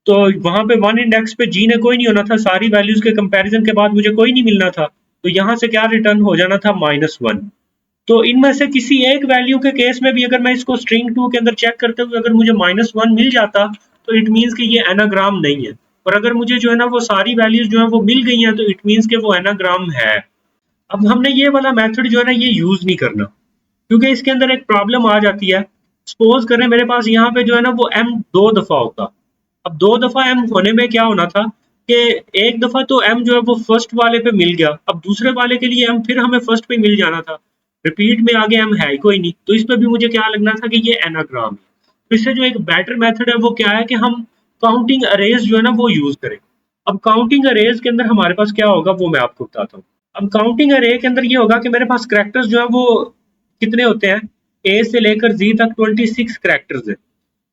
तो वहां पे 1 इंडेक्स पे जी ने कोई नहीं होना था, सारी वैल्यूज के कंपैरिजन के बाद मुझे कोई नहीं मिलना था। तो यहाँ से क्या रिटर्न हो जाना था, -1। तो इनमें से किसी एक वैल्यू के केस में भी अगर मैं इसको स्ट्रिंग 2 के अंदर चेक करते हुए अगर मुझे -1 मिल जाता तो इट मीन्स कि ये एनाग्राम नहीं है। और अगर मुझे जो है ना वो सारी वैल्यूज जो है वो मिल गई हैं तो इट मीन्स कि वो एनाग्राम है। अब हमने ये वाला मेथड जो है ना ये यूज नहीं करना, क्योंकि इसके अंदर एक प्रॉब्लम आ जाती है। सपोज करें मेरे पास यहाँ पे जो है ना वो m 2 दफा होता। अब 2 दफा m होने में क्या होना था कि एक दफा तो m जो है वो फर्स्ट वाले पे मिल गया, अब दूसरे वाले के लिए m फिर हमें फर्स्ट पे मिल जाना था। रिपीट में आगे m है ही कोई नहीं, तो इस पे भी मुझे क्या लगना था कि ये एनाग्राम है। तो इससे जो एक बेटर मेथड है वो क्या है कि हम काउंटिंग अरेज जो है ना वो यूज करें। अब काउंटिंग अरेज के अंदर हमारे पास क्या होगा वो मैं आपको बताता हूँ। अब काउंटिंग अरे के अंदर ये होगा कि मेरे पास करैक्टर्स जो है वो कितने होते हैं, ए से लेकर जी तक 26 करैक्टर्स है।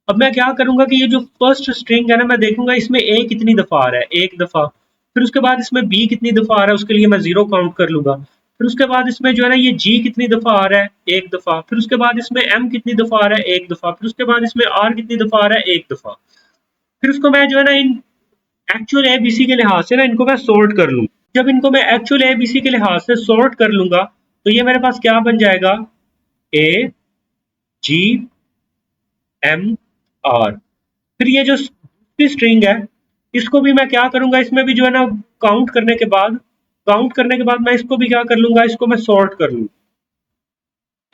अब मैं क्या करूंगा कि ये जो फर्स्ट स्ट्रिंग है ना मैं देखूंगा इसमें ए कितनी दफा आ रहा है, एक दफा। फिर उसके बाद इसमें बी कितनी दफा आ रहा है, उसके लिए मैं जीरो काउंट कर लूंगा। फिर उसके बाद इसमें जो है ना ये जी कितनी दफा आ रहा है, एक दफा। फिर उसके बाद इसमें एम कितनी दफा आ रहा है, एक दफा। फिर उसके बाद इसमें आर कितनी दफा आ रहा है, एक दफा। फिर उसको मैं जो है ना इन एक्चुअल एबीसी के लिहाज से ना इनको मैं सोर्ट कर लूँ। जब इनको मैं एक्चुअल एबीसी के लिहाज से सॉर्ट कर लूंगा तो ये मेरे पास क्या बन जाएगा, ए जी एम आर। फिर ये जो दूसरी स्ट्रिंग है इसको भी मैं क्या करूंगा, इसमें भी जो है ना काउंट करने के बाद मैं इसको भी क्या कर लूंगा, इसको मैं सॉर्ट कर लूंगा,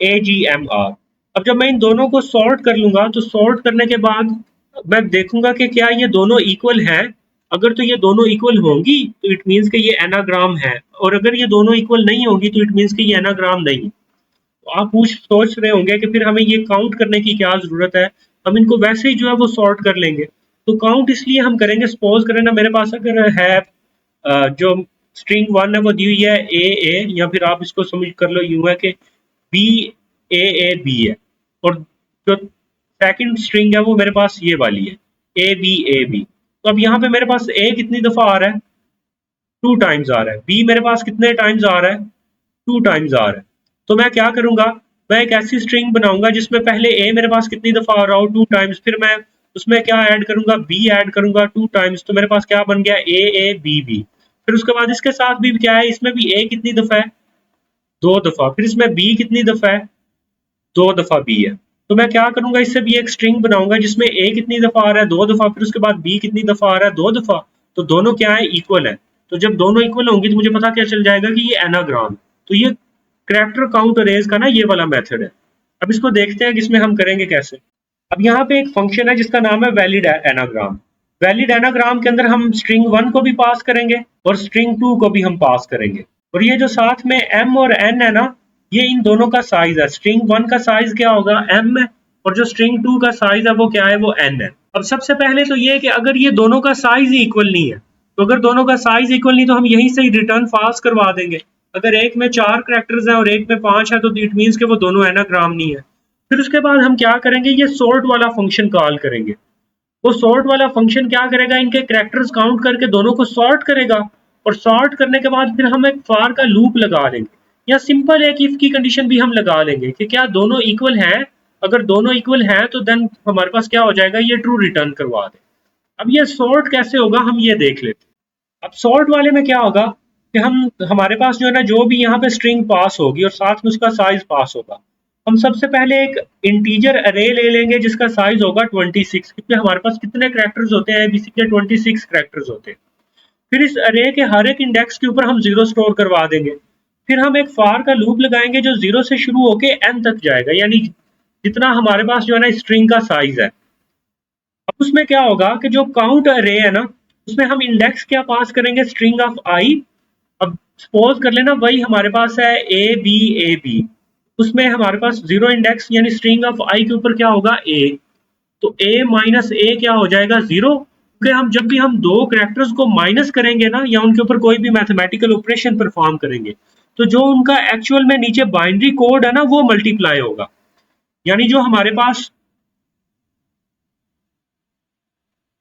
ए जी एम आर। अब जब मैं इन दोनों को सॉर्ट कर लूंगा तो सॉर्ट करने के बाद मैं देखूंगा कि क्या ये दोनों इक्वल हैं। अगर तो ये दोनों इक्वल होंगी तो इट मीन्स कि ये एनाग्राम है, और अगर ये दोनों इक्वल नहीं होंगी तो इट मीन्स कि ये एनाग्राम नहीं है। तो आप पूछ सोच रहे होंगे कि फिर हमें ये काउंट करने की क्या जरूरत है, हम इनको वैसे ही जो है वो सॉर्ट कर लेंगे। तो काउंट इसलिए हम करेंगे, सपोज करें ना मेरे पास अगर है जो स्ट्रिंग 1 है वो दी हुई है ए, या फिर आप इसको समझ कर लो यूं है कि बी बी है, और जो सेकंड स्ट्रिंग है वो मेरे पास ये वाली है ए बी। तो अब यहाँ पे मेरे पास ए कितनी दफा आ रहा है, 2 टाइम्स आ रहा है। बी मेरे पास कितने टाइम्स आ रहा है, 2 टाइम्स आ रहा है। तो मैं क्या करूंगा, मैं एक ऐसी स्ट्रिंग बनाऊंगा जिसमें पहले ए मेरे पास कितनी दफा आ रहा हो, 2 टाइम्स। फिर मैं उसमें क्या ऐड करूंगा, बी ऐड करूंगा 2 टाइम्स। तो मेरे पास क्या बन गया, बी। फिर उसके बाद इसके साथ भी क्या है, इसमें भी ए कितनी दफा है, 2 दफा। फिर इसमें बी कितनी दफा है, 2 दफा बी है। तो मैं क्या करूंगा, इससे भी एक स्ट्रिंग बनाऊंगा जिसमें ए कितनी दफा आ रहा है, 2 दफा। फिर उसके बाद बी कितनी दफा आ रहा है, 2 दफा। तो दोनों क्या है, इक्वल है। तो जब दोनों इक्वल होंगी तो मुझे पता क्या चल जाएगा कि ये एनाग्राम। तो ये करैक्टर काउंट अरेज का ना ये वाला मेथड है। अब इसको देखते हैं कि इसमें हम करेंगे कैसे। अब यहाँ पे एक फंक्शन है जिसका नाम है वैलिड एनाग्राम। वैलिड एनाग्राम के अंदर हम स्ट्रिंग 1 को भी पास करेंगे और स्ट्रिंग 2 को भी हम पास करेंगे। और ये जो साथ में m और n है ना, ये इन दोनों का साइज है। स्ट्रिंग 1 का साइज क्या होगा, m है, और जो स्ट्रिंग 2 का साइज है वो क्या है, वो n है। अब सबसे पहले तो ये कि अगर ये दोनों का साइज ही इक्वल नहीं है, तो अगर दोनों का साइज इक्वल नहीं तो हम यहीं से ही रिटर्न फाल्स करवा देंगे। अगर एक में 4 करैक्टर्स हैं और एक में 5 है तो इट मीन्स कि वो दोनों एनाग्राम नहीं है। फिर उसके बाद हम क्या करेंगे, ये सोर्ट वाला फंक्शन कॉल करेंगे। वो सॉर्ट वाला फंक्शन क्या करेगा, इनके कैरेक्टर्स काउंट करके दोनों को सॉर्ट करेगा, और सॉर्ट करने के बाद फिर हम एक फॉर का लूप लगा देंगे, या सिंपल एक इफ की कंडीशन भी हम लगा लेंगे कि क्या दोनों इक्वल हैं। अगर दोनों इक्वल हैं तो देन हमारे पास क्या हो जाएगा, ये ट्रू रिटर्न करवा दे। अब ये सॉर्ट कैसे होगा हम ये देख लेते हैं। अब सॉर्ट वाले में क्या होगा कि हम हमारे पास जो है ना, जो भी यहाँ पे स्ट्रिंग पास होगी और साथ में उसका साइज पास होगा, हम सबसे पहले एक इंटीजर अरे ले लेंगे जिसका साइज होगा 26, क्योंकि हमारे पास कितने कैरेक्टर्स होते हैं, एबीसी के 26 कैरेक्टर्स होते हैं। फिर इस अरे के हर एक इंडेक्स के ऊपर हम जीरो स्टोर करवा देंगे। फिर हम एक फॉर का लूप लगाएंगे जो जीरो से शुरू होके एन तक जाएगा, यानी जितना हमारे पास जो है ना स्ट्रिंग का साइज है। अब उसमें क्या होगा कि जो काउंट अरे है ना, उसमें हम इंडेक्स क्या पास करेंगे, स्ट्रिंग ऑफ आई। अब सपोज कर लेना वही हमारे पास है ए बी, उसमें हमारे पास जीरो इंडेक्स यानी स्ट्रिंग ऑफ आई के ऊपर क्या होगा, ए। तो ए माइनस ए क्या हो जाएगा, जीरो। क्योंकि हम जब भी हम दो कैरेक्टर्स को माइनस करेंगे ना, या उनके ऊपर कोई भी मैथमेटिकल ऑपरेशन परफॉर्म करेंगे, तो जो उनका एक्चुअल में नीचे बाइनरी कोड है ना, वो मल्टीप्लाई होगा। यानी जो हमारे पास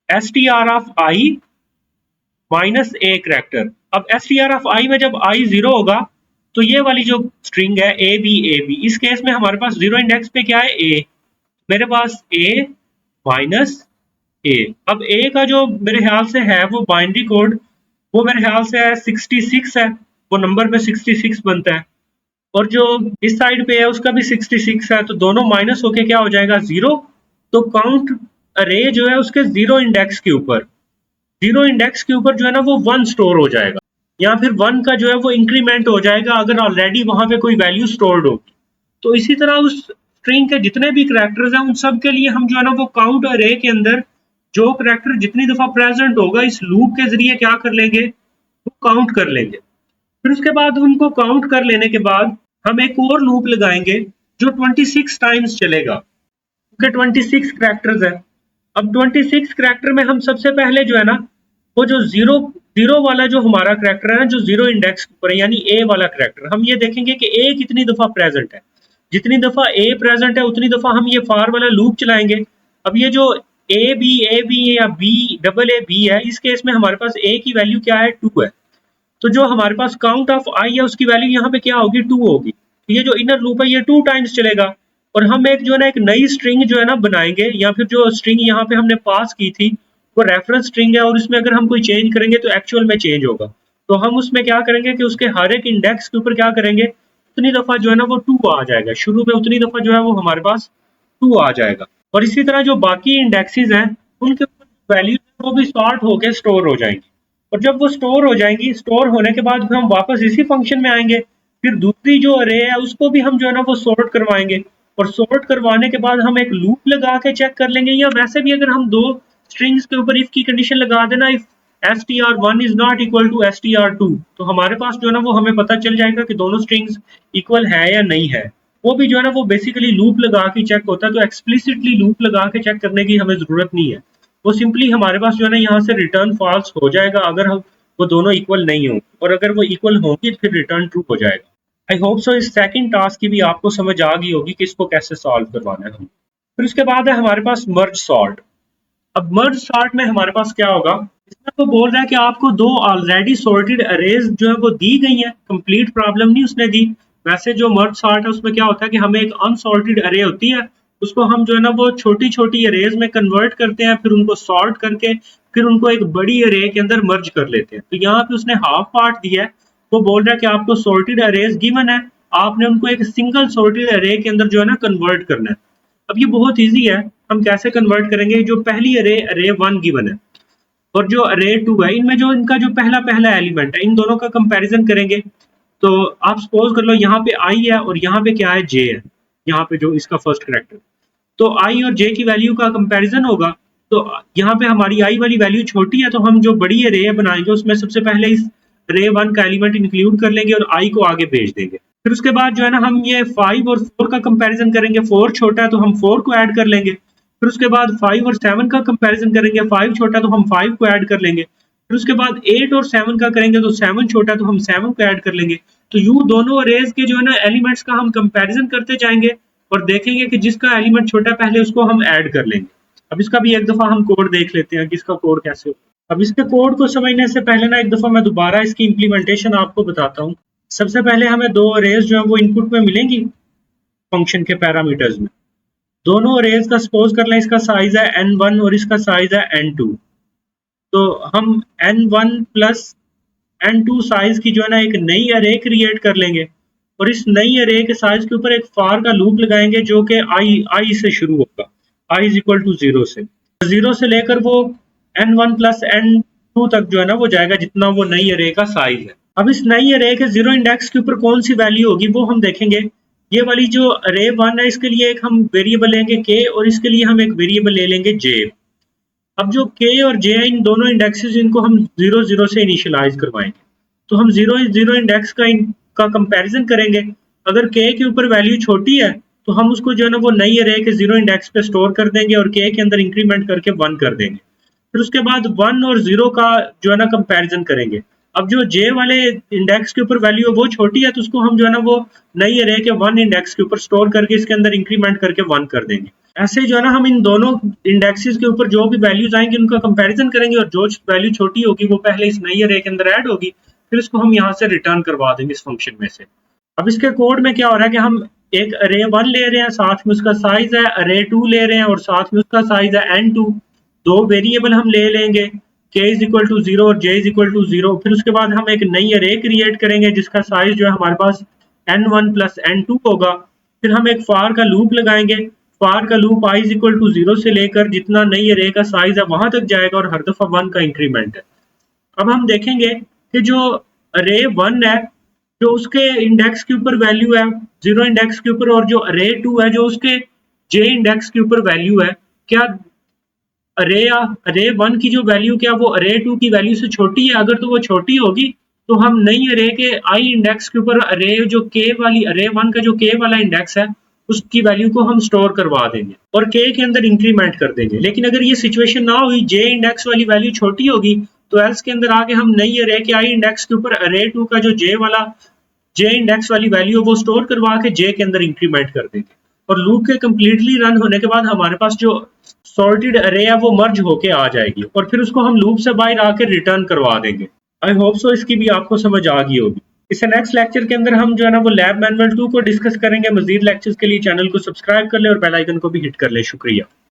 S T R of i minus a character, अब S T R of i में जब आई जीरो होगा तो ये वाली जो स्ट्रिंग है ए बी, इस केस में हमारे पास जीरो इंडेक्स पे क्या है, ए। मेरे पास ए माइनस ए। अब ए का जो मेरे ख्याल से है वो बाइनरी कोड, वो मेरे ख्याल से है 66 है, वो नंबर में 66 बनता है, और जो इस साइड पे है उसका भी 66 है, तो दोनों माइनस होके क्या हो जाएगा, जीरो। तो काउंट अरे जो है उसके जीरो इंडेक्स के ऊपर, जीरो इंडेक्स के ऊपर जो है ना वो वन स्टोर हो जाएगा, या फिर वन का जो है वो इंक्रीमेंट हो जाएगा अगर ऑलरेडी वहां पे कोई वैल्यू स्टोर्ड होगी। तो इसी तरह उस स्ट्रिंग के जितने भी कैरेक्टर्स हैं उन सब के लिए हम जो है ना वो काउंट अरे के अंदर जो कैरेक्टर जितनी दफा प्रेजेंट होगा इस लूप के जरिए क्या कर लेंगे, वो काउंट कर लेंगे। फिर उसके बाद उनको काउंट कर लेने के बाद हम एक और लूप लगाएंगे जो 26 टाइम्स चलेगा, क्योंकि 26 कैरेक्टर्स है। अब 26 कैरेक्टर में हम सबसे पहले जो है ना, वो जो जीरो जीरो वाला जो हमारा कैरेक्टर है ना, जो जीरो इंडेक्स पर है यानी ए वाला कैरेक्टर, हम ये देखेंगे कि ए कितनी दफा प्रेजेंट है। जितनी दफा ए प्रेजेंट है उतनी दफा हम ये फॉर वाला लूप चलाएंगे। अब ये जो ए बी या बी डबल ए बी है, इस केस में हमारे पास ए की वैल्यू क्या है, 2 है। तो जो हमारे पास काउंट ऑफ आई है उसकी वैल्यू यहाँ पे क्या होगी, 2 होगी। तो ये जो इनर लूप है ये 2 टाइम्स चलेगा, और हम एक जो है ना एक नई स्ट्रिंग जो है ना बनाएंगे, या फिर जो स्ट्रिंग यहाँ पे हमने पास की थी वो रेफरेंस स्ट्रिंग है, और इसमें अगर हम कोई चेंज करेंगे तो एक्चुअल में चेंज होगा। तो हम उसमें क्या करेंगे कि उसके हर एक इंडेक्स के ऊपर क्या करेंगे, उतनी दफा जो है ना वो 2 आ जाएगा, शुरू में उतनी दफा जो है वो हमारे पास 2 आ जाएगा। और इसी तरह जो बाकी इंडेक्सेस हैं उनके ऊपर वैल्यू वो भी सॉर्ट होके स्टोर हो जाएंगी, और जब वो स्टोर हो जाएंगी, स्टोर होने के बाद फिर हम वापस इसी फंक्शन में आएंगे। फिर दूसरी जो अरे है उसको भी हम जो है ना वो सॉर्ट करवाएंगे, और सॉर्ट करवाने के बाद हम एक लूप लगा के चेक कर लेंगे, या वैसे भी अगर हम दो स्ट्रिंग्स के ऊपर इफ की कंडीशन लगा देना, if str1 is not equal to str2, तो हमारे पास जो है ना वो हमें पता चल जाएगा कि दोनों स्ट्रिंग्स इक्वल है या नहीं है। वो भी जो है ना वो बेसिकली लूप लगा के चेक होता है, तो एक्सप्लिसिटली लूप लगा के चेक करने की हमें जरूरत नहीं है। वो सिंपली हमारे पास जो है ना यहाँ से रिटर्न फॉल्स हो जाएगा अगर हम वो दोनों इक्वल नहीं होंगे, और अगर वो इक्वल होंगी फिर रिटर्न ट्रू हो जाएगा। आई होप सो इस सेकंड टास्क की भी आपको समझ आ गई होगी कि इसको कैसे सॉल्व करवाना है। फिर उसके बाद है हमारे पास मर्ज सॉर्ट। अब मर्ज सॉर्ट में हमारे पास क्या होगा, इसमें तो बोल रहा है कि आपको दो ऑलरेडी सॉर्टेड अरेज जो है वो दी गई है, कंप्लीट प्रॉब्लम नहीं उसने दी। वैसे जो मर्ज सॉर्ट है उसमें क्या होता है कि हमें एक अनसॉर्टेड अरे होती है, उसको हम जो है ना वो छोटी छोटी अरेज में कन्वर्ट करते हैं, फिर उनको सॉर्ट करके फिर उनको एक बड़ी अरे के अंदर मर्ज कर लेते हैं। तो यहाँ पे उसने हाफ पार्ट दिया है, वो बोल रहा है कि आपको सॉर्टेड अरेज गिवन है, आपने उनको एक सिंगल सॉर्टेड अरे के अंदर जो है ना कन्वर्ट करना है। अब ये बहुत ईजी है, हम कैसे कन्वर्ट करेंगे, जो पहली अरे अरे 1 गिवन है और जो अरे 2 है, इनमें जो इनका जो पहला पहला एलिमेंट है इन दोनों का कंपैरिजन करेंगे। तो आप सपोज कर लो यहाँ पे आई है और यहाँ पे क्या है, जे है, यहाँ पे जो इसका फर्स्ट कैरेक्टर। तो आई और जे की वैल्यू का कंपैरिजन होगा। तो यहाँ पे हमारी आई वाली वैल्यू छोटी है, तो हम जो बड़ी अरे बनाएंगे उसमें सबसे पहले इस अरे 1 का एलिमेंट इंक्लूड कर लेंगे और आई को आगे भेज देंगे। फिर उसके बाद जो है ना हम ये 5 और 4 का कंपैरिजन करेंगे, 4 छोटा है तो हम 4 को ऐड कर लेंगे। फिर उसके बाद 5 और 7 का कंपैरिजन करेंगे, 5 छोटा तो हम 5 को ऐड कर लेंगे। फिर उसके बाद 8 और 7 का करेंगे तो 7 छोटा तो हम 7 को ऐड कर लेंगे। तो यूं दोनों अरेज के जो है ना एलिमेंट्स का हम कंपैरिजन करते जाएंगे और देखेंगे कि जिसका एलिमेंट छोटा पहले उसको हम ऐड कर लेंगे। अब इसका भी एक दफ़ा हम कोड देख लेते हैं कि इसका कोड कैसे हो। अब इसके कोड को समझने से पहले ना एक दफ़ा मैं दोबारा इसकी इम्प्लीमेंटेशन आपको बताता हूँ। सबसे पहले हमें 2 अरेज़ जो हैं वो इनपुट में मिलेंगी फंक्शन के पैरामीटर्स में। दोनों अरेज़ का सपोज़ कर लें इसका साइज़ है n1 और इसका साइज़ है n2। तो हम n1 प्लस n2 साइज़ की जो है ना एक नई अरे क्रिएट कर लेंगे और इस नई अरे के साइज़ के ऊपर एक फॉर का लूप लगाएंगे जो कि i से शुरू होगा, i इज़ इक्वल टू 0 से। 0 से लेकर वो n1 प्लस n2 तक जो है ना वो जाएगा जितना वो नई अरे का साइज़ है। अब इस नई अरे के 0 इंडेक्स के ऊपर कौन सी वैल्यू होगी वो हम देखेंगे। ये वाली जो अरे 1 है इसके लिए एक हम वेरिएबल लेंगे k और इसके लिए हम एक वेरिएबल ले लेंगे j। अब जो k और j है इन दोनों इंडेक्सेस इनको हम 0 0 से इनिशियलाइज करवाएंगे। तो हम 0 इंडेक्स का कंपैरिजन करेंगे। अगर k के ऊपर वैल्यू छोटी है तो हम उसको जो है ना वो नई अरे के 0 इंडेक्स पे स्टोर कर देंगे और k के अंदर इंक्रीमेंट करके 1 कर देंगे। फिर उसके बाद 1 और 0 का जो है ना कंपैरिजन करेंगे। अब जो j वाले इंडेक्स के ऊपर वैल्यू है वो छोटी है तो उसको हम जो है ना वो नई अरे के 1 इंडेक्स के ऊपर स्टोर करके इसके अंदर इंक्रीमेंट करके 1 कर देंगे। ऐसे जो है ना हम इन दोनों इंडेक्सेस के ऊपर जो भी वैल्यूज आएंगी उनका कंपैरिजन करेंगे और जो वैल्यू छोटी होगी वो पहले इस नई अरे के अंदर ऐड होगी, फिर इसको हम यहाँ से रिटर्न करवा देंगे इस फंक्शन में से। अब इसके कोड में क्या हो रहा है कि हम एक अरे 1 ले रहे हैं, साथ में उसका साइज है, अरे 2 ले रहे हैं और साथ में उसका साइज है n2। दो वेरिएबल हम ले लेंगे k इज इक्वल टू 0 और j इज इक्वल टू 0। फिर उसके बाद हम एक नई अरे क्रिएट करेंगे जिसका साइज जो है हमारे पास n1 प्लस n2 होगा। फिर हम एक फॉर का लूप लगाएंगे। फॉर का loop i is equal to 0 से लेकर जितना नई अरे का साइज है वहां तक जाएगा और हर दफा 1 का इंक्रीमेंट है। अब हम देखेंगे कि जो अरे 1 है जो उसके इंडेक्स के ऊपर वैल्यू है 0 इंडेक्स के ऊपर और जो अरे 2 है जो उसके j इंडेक्स के ऊपर वैल्यू है, क्या अरे 1 की जो वैल्यू क्या वो अरे 2 की वैल्यू से छोटी है? अगर तो वो छोटी होगी तो हम नई अरे के i इंडेक्स के ऊपर अरे जो k वाली अरे 1 का जो k वाला इंडेक्स है उसकी वैल्यू को हम स्टोर करवा देंगे और k के अंदर इंक्रीमेंट कर देंगे। लेकिन अगर ये सिचुएशन ना हुई, j इंडेक्स वाली वैल्यू छोटी होगी तो एल्स के अंदर आके हम नई अरे के i इंडेक्स के ऊपर अरे 2 का जो j इंडेक्स वाली वैल्यू है वो स्टोर करवा के j के अंदर इंक्रीमेंट कर देंगे और लूप के कंप्लीटली रन होने के बाद हमारे पास जो सॉर्टेड अरे है वो मर्ज होके आ जाएगी और फिर उसको हम लूप से बाहर आके रिटर्न करवा देंगे। आई होप सो इसकी भी आपको समझ आ गई होगी। इस नेक्स्ट लेक्चर के अंदर हम जो है ना वो लैब मैनुअल 2 को डिस्कस करेंगे। मजीद लेक्चर्स के लिए चैनल को सब्सक्राइब कर ले और बेल आइकन को भी हिट कर ले। शुक्रिया।